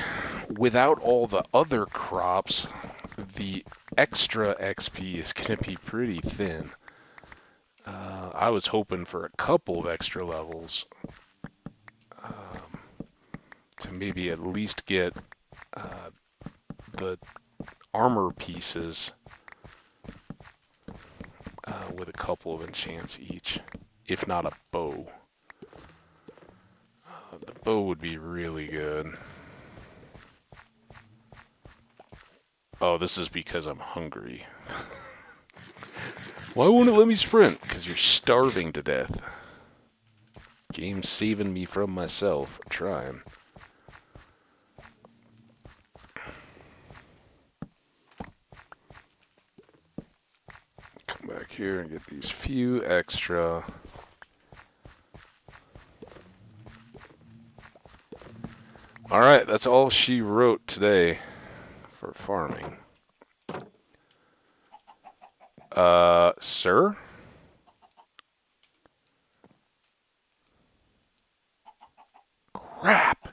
without all the other crops, the extra XP is going to be pretty thin. I was hoping for a couple of extra levels to maybe at least get the armor pieces with a couple of enchants each, if not a bow. The bow would be really good. Oh, this is because I'm hungry. Why won't it let me sprint? Because you're starving to death. Game's saving me from myself. I'm trying. Come back here and get these few extra. Alright, that's all she wrote today for farming. Sir? Crap!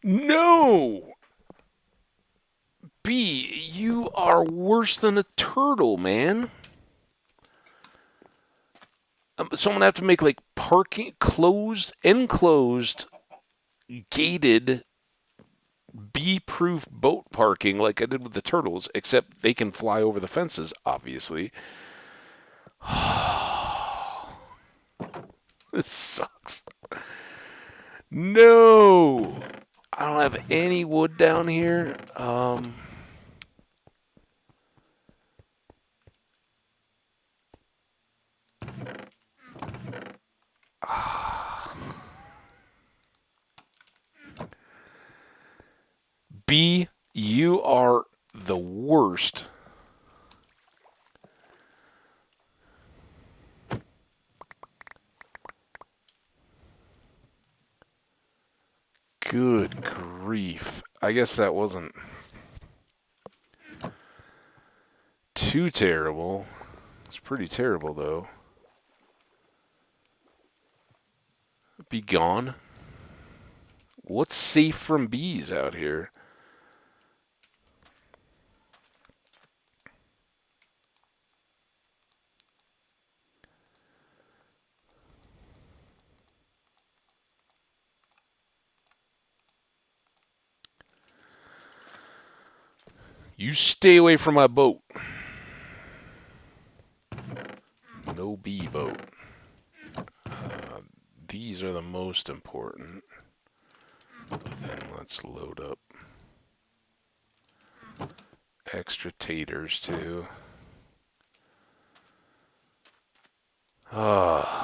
No! B, you are worse than a turtle, man. So I'm gonna have to make like parking, closed, enclosed, gated, bee-proof boat parking like I did with the turtles, except they can fly over the fences, obviously. This sucks. No! I don't have any wood down here. B, you are the worst. Good grief. I guess that wasn't too terrible. It's pretty terrible, though. Be gone. What's safe from bees out here? You stay away from my boat. No bee boat. These are the most important. Then let's load up extra taters too. Ah.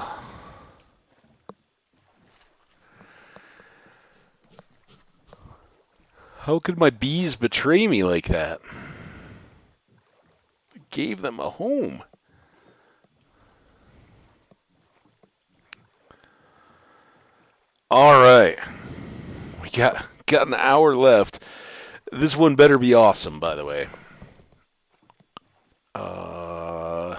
How could my bees betray me like that? I gave them a home. All right. We got an hour left. This one better be awesome, by the way. All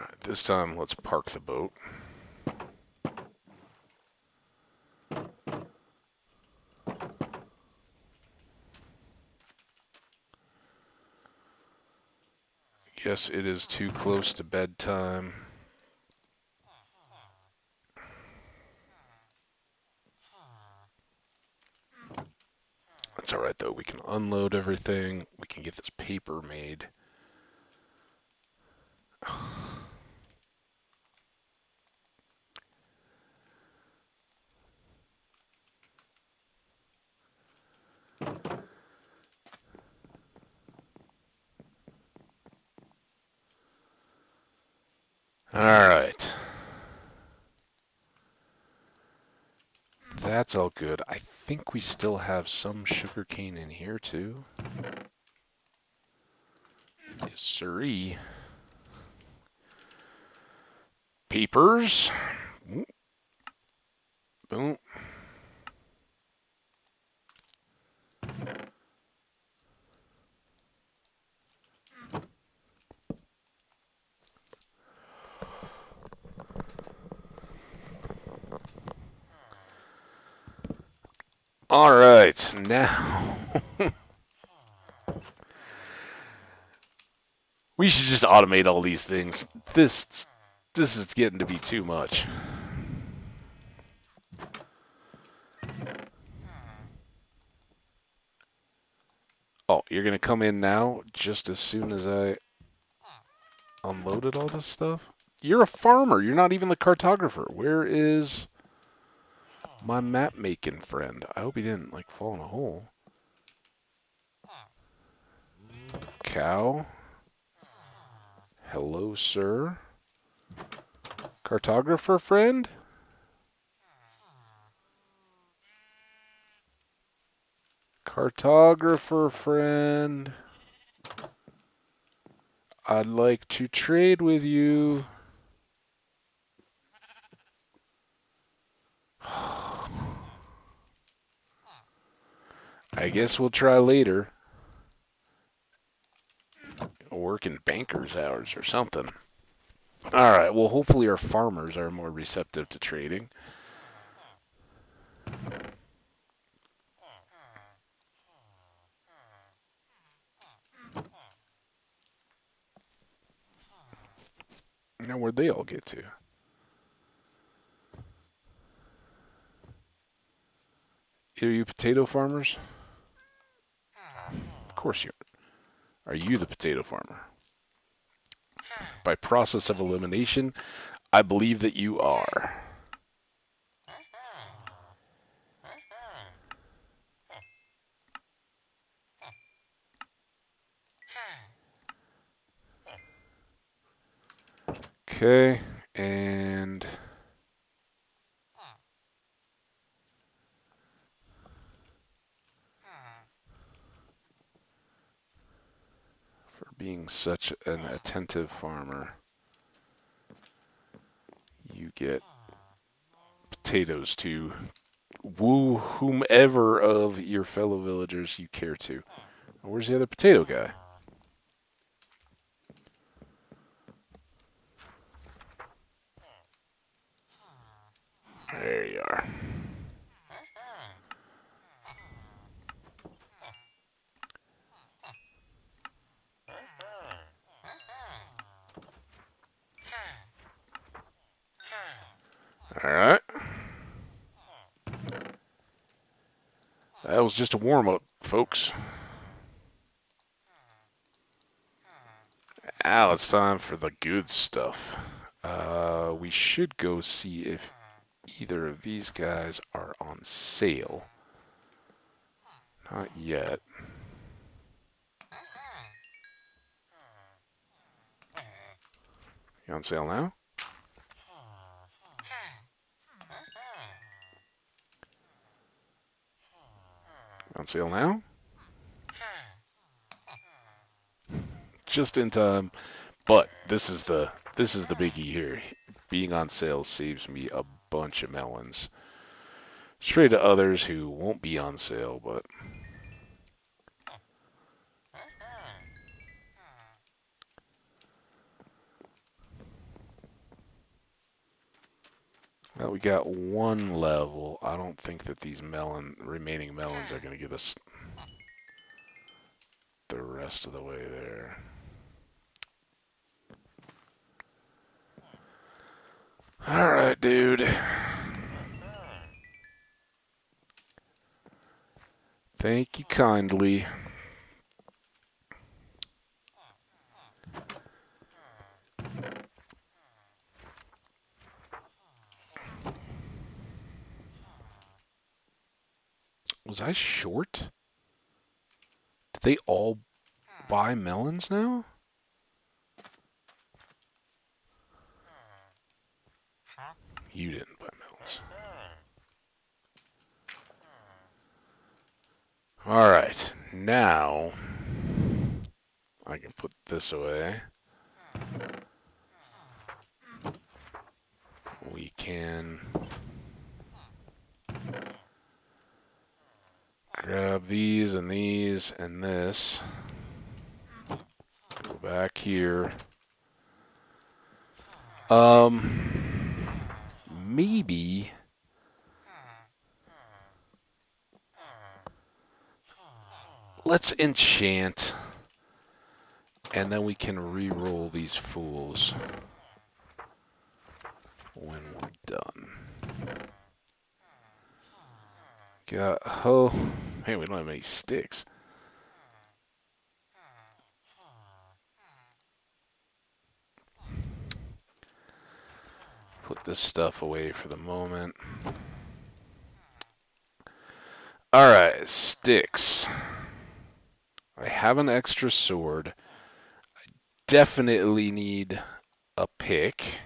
right, this time, let's park the boat. Guess it is too close to bedtime. That's alright though, we can unload everything. We can get this paper made. Alright. That's all good. I think we still have some sugarcane in here too. Yes, sirree. Papers. Boom. All right, now we should just automate all these things. This is getting to be too much. Oh, you're gonna come in now just as soon as I unloaded all this stuff? You're a farmer. You're not even the cartographer. Where is my map making friend? I hope he didn't like fall in a hole. Cow. Hello, sir. Cartographer friend? Cartographer friend. I'd like to trade with you. I guess we'll try later. Working banker's hours or something. Alright, well, hopefully our farmers are more receptive to trading. Now, where'd they all get to? Are you potato farmers? Of course you are. Are you the potato farmer? By process of elimination, I believe that you are. Okay, and for being such an attentive farmer, you get potatoes to woo whomever of your fellow villagers you care to. Where's the other potato guy? There you are. All right. That was just a warm-up, folks. Now it's time for the good stuff. We should go see if either of these guys are on sale. Not yet. You on sale now? On sale now? Just in time. But this is the biggie here. Being on sale saves me a bunch of melons. Straight to others who won't be on sale, but well, we got one level. I don't think that these remaining melons are going to get us the rest of the way there. All right, dude. Thank you kindly. Was I short? Did they all buy melons now? You didn't buy melons. All right, now I can put this away. can grab these and this. Go back here. Maybe let's enchant, and then we can re-roll these fools when we're done. Oh, man, we don't have any sticks. Put this stuff away for the moment. Alright, sticks. I have an extra sword. I definitely need a pick.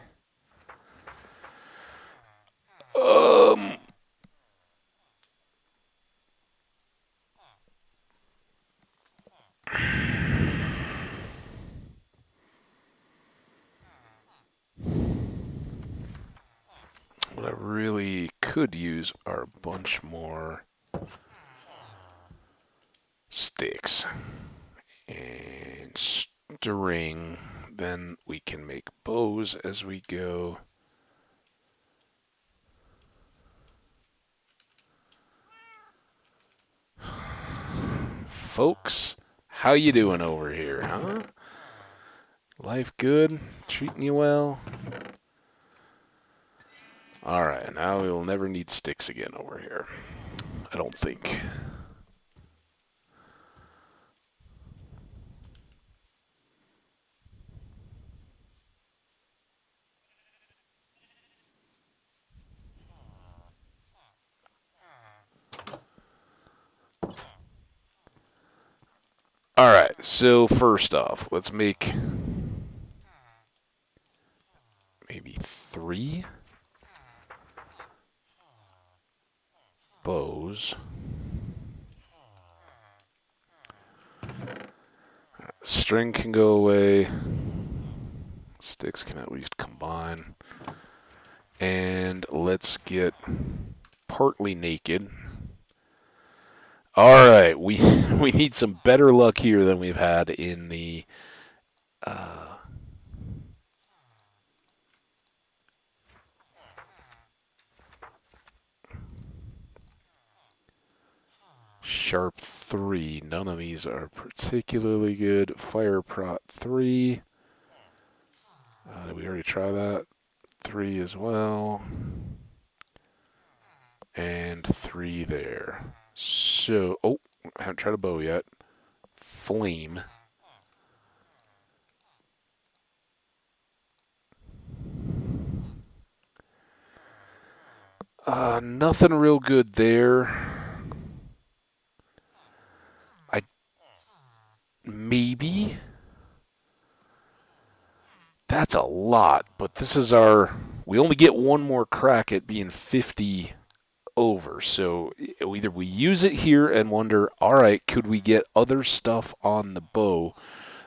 What I really could use are a bunch more sticks and string. Then we can make bows as we go. Folks, how you doing over here, huh? Life good? Treating you well? Alright, now we will never need sticks again over here. I don't think. Alright, so first off, let's make maybe 3 bows. String can go away. Sticks can at least combine. And let's get partly naked. Alright, we need some better luck here than we've had in the Sharp 3. None of these are particularly good. Fire Prot 3. Did we already try that? 3 as well. And 3 there. So, oh, I haven't tried a bow yet. Flame. Nothing real good there. Maybe. That's a lot, but this is our... We only get one more crack at being 50 over, so either we use it here and wonder, alright, could we get other stuff on the bow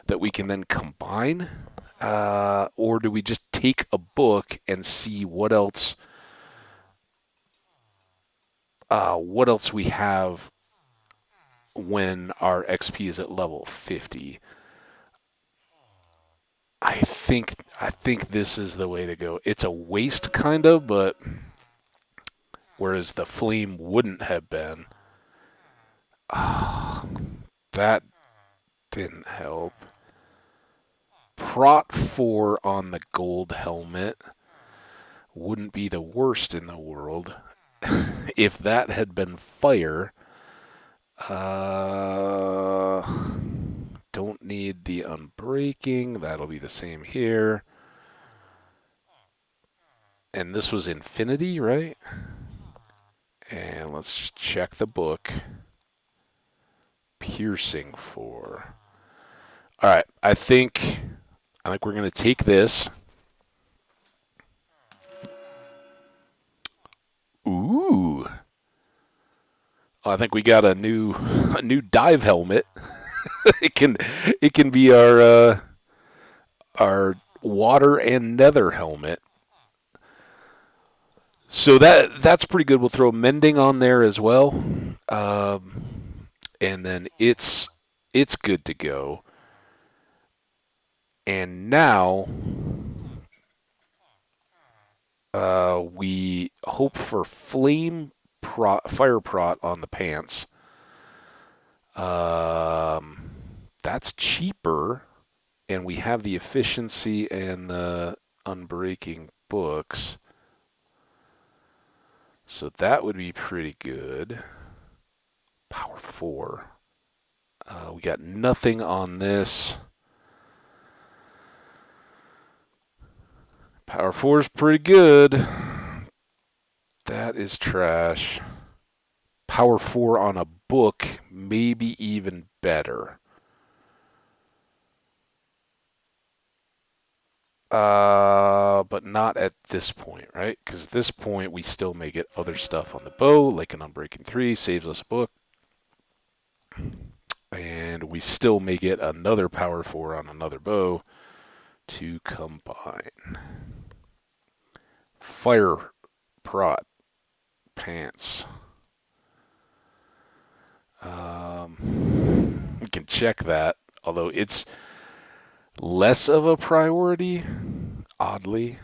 that we can then combine? Or do we just take a book and see what else we have when our XP is at level 50? I think this is the way to go. It's a waste, kind of, but whereas the flame wouldn't have been. That didn't help. Prot 4 on the gold helmet wouldn't be the worst in the world. If that had been fire, don't need the unbreaking. That'll be the same here. And this was infinity, right? And let's just check the book. Piercing 4. All right, I think we're going to take this. Ooh. I think we got a new dive helmet. it can be our water and nether helmet. So that's pretty good. We'll throw mending on there as well, and then it's good to go. And now we hope for fire prot on the pants. That's cheaper, and we have the efficiency and the unbreaking books. So that would be pretty good. Power 4. We got nothing on this. Power 4 is pretty good. That is trash. Power 4 on a book, maybe even better. But not at this point, right? Because at this point, we still may get other stuff on the bow, like an Unbreaking 3, saves us a book. And we still may get another Power 4 on another bow to combine. Fire prot pants. We can check that, although it's less of a priority, oddly.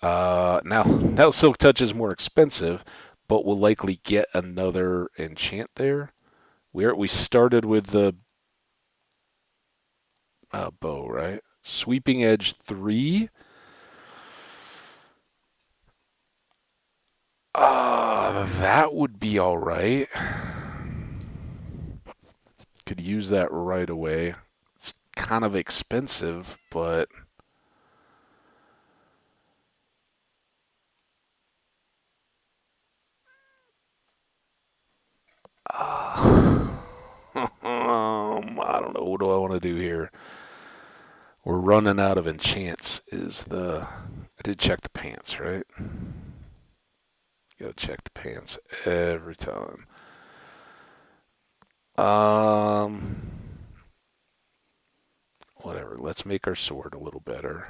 Now Silk Touch is more expensive, but we'll likely get another enchant there. We started with the bow, right? Sweeping Edge 3. That would be all right. Could use that right away. It's kind of expensive, but I don't know. What do I want to do here? We're running out of enchants. I did check the pants, right? Gotta check the pants every time. Whatever. Let's make our sword a little better.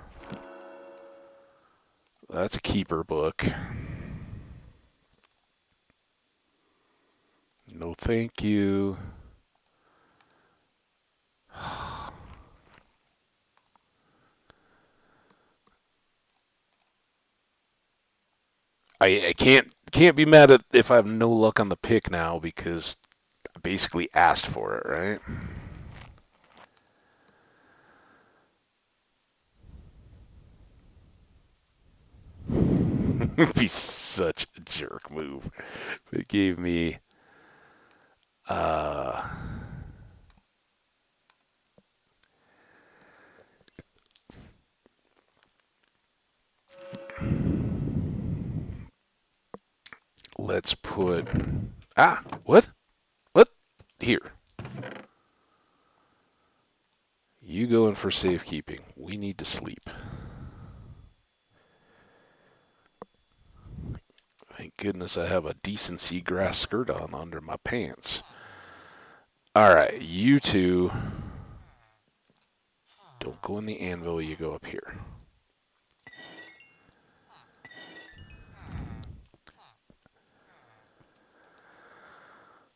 That's a keeper book. No, thank you. I can't be mad at if I have no luck on the pick now because I basically asked for it, right? It'd be such a jerk move. It gave me let's put what? What? Here. You go in for safekeeping. We need to sleep. Thank goodness I have a decent seagrass skirt on under my pants. Alright, you two don't go in the anvil, you go up here.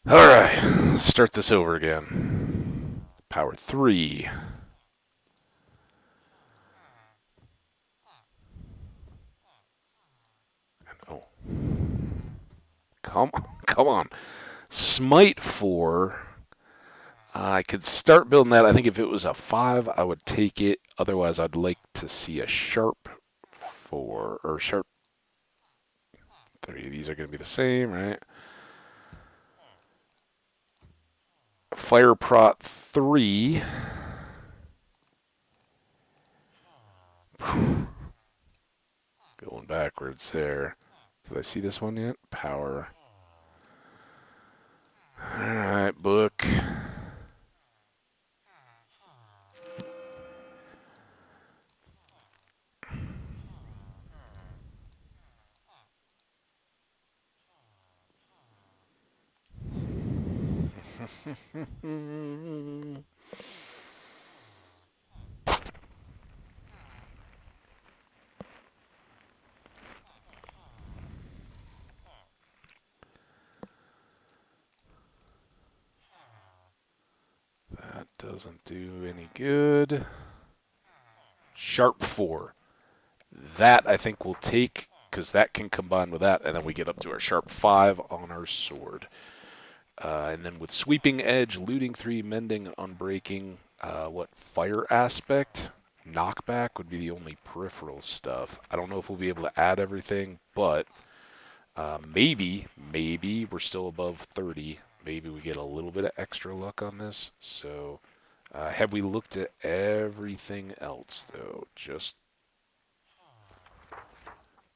Alright, let's start this over again. Power 3. Oh. Come on. Smite 4. I could start building that. I think if it was a 5, I would take it. Otherwise, I'd like to see a sharp 4 or sharp 3. These are going to be the same, right? Fire prot 3. Going backwards there. Did I see this one yet? Power. Alright, book. doesn't do any good. Sharp 4. That I think we'll take, because that can combine with that, and then we get up to our sharp 5 on our sword. And then with sweeping edge, looting 3, mending, unbreaking, what fire aspect, knockback would be the only peripheral stuff. I don't know if we'll be able to add everything, but maybe we're still above 30. Maybe we get a little bit of extra luck on this. So have we looked at everything else, though? Just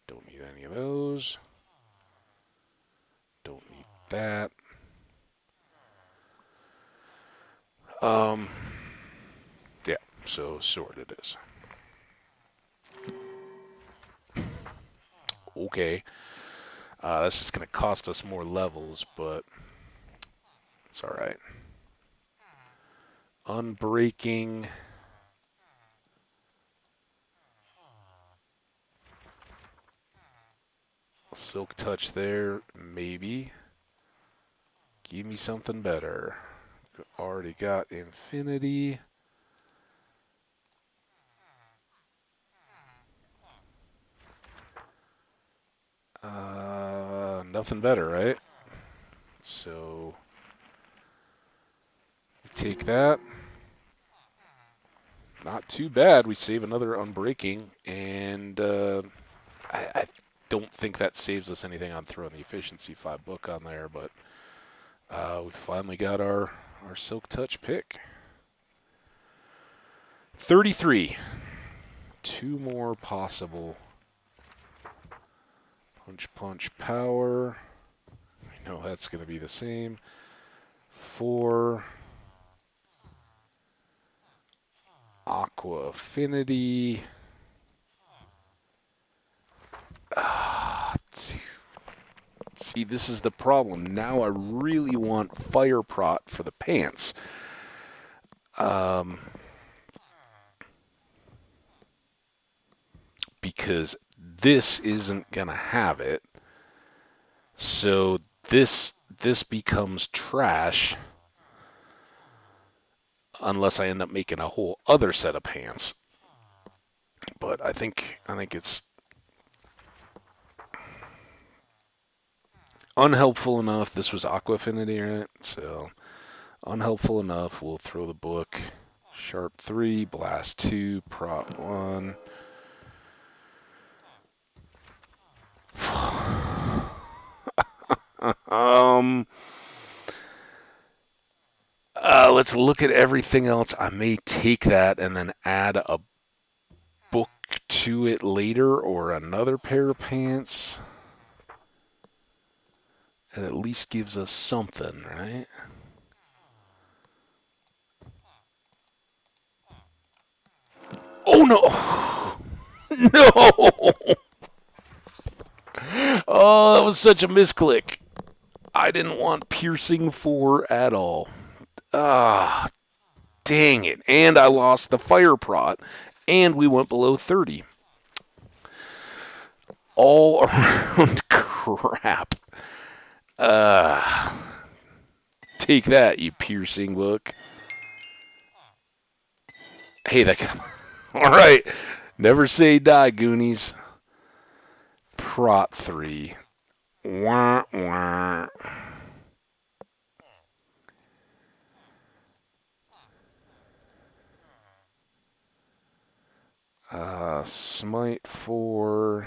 don't need any of those. Don't need that. Yeah, so sword it is. Okay. That's just going to cost us more levels, but it's alright. Unbreaking. Silk touch there, maybe. Give me something better. Already got infinity. Nothing better, right? So take that. Not too bad. We save another unbreaking, and I don't think that saves us anything on throwing the efficiency 5 book on there, but we finally got our silk touch pick. 33. 2 more possible. Punch power. We know that's going to be the same. 4. Aqua affinity. See, this is the problem. Now I really want fire prot for the pants. Because this isn't going to have it. So this becomes trash unless I end up making a whole other set of pants. But I think it's unhelpful enough. This was Aqua Affinity, right? So unhelpful enough. We'll throw the book. Sharp 3, Blast 2, Prot 1. Let's look at everything else. I may take that and then add a book to it later, or another pair of pants. It at least gives us something, right? Oh no! No! Oh, that was such a misclick. I didn't want piercing 4 at all. Ah, dang it. And I lost the fire prot, and we went below 30. All around crap. Take that, you piercing book. Hey, that. All right. Never say die, Goonies. Prot 3. Wah, wah. Smite 4.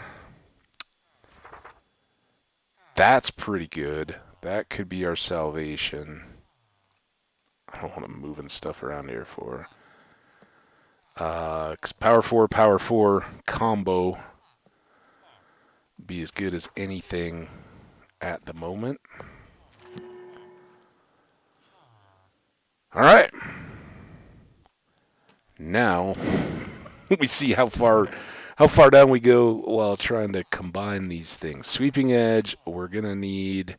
That's pretty good. That could be our salvation. I don't want to moving stuff around here for. Cause power 4 combo be as good as anything at the moment. All right. Now we see how far down we go while trying to combine these things. Sweeping edge, we're gonna need.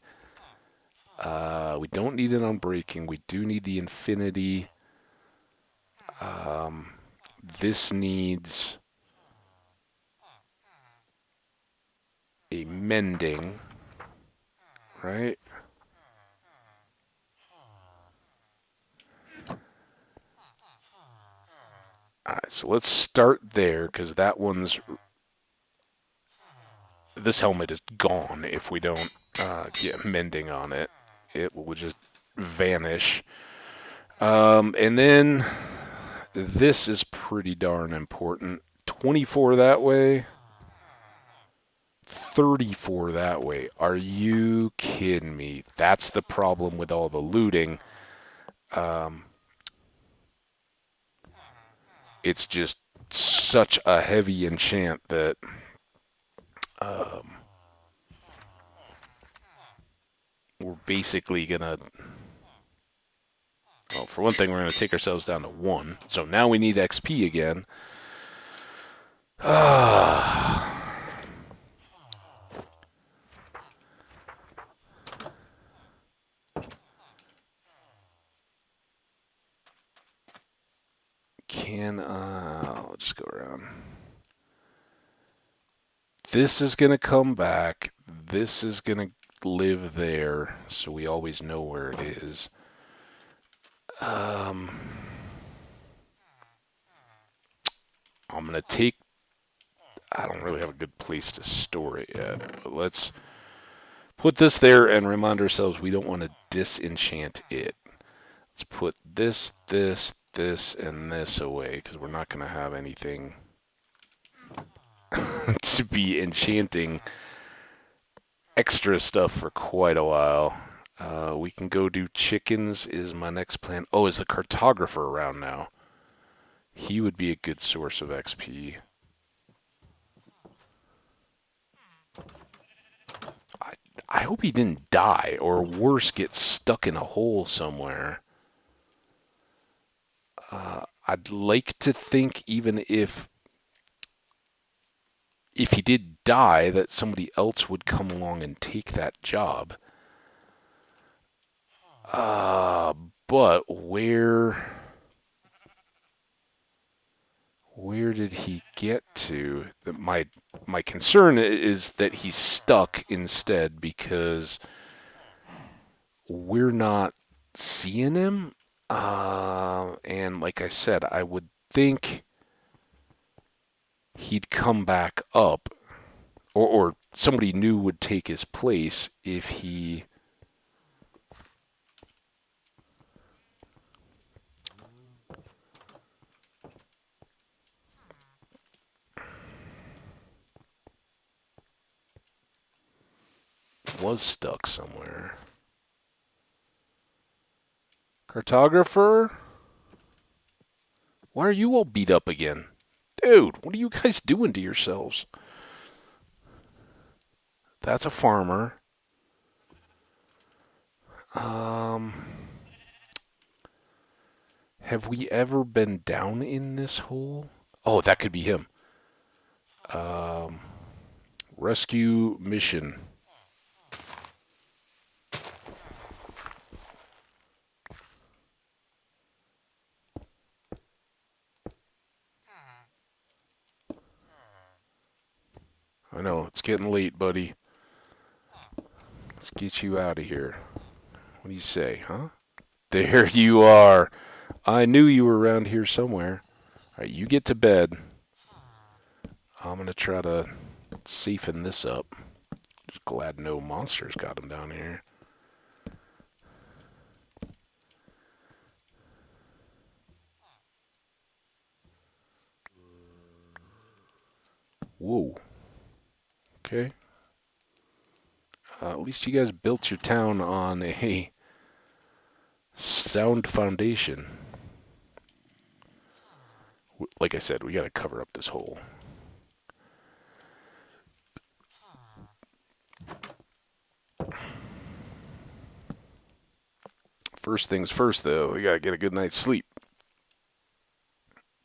We don't need an unbreaking. We do need the infinity. This needs a mending, right? Alright, so let's start there, because that one's... This helmet is gone if we don't get mending on it. It will just vanish. And then this is pretty darn important. 24 that way, 34 that way. Are you kidding me? That's the problem with all the looting. It's just such a heavy enchant that we're basically gonna... Well, for one thing, we're gonna take ourselves down to 1. So now we need XP again. I'll just go around. This is going to come back. This is going to live there, so we always know where it is. I'm going to take... I don't really have a good place to store it yet, but let's put this there and remind ourselves we don't want to disenchant it. Let's put this, and this away, because we're not going to have anything to be enchanting extra stuff for quite a while. We can go do chickens is my next plan. Oh, is the cartographer around now? He would be a good source of XP. I hope he didn't die, or worse, get stuck in a hole somewhere. I'd like to think even if he did die, that somebody else would come along and take that job. But where did he get to? My concern is that he's stuck instead because we're not seeing him. And like I said, I would think he'd come back up, or somebody new would take his place if he... was stuck somewhere. Cartographer? Why are you all beat up again? Dude, what are you guys doing to yourselves? That's a farmer. Have we ever been down in this hole? Oh, that could be him. Rescue mission. I know, it's getting late, buddy. Let's get you out of here. What do you say, huh? There you are. I knew you were around here somewhere. Alright, you get to bed. I'm going to try to safeten this up. Just glad no monsters got him down here. Whoa. Okay. At least you guys built your town on a sound foundation. Like I said, we got to cover up this hole. First things first, though, we got to get a good night's sleep.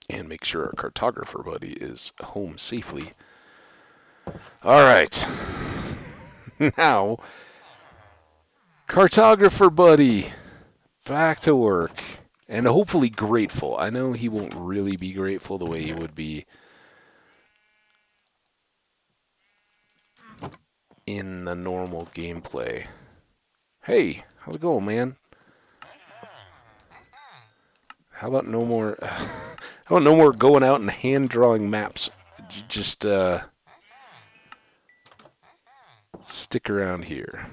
And make sure our cartographer buddy is home safely. Alright. Now, cartographer buddy, back to work. And hopefully grateful. I know he won't really be grateful the way he would be in the normal gameplay. Hey, how's it going, man? How about no more? How about no more going out and hand drawing maps? Just stick around here.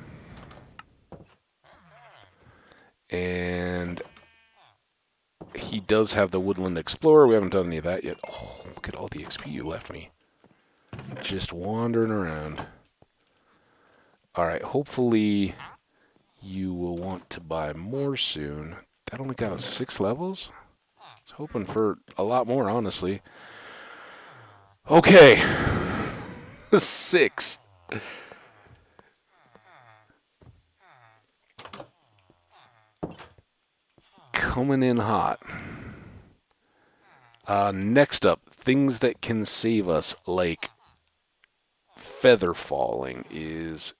And he does have the Woodland Explorer. We haven't done any of that yet. Oh, look at all the XP you left me. Just wandering around. All right, hopefully you will want to buy more soon. That only got us 6 levels? I was hoping for a lot more, honestly. Okay. 6. Coming in hot. Next up, things that can save us, like feather falling, is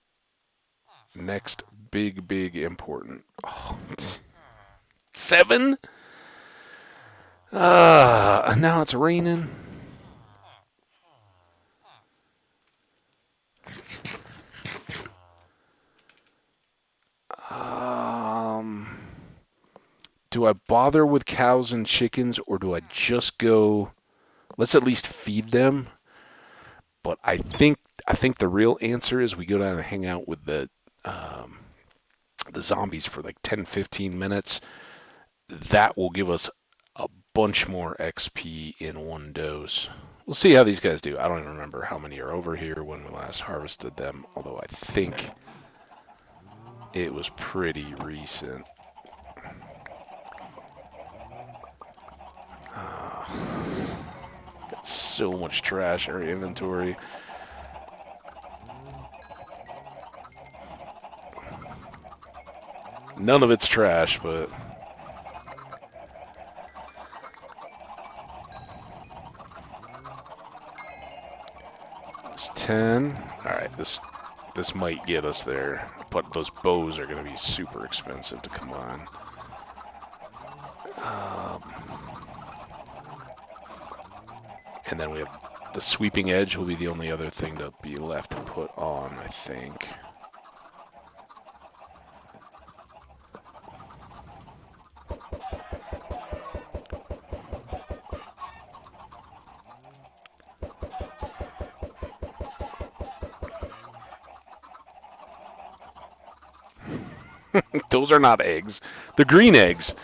next big important. Oh, 7? Now it's raining. Do I bother with cows and chickens, or do I just go? Let's at least feed them. But I think the real answer is we go down and hang out with the zombies for like 10, 15 minutes. That will give us a bunch more XP in one dose. We'll see how these guys do. I don't even remember how many are over here when we last harvested them, although I think it was pretty recent. Got so much trash in our inventory. None of it's trash, but there's 10. All right, this might get us there, but those bows are going to be super expensive to combine. And then we have the sweeping edge will be the only other thing to be left to put on, I think. Those are not eggs. They're green eggs.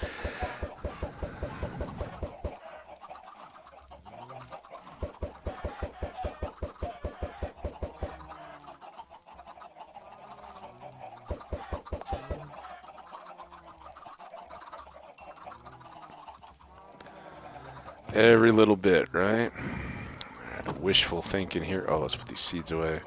Every little bit, right? Wishful thinking here. Oh, let's put these seeds away.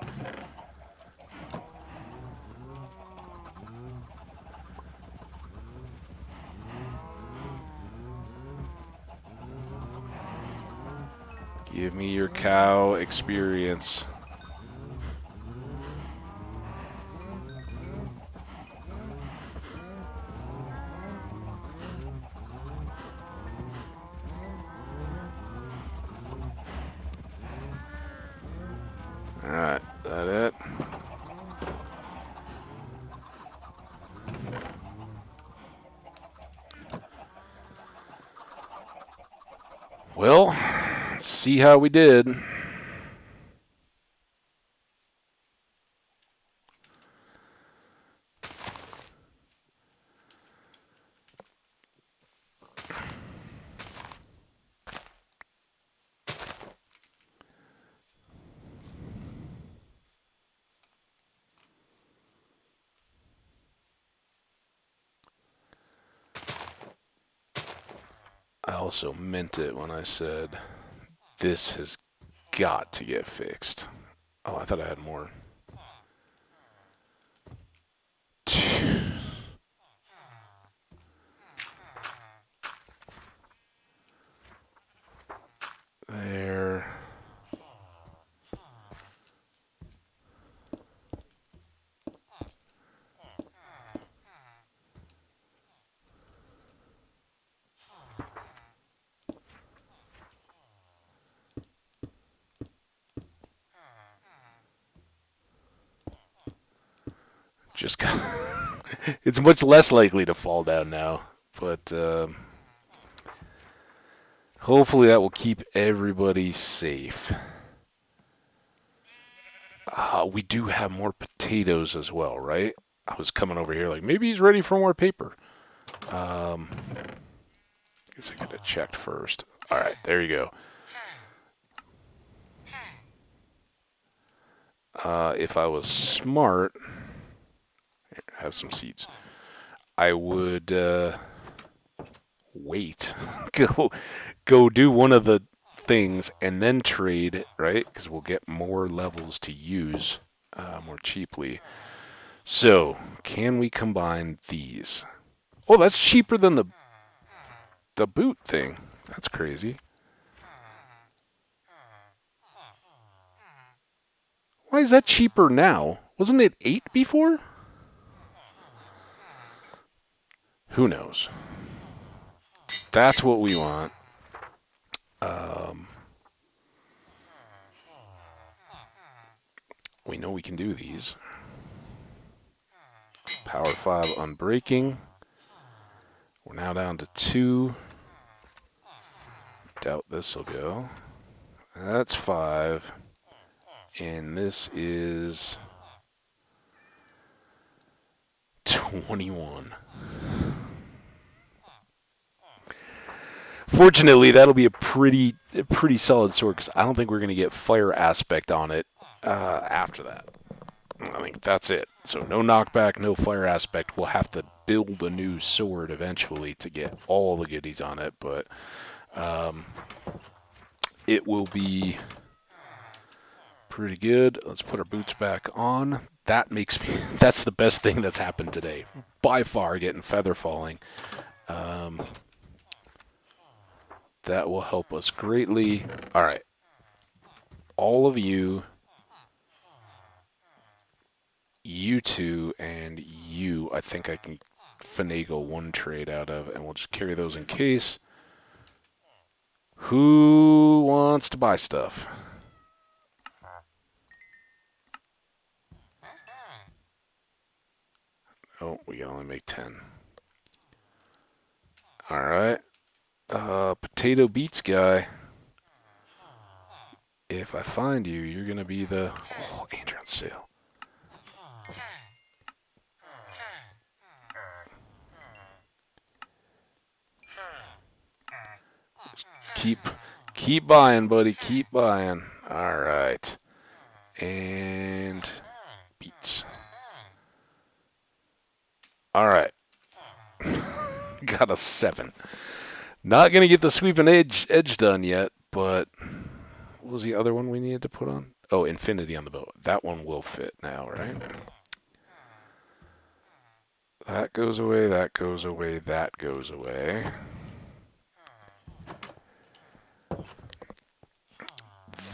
Give me your cow experience. Alright, that it? Well, let's see how we did. I also meant it when I said this has got to get fixed. Oh, I thought I had more. There. Just got it's much less likely to fall down now, but Hopefully that will keep everybody safe. We do have more potatoes as well, right? I was coming over here like, maybe he's ready for more paper. Guess I could have checked first. All right, there you go. If I was smart, have some seeds, I would wait, go do one of the things, and then trade, right? Because we'll get more levels to use more cheaply. So, can we combine these? Oh, that's cheaper than the boot thing. That's crazy. Why is that cheaper now? Wasn't it 8 before? Who knows? That's what we want. We know we can do these. Power 5 unbreaking. We're now down to 2. Doubt this will go. That's 5. And this is 21. Fortunately, that'll be a pretty solid sword because I don't think we're going to get fire aspect on it after that. I think that's it. So no knockback, no fire aspect. We'll have to build a new sword eventually to get all the goodies on it, but it will be pretty good. Let's put our boots back on. That makes me. That's the best thing that's happened today, by far. Getting feather falling. That will help us greatly. All right, all of you. You two and you, I think I can finagle one trade out of, and we'll just carry those in case. Who wants to buy stuff? Oh, we can only make 10. All right. Potato beets guy. If I find you, you're going to be the... Oh, Andrew on sale. Keep buying, buddy. Keep buying. All right. And beets. All right. Got a 7. Not going to get the sweeping edge done yet, but what was the other one we needed to put on? Oh, infinity on the boat. That one will fit now, right? That goes away, that goes away, that goes away.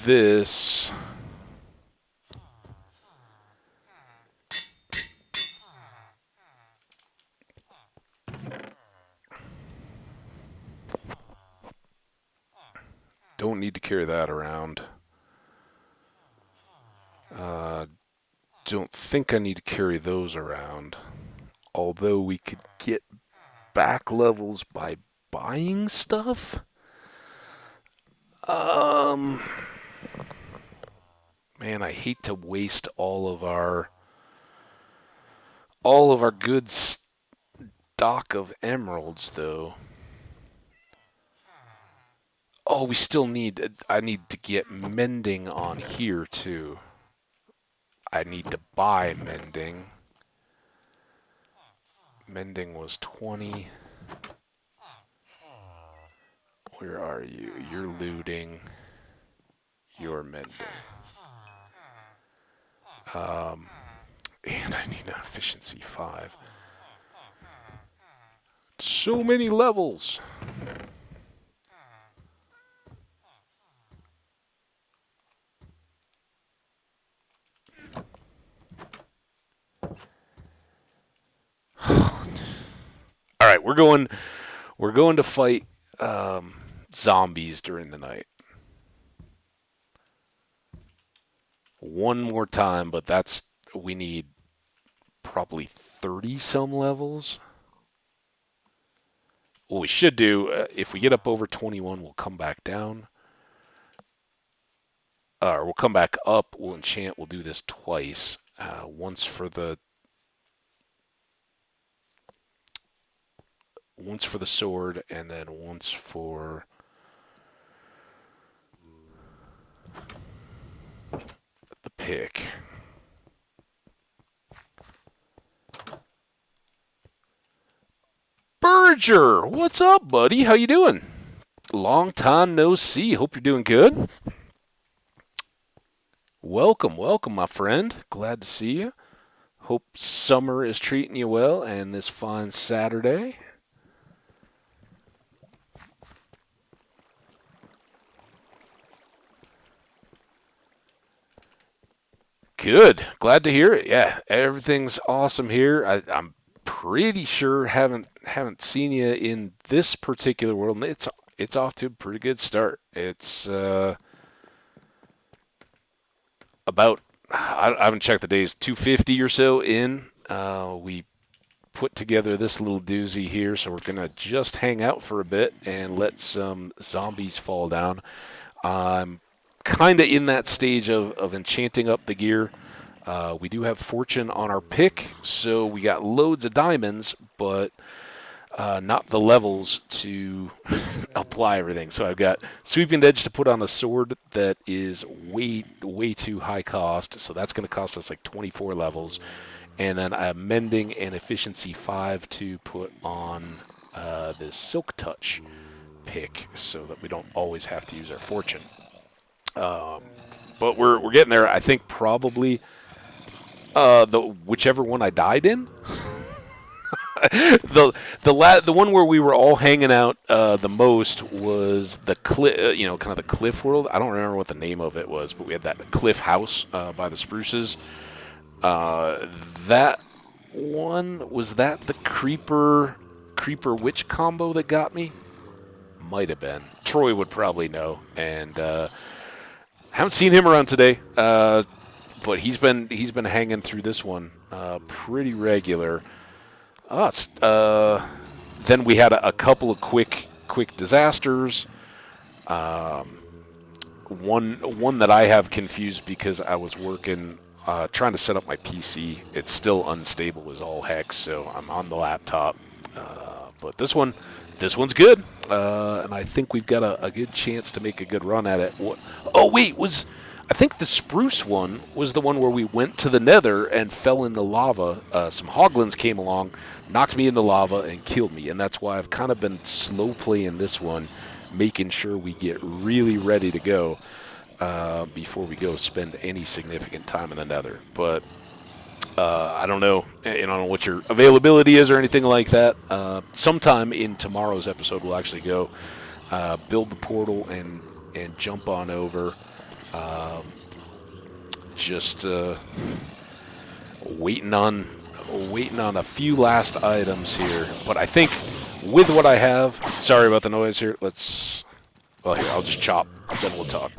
This... Don't need to carry that around. Don't think I need to carry those around. Although we could get back levels by buying stuff. Man, I hate to waste all of our good stock of emeralds, though. Oh, we still need... I need to get mending on here, too. I need to buy mending. Mending was 20. Where are you? You're looting. You're mending. And I need an efficiency 5. So many levels. All right, we're going to fight zombies during the night. One more time, but we need probably 30 some levels. what we should do, if we get up over 21, we'll come back down. Or we'll come back up, we'll enchant, we'll do this twice. Once for the sword, and then once for the pick. Berger, what's up, buddy? How you doing? Long time no see. Hope you're doing good. Welcome, my friend. Glad to see you. Hope summer is treating you well, and this fine Saturday. Good. Glad to hear it. Yeah, everything's awesome here. I'm pretty sure haven't seen you in this particular world. It's off to a pretty good start. It's about, I haven't checked the days, 250 or so in. We put together this little doozy here, so we're gonna just hang out for a bit and let some zombies fall down. I'm kind of in that stage of enchanting up the gear. We do have fortune on our pick, so we got loads of diamonds, but not the levels to apply everything. So I've got sweeping edge to put on a sword that is way too high cost, so that's going to cost us like 24 levels. And then I have mending and efficiency 5 to put on the silk touch pick, so that we don't always have to use our fortune. But we're getting there. I think probably whichever one I died in. the one where we were all hanging out the most was the cliff, kind of the cliff world. I don't remember what the name of it was, but we had that cliff house by the spruces. That one, was that the creeper witch combo that got me? Might have been. Troy would probably know, and haven't seen him around today. But he's been hanging through this one pretty regular. Then we had a couple of quick disasters. One that I have confused because I was working trying to set up my PC. It's still unstable as all heck, so I'm on the laptop. But this one's good, and I think we've got a good chance to make a good run at it. I think the spruce one was the one where we went to the nether and fell in the lava. Some hoglins came along, knocked me in the lava, and killed me. And that's why I've kind of been slow playing this one, making sure we get really ready to go before we go spend any significant time in the nether. But I don't know. I don't know what your availability is or anything like that. Sometime in tomorrow's episode, we'll actually go build the portal and jump on over. Just waiting on a few last items here, but I think with what I have, sorry about the noise here. Here, I'll just chop, then we'll talk.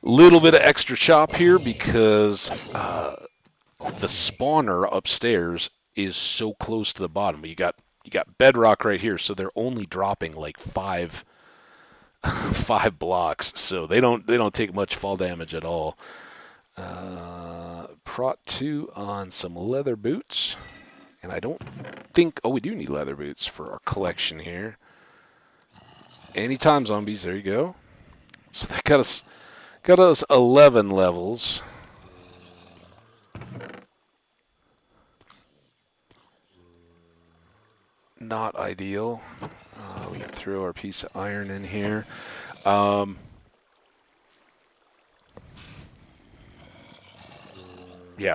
Little bit of extra chop here because the spawner upstairs is so close to the bottom. You got bedrock right here, so they're only dropping like five blocks, so they don't take much fall damage at all. Prot 2 on some leather boots, and I don't think. Oh, we do need leather boots for our collection here. Anytime zombies, there you go. So that got us 11 levels. Not ideal. We can throw our piece of iron in here. Yeah,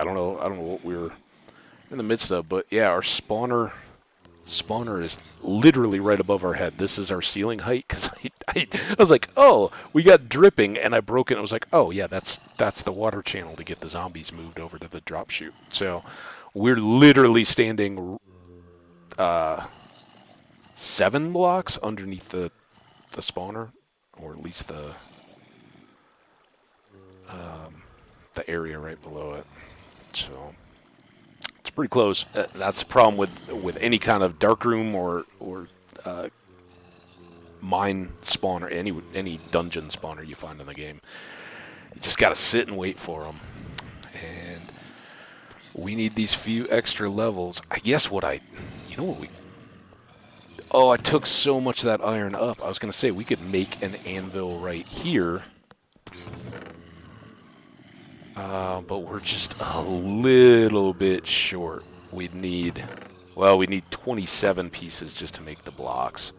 I don't know what we're in the midst of, but yeah, our spawner is literally right above our head. This is our ceiling height, because I was like, oh, we got dripping, and I broke it, and I was like, oh yeah, that's the water channel to get the zombies moved over to the drop chute. So we're literally standing 7 blocks underneath the spawner, or at least the the area right below it. So it's pretty close. That's the problem with any kind of dark room or mine spawner, any dungeon spawner you find in the game. You just got to sit and wait for them. And we need these few extra levels. I guess you know what we... Oh, I took so much of that iron up. I was going to say we could make an anvil right here. But we're just a little bit short. We need 27 pieces just to make the blocks.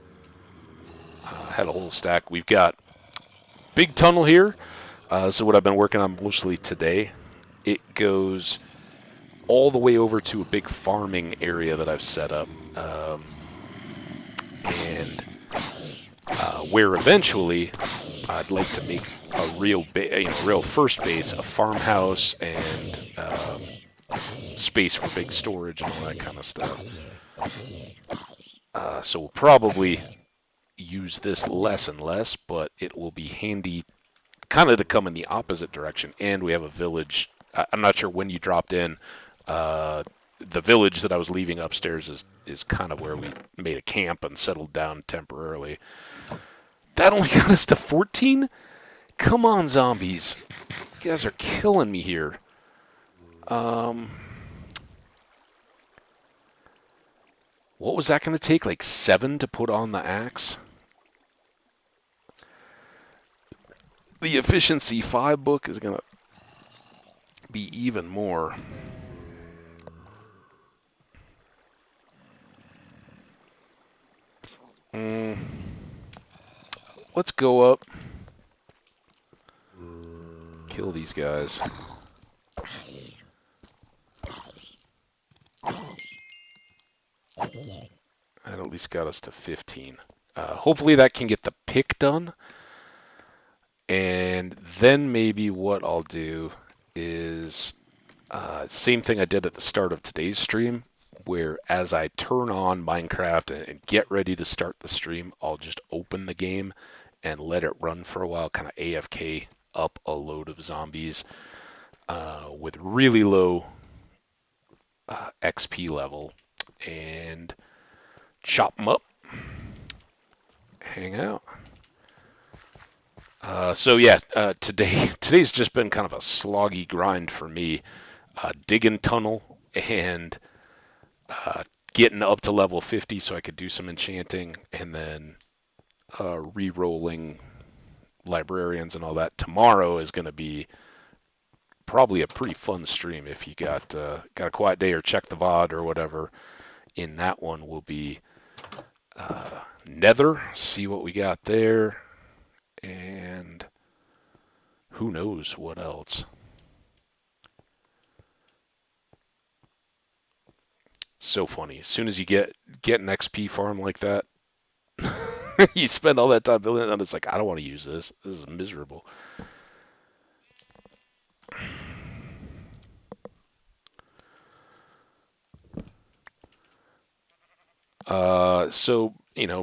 Had a whole stack. We've got big tunnel here. This is what I've been working on mostly today. It goes all the way over to a big farming area that I've set up. And where eventually I'd like to make a real first base, a farmhouse, and space for big storage and all that kind of stuff. So we'll probably use this less and less, but it will be handy kind of to come in the opposite direction. And we have a village. I'm not sure when you dropped in. The village that I was leaving upstairs is kind of where we made a camp and settled down temporarily. That only got us to 14? Come on, zombies. You guys are killing me here. What was that going to take? Like 7 to put on the axe? The efficiency 5 book is going to be even more. Let's go up. Kill these guys. That at least got us to 15. Hopefully that can get the pick done. And then maybe what I'll do is same thing I did at the start of today's stream, where as I turn on Minecraft and get ready to start the stream, I'll just open the game and let it run for a while, kind of AFK up a load of zombies with really low XP level and chop them up, hang out. So yeah, today's just been kind of a sloggy grind for me, digging tunnel and getting up to level 50 so I could do some enchanting, and then re-rolling librarians and all that. Tomorrow is going to be probably a pretty fun stream. If you got a quiet day or check the VOD or whatever, in that one will be Nether, see what we got there, and who knows what else. So funny. As soon as you get an XP farm like that, you spend all that time building it, and it's like, I don't want to use this. This is miserable. So,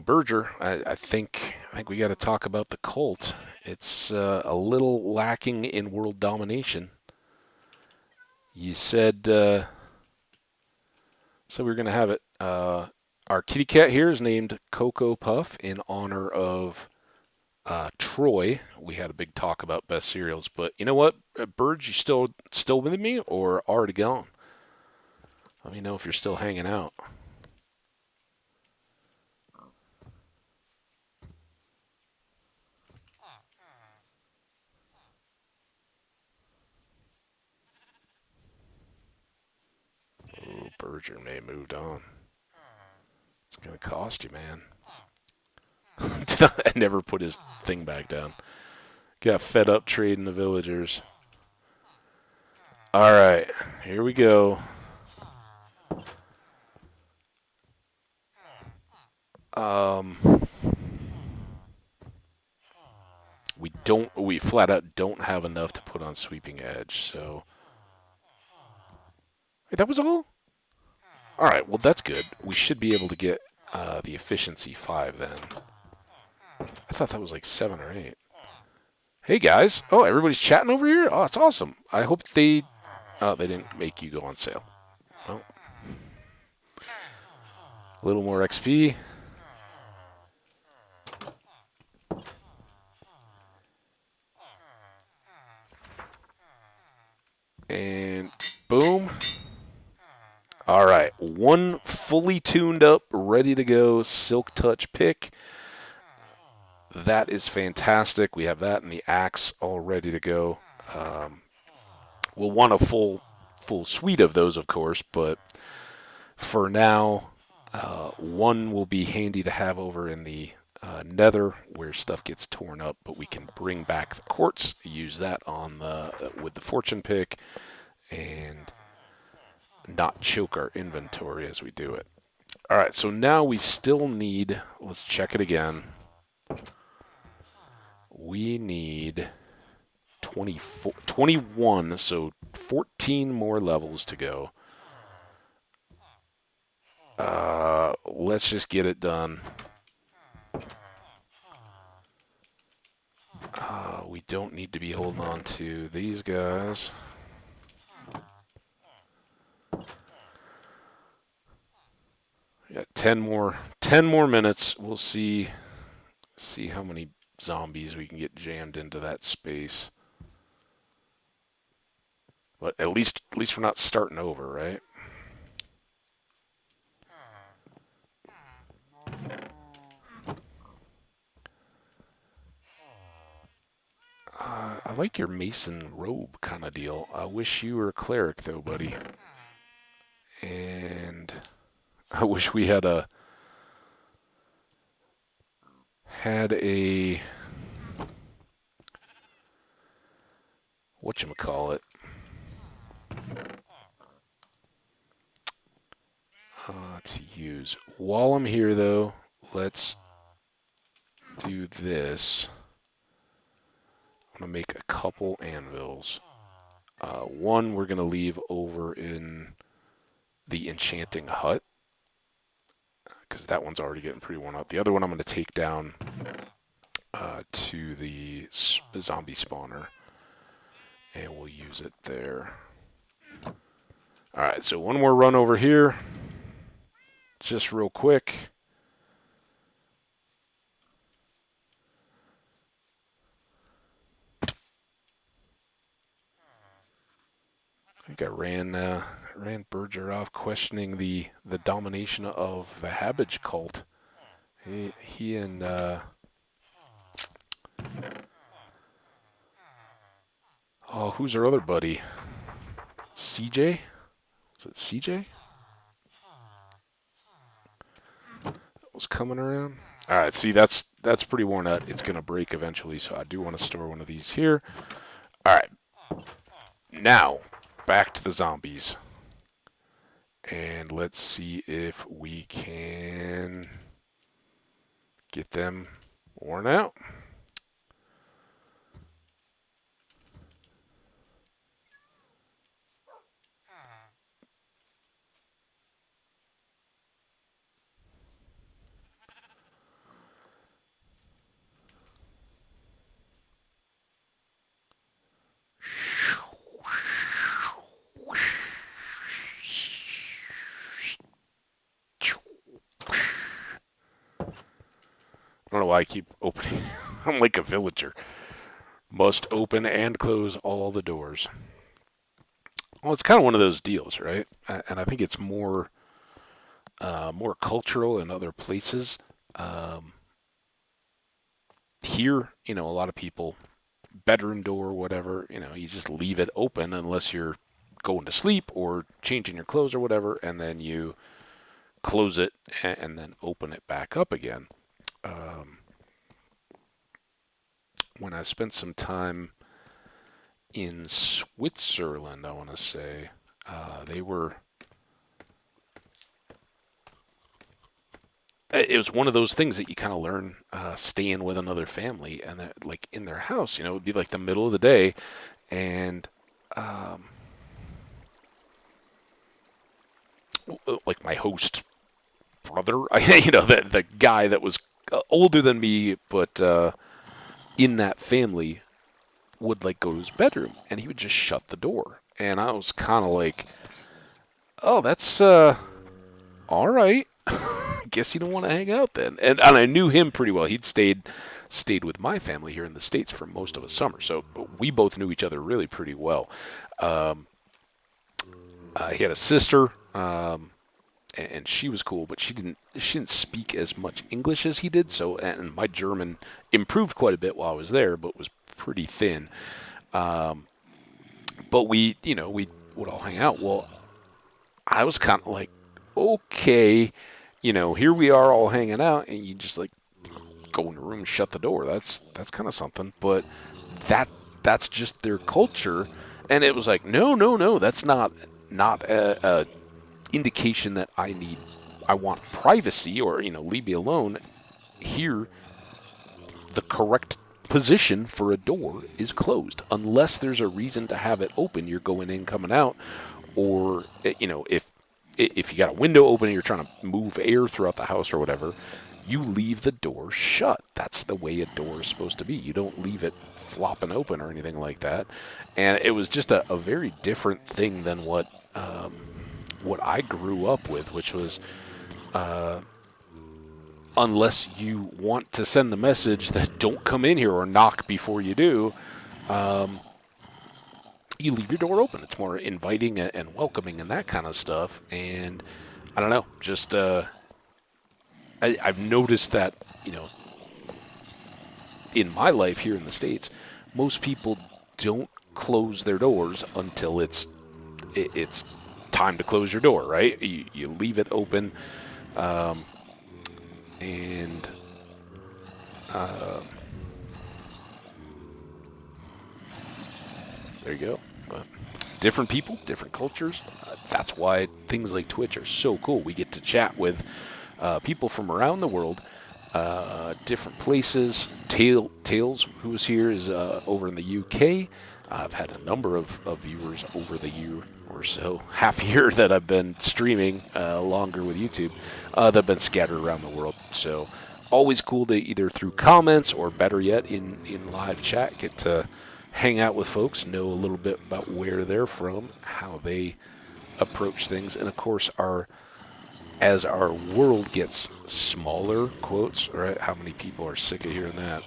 Berger, I think we got to talk about the cult. It's a little lacking in world domination. You said we were going to have it. Our kitty cat here is named Cocoa Puff in honor of Troy. We had a big talk about best cereals, but you know what, Birds, you still with me or already gone? Let me know if you're still hanging out. Oh, Berger may have moved on. It's gonna cost you, man. I never put his thing back down. Got fed up trading the villagers. All right, here we go. We flat out don't have enough to put on Sweeping Edge, so. Wait, that was all? All right, well, that's good. We should be able to get the efficiency 5 then. I thought that was like 7 or 8. Hey guys. Oh, everybody's chatting over here? Oh, it's awesome. I hope they... Oh, they didn't make you go on sale. Oh, a little more XP. And boom. All right. One fully tuned up, ready to go Silk Touch pick. That is fantastic. We have that and the axe all ready to go. We'll want a full suite of those, of course, but for now, one will be handy to have over in the nether where stuff gets torn up, but we can bring back the quartz, use that on the with the fortune pick, and not choke our inventory as we do it. All right, so now we still need, let's check it again. We need 24, 21, so 14 more levels to go. Let's just get it done. We don't need to be holding on to these guys. Yeah, 10 more minutes. We'll see how many zombies we can get jammed into that space. But at least we're not starting over, right? I like your mason robe kind of deal. I wish you were a cleric though, buddy. And I wish we had a whatchamacallit. To use. While I'm here though, let's do this. I'm going to make a couple anvils. One we're going to leave over in the enchanting hut, because that one's already getting pretty worn out. The other one I'm going to take down to the zombie spawner, and we'll use it there. Alright, so one more run over here, just real quick. I think I ran Berger off, questioning the domination of the Habbage cult. He and oh, who's our other buddy? CJ? Is it CJ? That was coming around. All right, see, that's pretty worn out. It's gonna break eventually, so I do want to store one of these here. All right, now back to the zombies, and let's see if we can get them worn out. I don't know why I keep opening. I'm like a villager. Must open and close all the doors. Well, it's kind of one of those deals, right? And I think it's more cultural in other places. Here, a lot of people, bedroom door, whatever, you just leave it open unless you're going to sleep or changing your clothes or whatever, and then you close it and then open it back up again. When I spent some time in Switzerland, I want to say, they were... It was one of those things that you kind of learn staying with another family, and that, like in their house, it would be like the middle of the day, and like my host brother, the guy that was older than me, but in that family, would like go to his bedroom, and he would just shut the door. And I was kind of like, oh, that's all right. Guess you don't want to hang out then. And I knew him pretty well. He'd stayed with my family here in the States for most of a summer, so we both knew each other really pretty well. Um, he had a sister, and she was cool, but she didn't speak as much English as he did. So, and my German improved quite a bit while I was there, but was pretty thin. But we would all hang out. Well, I was kind of like, okay, here we are all hanging out, and you just like go in the room and shut the door. That's kind of something. But that's just their culture, and it was like, no, no, no, that's not a indication that I want privacy, or leave me alone. Here, the correct position for a door is closed unless there's a reason to have it open. You're going in, coming out, or if you got a window open and you're trying to move air throughout the house or whatever, you leave the door shut. That's the way a door is supposed to be. You don't leave it flopping open or anything like that. And it was just a very different thing than what I grew up with, which was unless you want to send the message that don't come in here or knock before you do, you leave your door open. It's more inviting and welcoming and that kind of stuff. And I don't know, just I've noticed that, in my life here in the States, most people don't close their doors until it's time to close your door, right? You leave it open, and there you go. Different people, different cultures. That's why things like Twitch are so cool. We get to chat with people from around the world, different places. Tails, who's here, is over in the UK. I've had a number of viewers over the year or so, half year that I've been streaming, longer with YouTube, that have been scattered around the world. So always cool to either through comments or better yet in live chat get to hang out with folks, know a little bit about where they're from, how they approach things, and of course as our world gets smaller, quotes, right? How many people are sick of hearing that?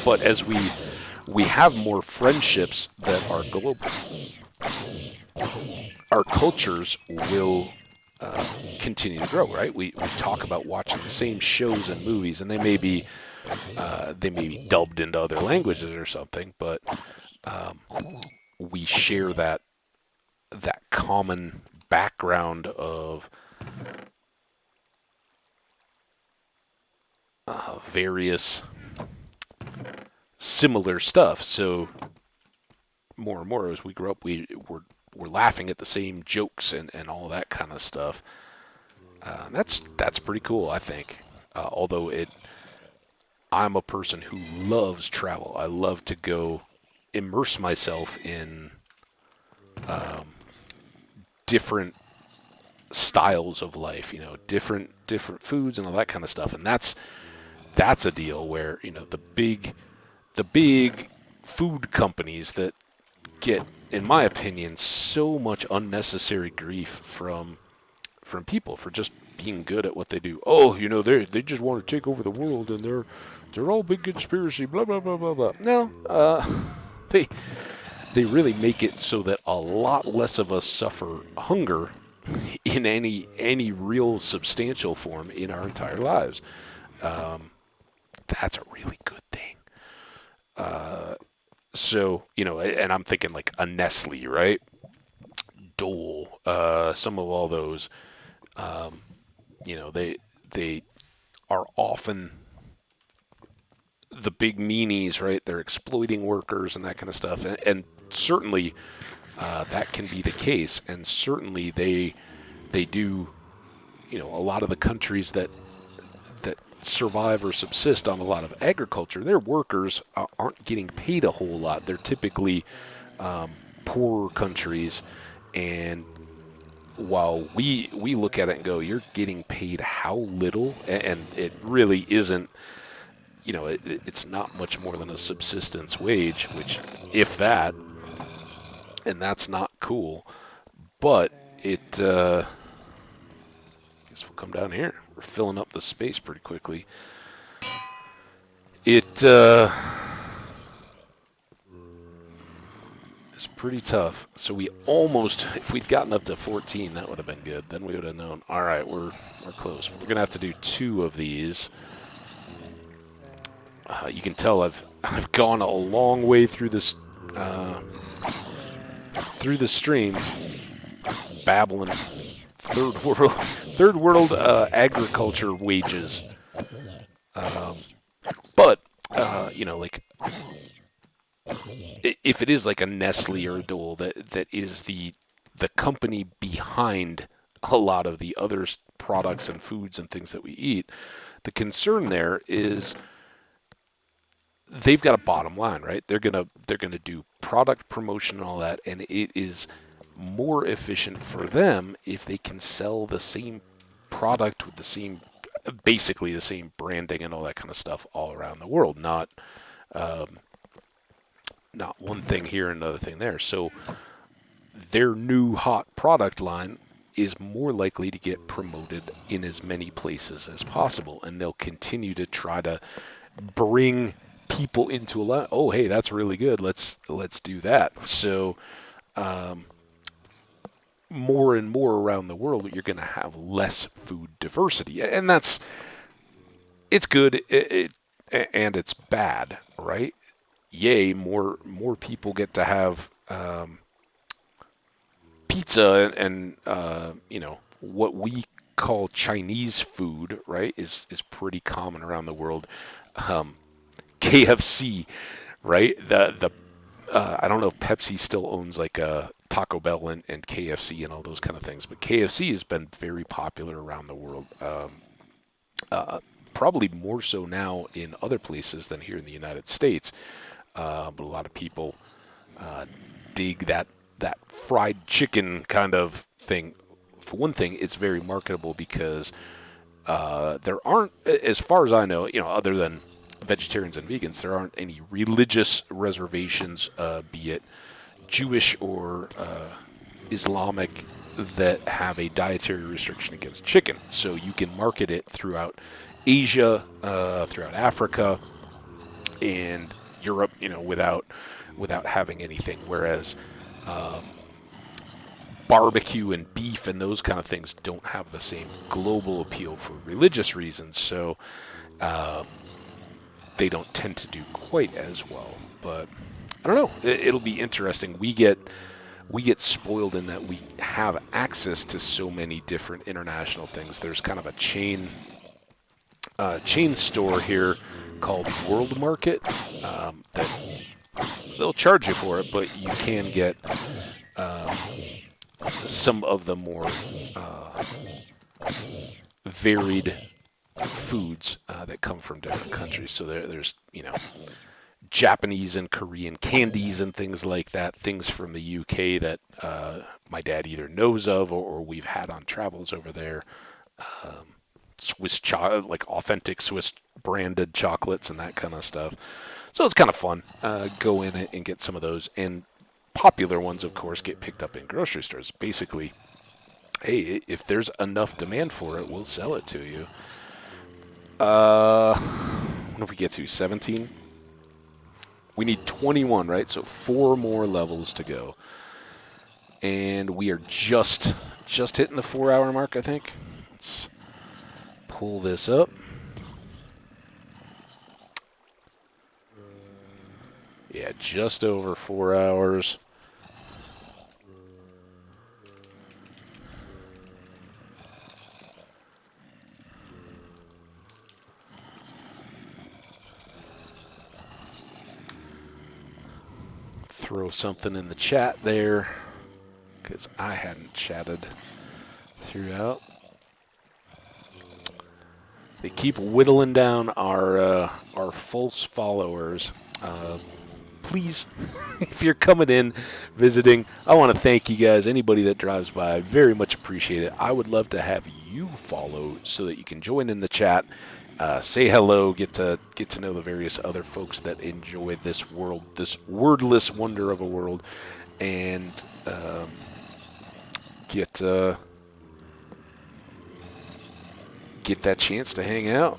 But as we have more friendships that are global, our cultures will continue to grow, right? We talk about watching the same shows and movies, and they may be dubbed into other languages or something, but we share that common background of various similar stuff. So more and more as we grow up, we're laughing at the same jokes and all that kind of stuff. That's pretty cool, I think. Although I'm a person who loves travel. I love to go immerse myself in different styles of life, different foods and all that kind of stuff. And that's a deal where, the big food companies that get, in my opinion, so much unnecessary grief from people for just being good at what they do. Oh, they just want to take over the world, and they're all big conspiracy, blah blah blah blah blah. No, they really make it so that a lot less of us suffer hunger in any real substantial form in our entire lives. That's a really good thing. So, and I'm thinking like a Nestle, right? Dole, some of all those, they are often the big meanies, right? They're exploiting workers and that kind of stuff. And certainly that can be the case. And certainly they do, a lot of the countries that survive or subsist on a lot of agriculture, their workers aren't getting paid a whole lot. They're typically poorer countries, and while we look at it and go, you're getting paid how little, and it really isn't it's not much more than a subsistence wage, which, if that, and that's not cool. But I guess we'll come down here. We're filling up the space pretty quickly. It is pretty tough. So we almost, if we'd gotten up to 14, that would have been good. Then we would have known. All right, we're close. We're gonna have to do 2 of these. You can tell I've gone a long way through this stream, babbling third world agriculture wages. But like, if it is like a Nestle or a Dole that is the company behind a lot of the other products and foods and things that we eat, the concern there is they've got a bottom line, right? They're gonna do product promotion and all that, and it is more efficient for them if they can sell the same product with basically the same branding and all that kind of stuff all around the world, not one thing here and another thing there. So their new hot product line is more likely to get promoted in as many places as possible, and they'll continue to try to bring people into a line. Oh, hey, that's really good. Let's do that. So more and more around the world, you're going to have less food diversity, and it's good and it's bad, right? Yay, more people get to have pizza and what we call Chinese food, right, is pretty common around the world. KFC, right? I don't know if Pepsi still owns like Taco Bell and KFC and all those kind of things, but KFC has been very popular around the world. Probably more so now in other places than here in the United States. But a lot of people dig that fried chicken kind of thing. For one thing, it's very marketable because there aren't, as far as I know, other than vegetarians and vegans, there aren't any religious reservations, be it Jewish or Islamic, that have a dietary restriction against chicken. So you can market it throughout Asia, throughout Africa, and Europe, without having anything. Whereas barbecue and beef and those kind of things don't have the same global appeal for religious reasons. So they don't tend to do quite as well. But I don't know. It'll be interesting. We get spoiled in that we have access to so many different international things. There's kind of a chain store here called World Market that they'll charge you for it, but you can get some of the more varied foods that come from different countries. So there's Japanese and Korean candies and things like that, things from the UK that my dad either knows of or we've had on travels over there. Swiss like authentic Swiss branded chocolates and that kind of stuff. So it's kind of fun. Go in and get some of those. And popular ones, of course, get picked up in grocery stores. Basically, hey, if there's enough demand for it, we'll sell it to you. What did we get to? 17? We need 21, right? So 4 more levels to go. And we are just hitting the 4-hour mark, I think. Let's pull this up. Yeah, just over 4 hours. Throw something in the chat there, because I hadn't chatted throughout. They keep whittling down our false followers. Please, if you're coming in, visiting, I want to thank you guys. Anybody that drives by, I very much appreciate it. I would love to have you follow so that you can join in the chat say hello, get to know the various other folks that enjoy this world, this wordless wonder of a world, and get get that chance to hang out.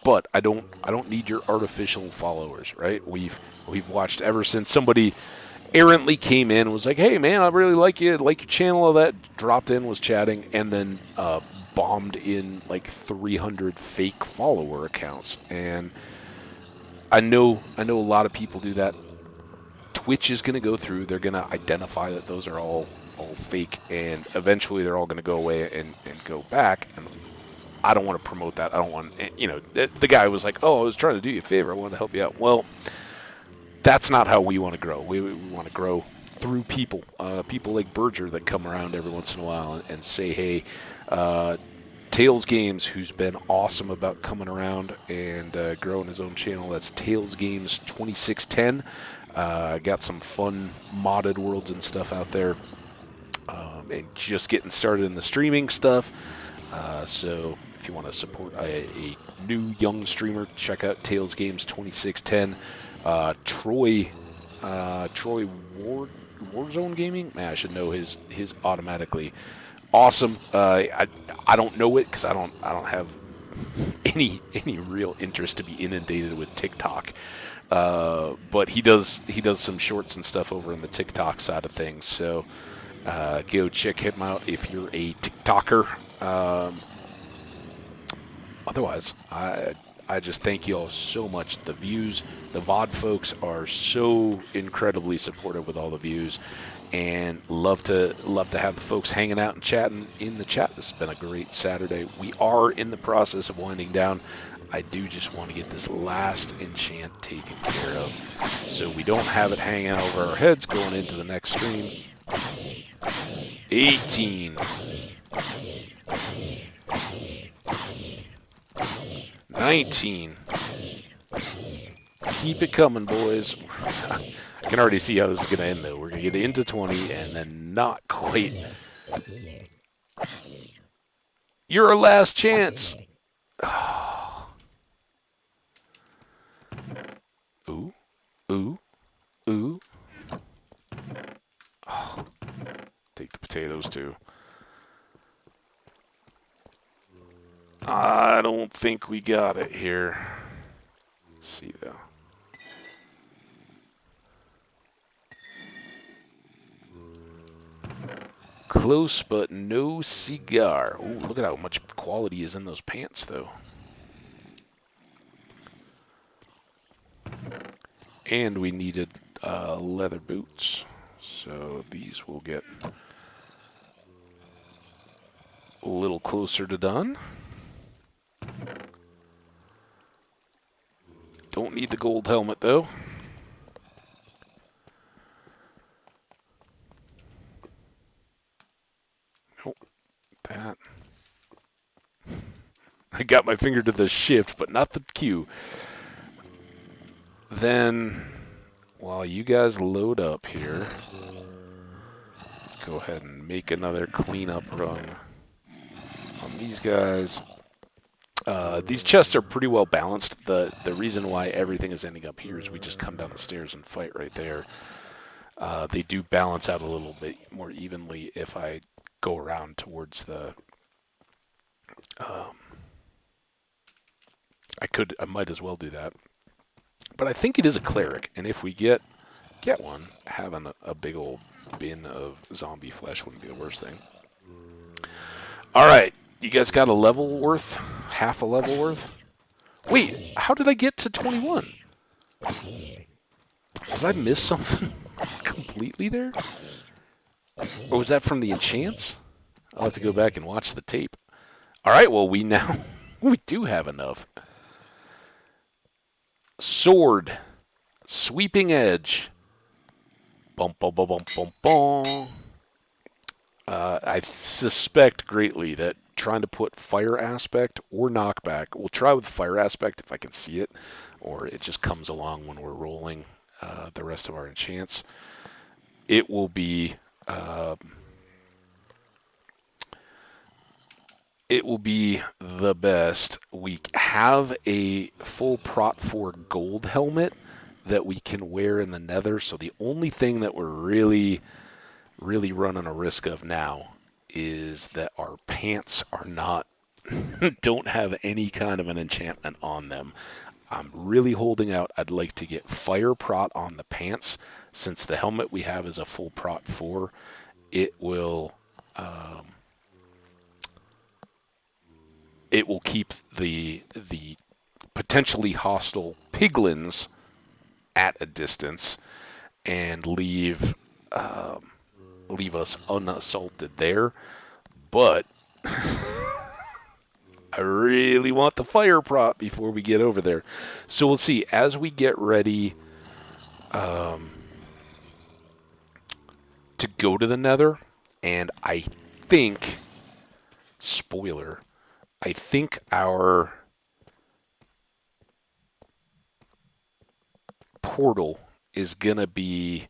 But I don't need your artificial followers, right? We've watched ever since somebody errantly came in and was like, "Hey man, I really like you, like your channel." All that, dropped in, was chatting, and then bombed in like 300 fake follower accounts. And I know a lot of people do that. Twitch is going to go through. They're going to identify that those are all fake, and eventually they're all going to go away and go back. And I don't want to promote that. I don't want, the guy was like, "Oh, I was trying to do you a favor. I wanted to help you out." Well, that's not how we want to grow. We want to grow through people, people like Berger that come around every once in a while and say, "Hey, Tails Games," who's been awesome about coming around and growing his own channel. That's Tails Games 2610. Got some fun modded worlds and stuff out there, and just getting started in the streaming stuff. So if you want to support a new young streamer, check out Tails Games 2610. Troy Warzone Gaming. Man, I should know his automatically. Awesome. I don't know it because I don't have any real interest to be inundated with TikTok. But he does some shorts and stuff over in the TikTok side of things. So go check him out if you're a TikToker. Otherwise, I just thank you all so much. The views, the VOD folks are so incredibly supportive with all the views, and love to have the folks hanging out and chatting in the chat. This has been a great Saturday. We are in the process of winding down. I do just want to get this last enchant taken care of, so we don't have it hanging over our heads going into the next stream. 18. 19. Keep it coming, boys. I can already see how this is going to end, though. We're going to get into 20 and then not quite. You're our last chance. Ooh. Ooh. Ooh. Oh. Take the potatoes, too. I don't think we got it here. Let's see, though. Close, but no cigar. Ooh, look at how much quality is in those pants, though. And we needed leather boots. So these will get a little closer to done. Don't need the gold helmet, though. Nope. That. I got my finger to the shift, but not the Q. Then, while you guys load up here, let's go ahead and make another cleanup run on these guys. These chests are pretty well balanced. The reason why everything is ending up here is we just come down the stairs and fight right there. They do balance out a little bit more evenly if I go around towards the... I might as well do that. But I think it is a cleric, and if we get one, having a big old bin of zombie flesh wouldn't be the worst thing. All right, you guys got a level worth? Half a level worth? Wait, how did I get to 21? Did I miss something completely there? Or was that from the enchants? I'll have to go back and watch the tape. All right, well, we do have enough. Sword. Sweeping edge. Bum, bum, bum, bum, bum, bum. I suspect greatly that trying to put fire aspect or knockback, we'll try with fire aspect if I can see it, or it just comes along when we're rolling the rest of our enchants. It will be it will be the best. We have a full Prot 4 gold helmet that we can wear in the nether, so the only thing that we're really running a risk of now is that our pants are not don't have any kind of an enchantment on them. I'm really holding out. I'd like to get fire prot on the pants, since the helmet we have is a full prot 4. It will it will keep the potentially hostile piglins at a distance and leave us unassaulted there. But I really want the fire prop before we get over there. So we'll see. As we get ready to go to the nether, and I think, spoiler, I think our portal is going to be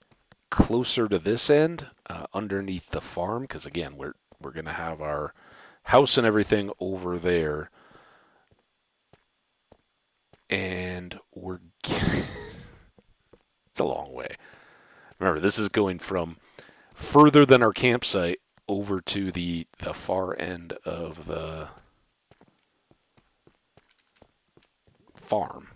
closer to this end, underneath the farm, because again, we're going to have our house and everything over there. And we're getting... it's a long way. Remember, this is going from further than our campsite over to the far end of the farm,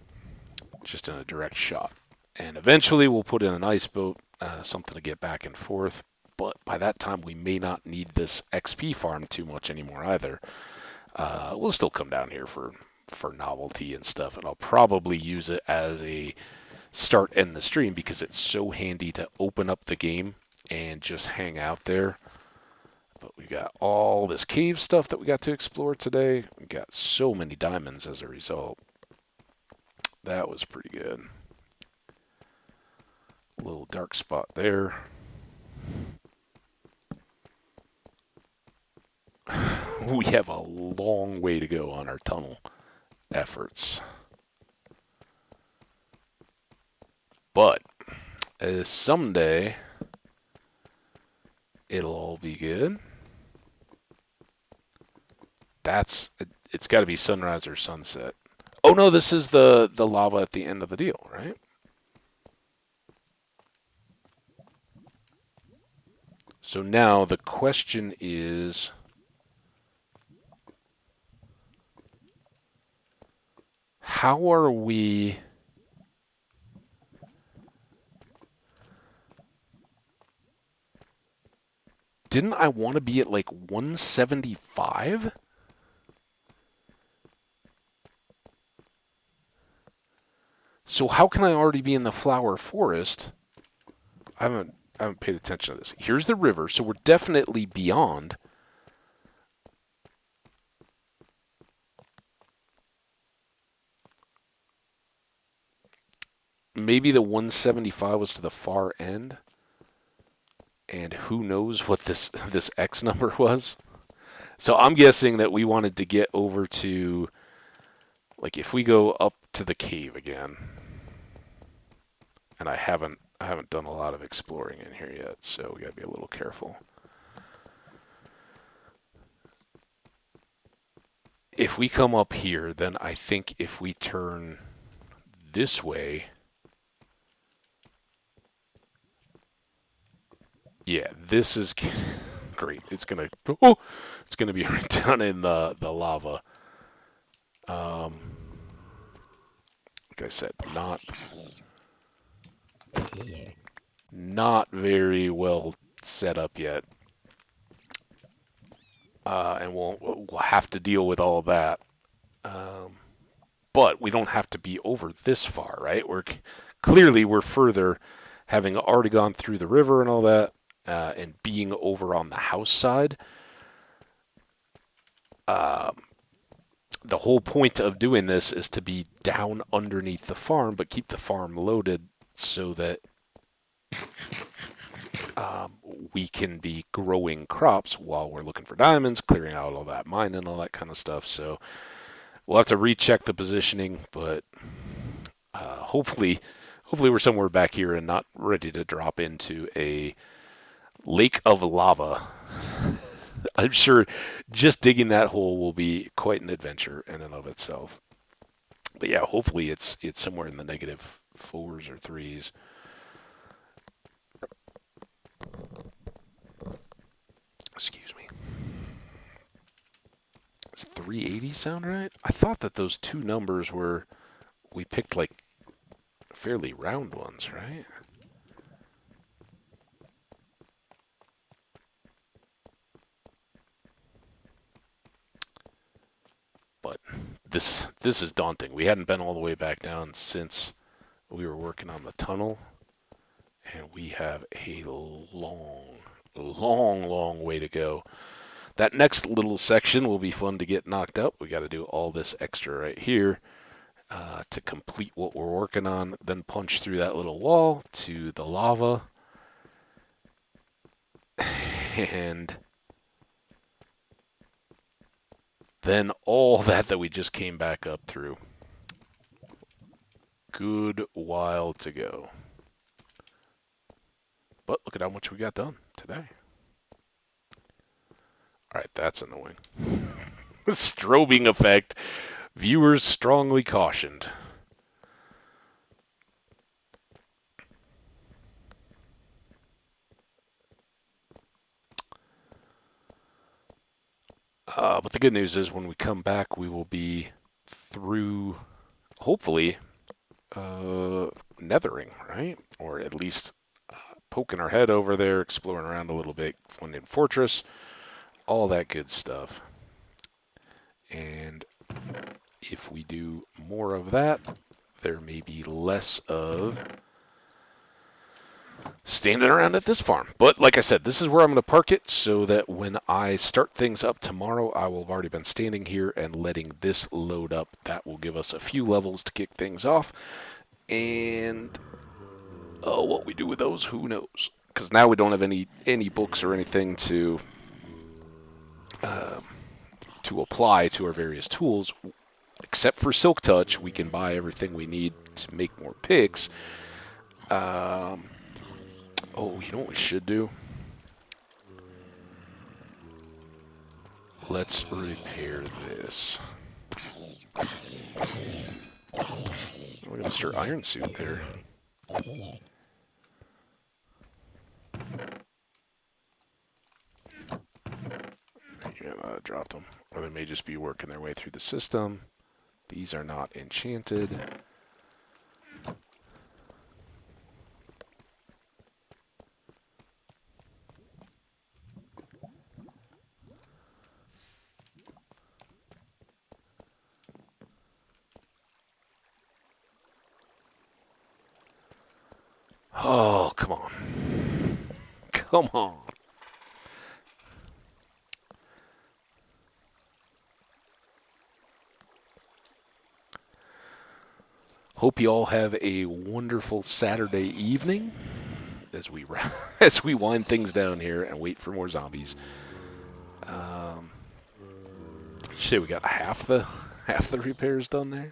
just in a direct shot. And eventually we'll put in an ice boat, something to get back and forth. But by that time, we may not need this XP farm too much anymore either. We'll still come down here for novelty and stuff, and I'll probably use it as a start and the stream because it's so handy to open up the game and just hang out there. But we got all this cave stuff that we got to explore today. We got so many diamonds as a result. That was pretty good. A little dark spot there. We have a long way to go on our tunnel efforts. But someday it'll all be good. It's got to be sunrise or sunset. Oh no, this is the lava at the end of the deal, right? So now the question is, how are we... Didn't I want to be at like 175? So how can I already be in the flower forest? I haven't paid attention to this. Here's the river, so we're definitely beyond. Maybe the 175 was to the far end. And who knows what this X number was. So I'm guessing that we wanted to get over to, like, if we go up to the cave again. And I haven't done a lot of exploring in here yet, so we got to be a little careful. If we come up here, then I think if we turn this way, yeah, this is great. It's gonna be right down in the lava. Like I said, not very well set up yet, and we'll have to deal with all of that. But we don't have to be over this far, right? We're further, having already gone through the river and all that. And being over on the house side. The whole point of doing this is to be down underneath the farm, but keep the farm loaded so that we can be growing crops while we're looking for diamonds, clearing out all that mine and all that kind of stuff. So we'll have to recheck the positioning, but hopefully we're somewhere back here and not ready to drop into a lake of lava I'm sure just digging that hole will be quite an adventure in and of itself. But yeah, hopefully it's somewhere in the negative fours or threes. Excuse me. Does 380 sound right? I thought that those two numbers were, we picked like fairly round ones, right? But this is daunting. We hadn't been all the way back down since we were working on the tunnel, and we have a long way to go. That next little section will be fun to get knocked up. We got to do all this extra right here to complete what we're working on, then punch through that little wall to the lava, and then all that we just came back up through. Good while to go. But look at how much we got done today. Alright, that's annoying. Strobing effect. Viewers strongly cautioned. But the good news is when we come back, we will be through, hopefully, nethering, right? Or at least poking our head over there, exploring around a little bit, finding fortress, all that good stuff. And if we do more of that, there may be less of standing around at this farm. But like I said, this is where I'm going to park it so that when I start things up tomorrow, I will have already been standing here and letting this load up. That will give us a few levels to kick things off. And what we do with those, who knows? Because now we don't have any books or anything to apply to our various tools. Except for Silk Touch, we can buy everything we need to make more picks. Oh, you know what we should do? Let's repair this. We're going to start Iron Suit there. Yeah, dropped them. Or they may just be working their way through the system. These are not enchanted. Oh, come on. Come on. Hope you all have a wonderful Saturday evening as we as we wind things down here and wait for more zombies. Say we got half the repairs done there.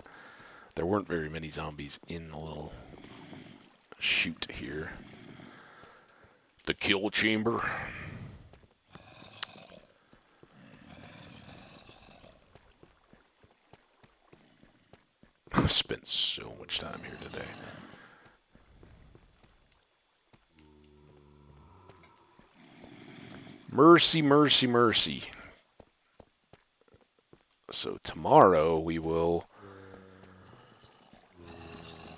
There weren't very many zombies in the little chute here. The kill chamber. I've spent so much time here today. Mercy, mercy, mercy. So tomorrow we will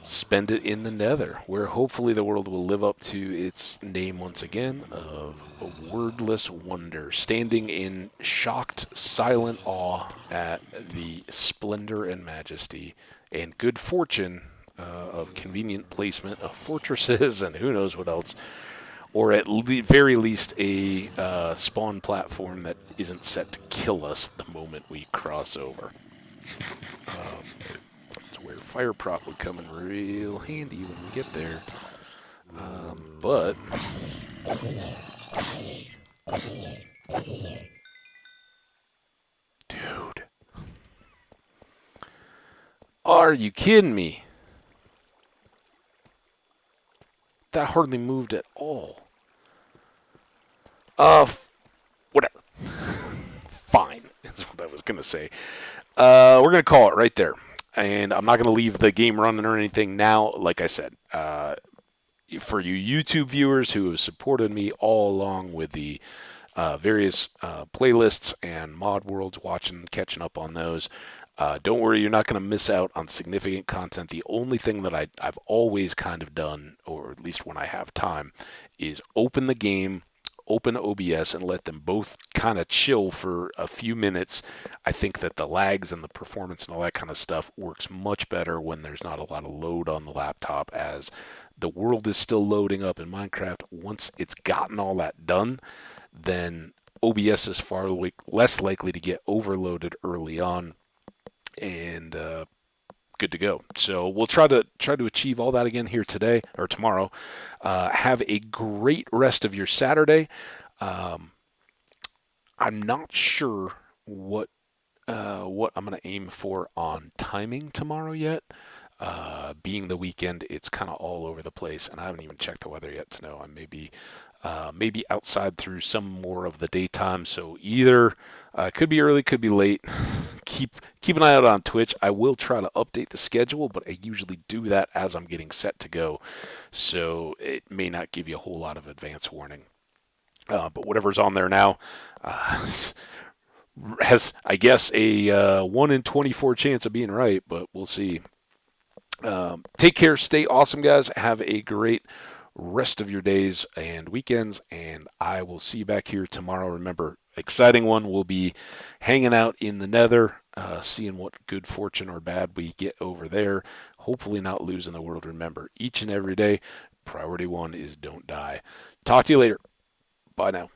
spend it in the Nether, where hopefully the world will live up to its name once again of a wordless wonder, standing in shocked, silent awe at the splendor and majesty and good fortune of convenient placement of fortresses and who knows what else, or at very least a spawn platform that isn't set to kill us the moment we cross over. Where fire prop would come in real handy when we get there. But dude, are you kidding me? That hardly moved at all. Whatever. That's what I was going to say. We're going to call it right there. And I'm not going to leave the game running or anything now. Like I said, for you YouTube viewers who have supported me all along with the various playlists and mod worlds, catching up on those. Don't worry, you're not going to miss out on significant content. The only thing that I've always kind of done, or at least when I have time, is open the game, open OBS, and let them both kind of chill for a few minutes. I think that the lags and the performance and all that kind of stuff works much better when there's not a lot of load on the laptop, as the world is still loading up in Minecraft. Once it's gotten all that done, then OBS is far less likely to get overloaded early on, and good to go. So we'll try to achieve all that again here today or tomorrow. Have a great rest of your Saturday. I'm not sure what I'm going to aim for on timing tomorrow yet. Being the weekend, it's kind of all over the place, and I haven't even checked the weather yet to know I may be maybe outside through some more of the daytime. So either could be early, could be late. keep an eye out on Twitch. I will try to update the schedule, but I usually do that as I'm getting set to go, so it may not give you a whole lot of advance warning. But whatever's on there now has, I guess, a 1 in 24 chance of being right, but we'll see. Take care. Stay awesome, guys. Have a great rest of your days and weekends, and I will see you back here tomorrow. Remember, exciting one. We'll be hanging out in the nether, seeing what good fortune or bad we get over there. Hopefully not losing the world. Remember, each and every day, priority one is don't die. Talk to you later. Bye now.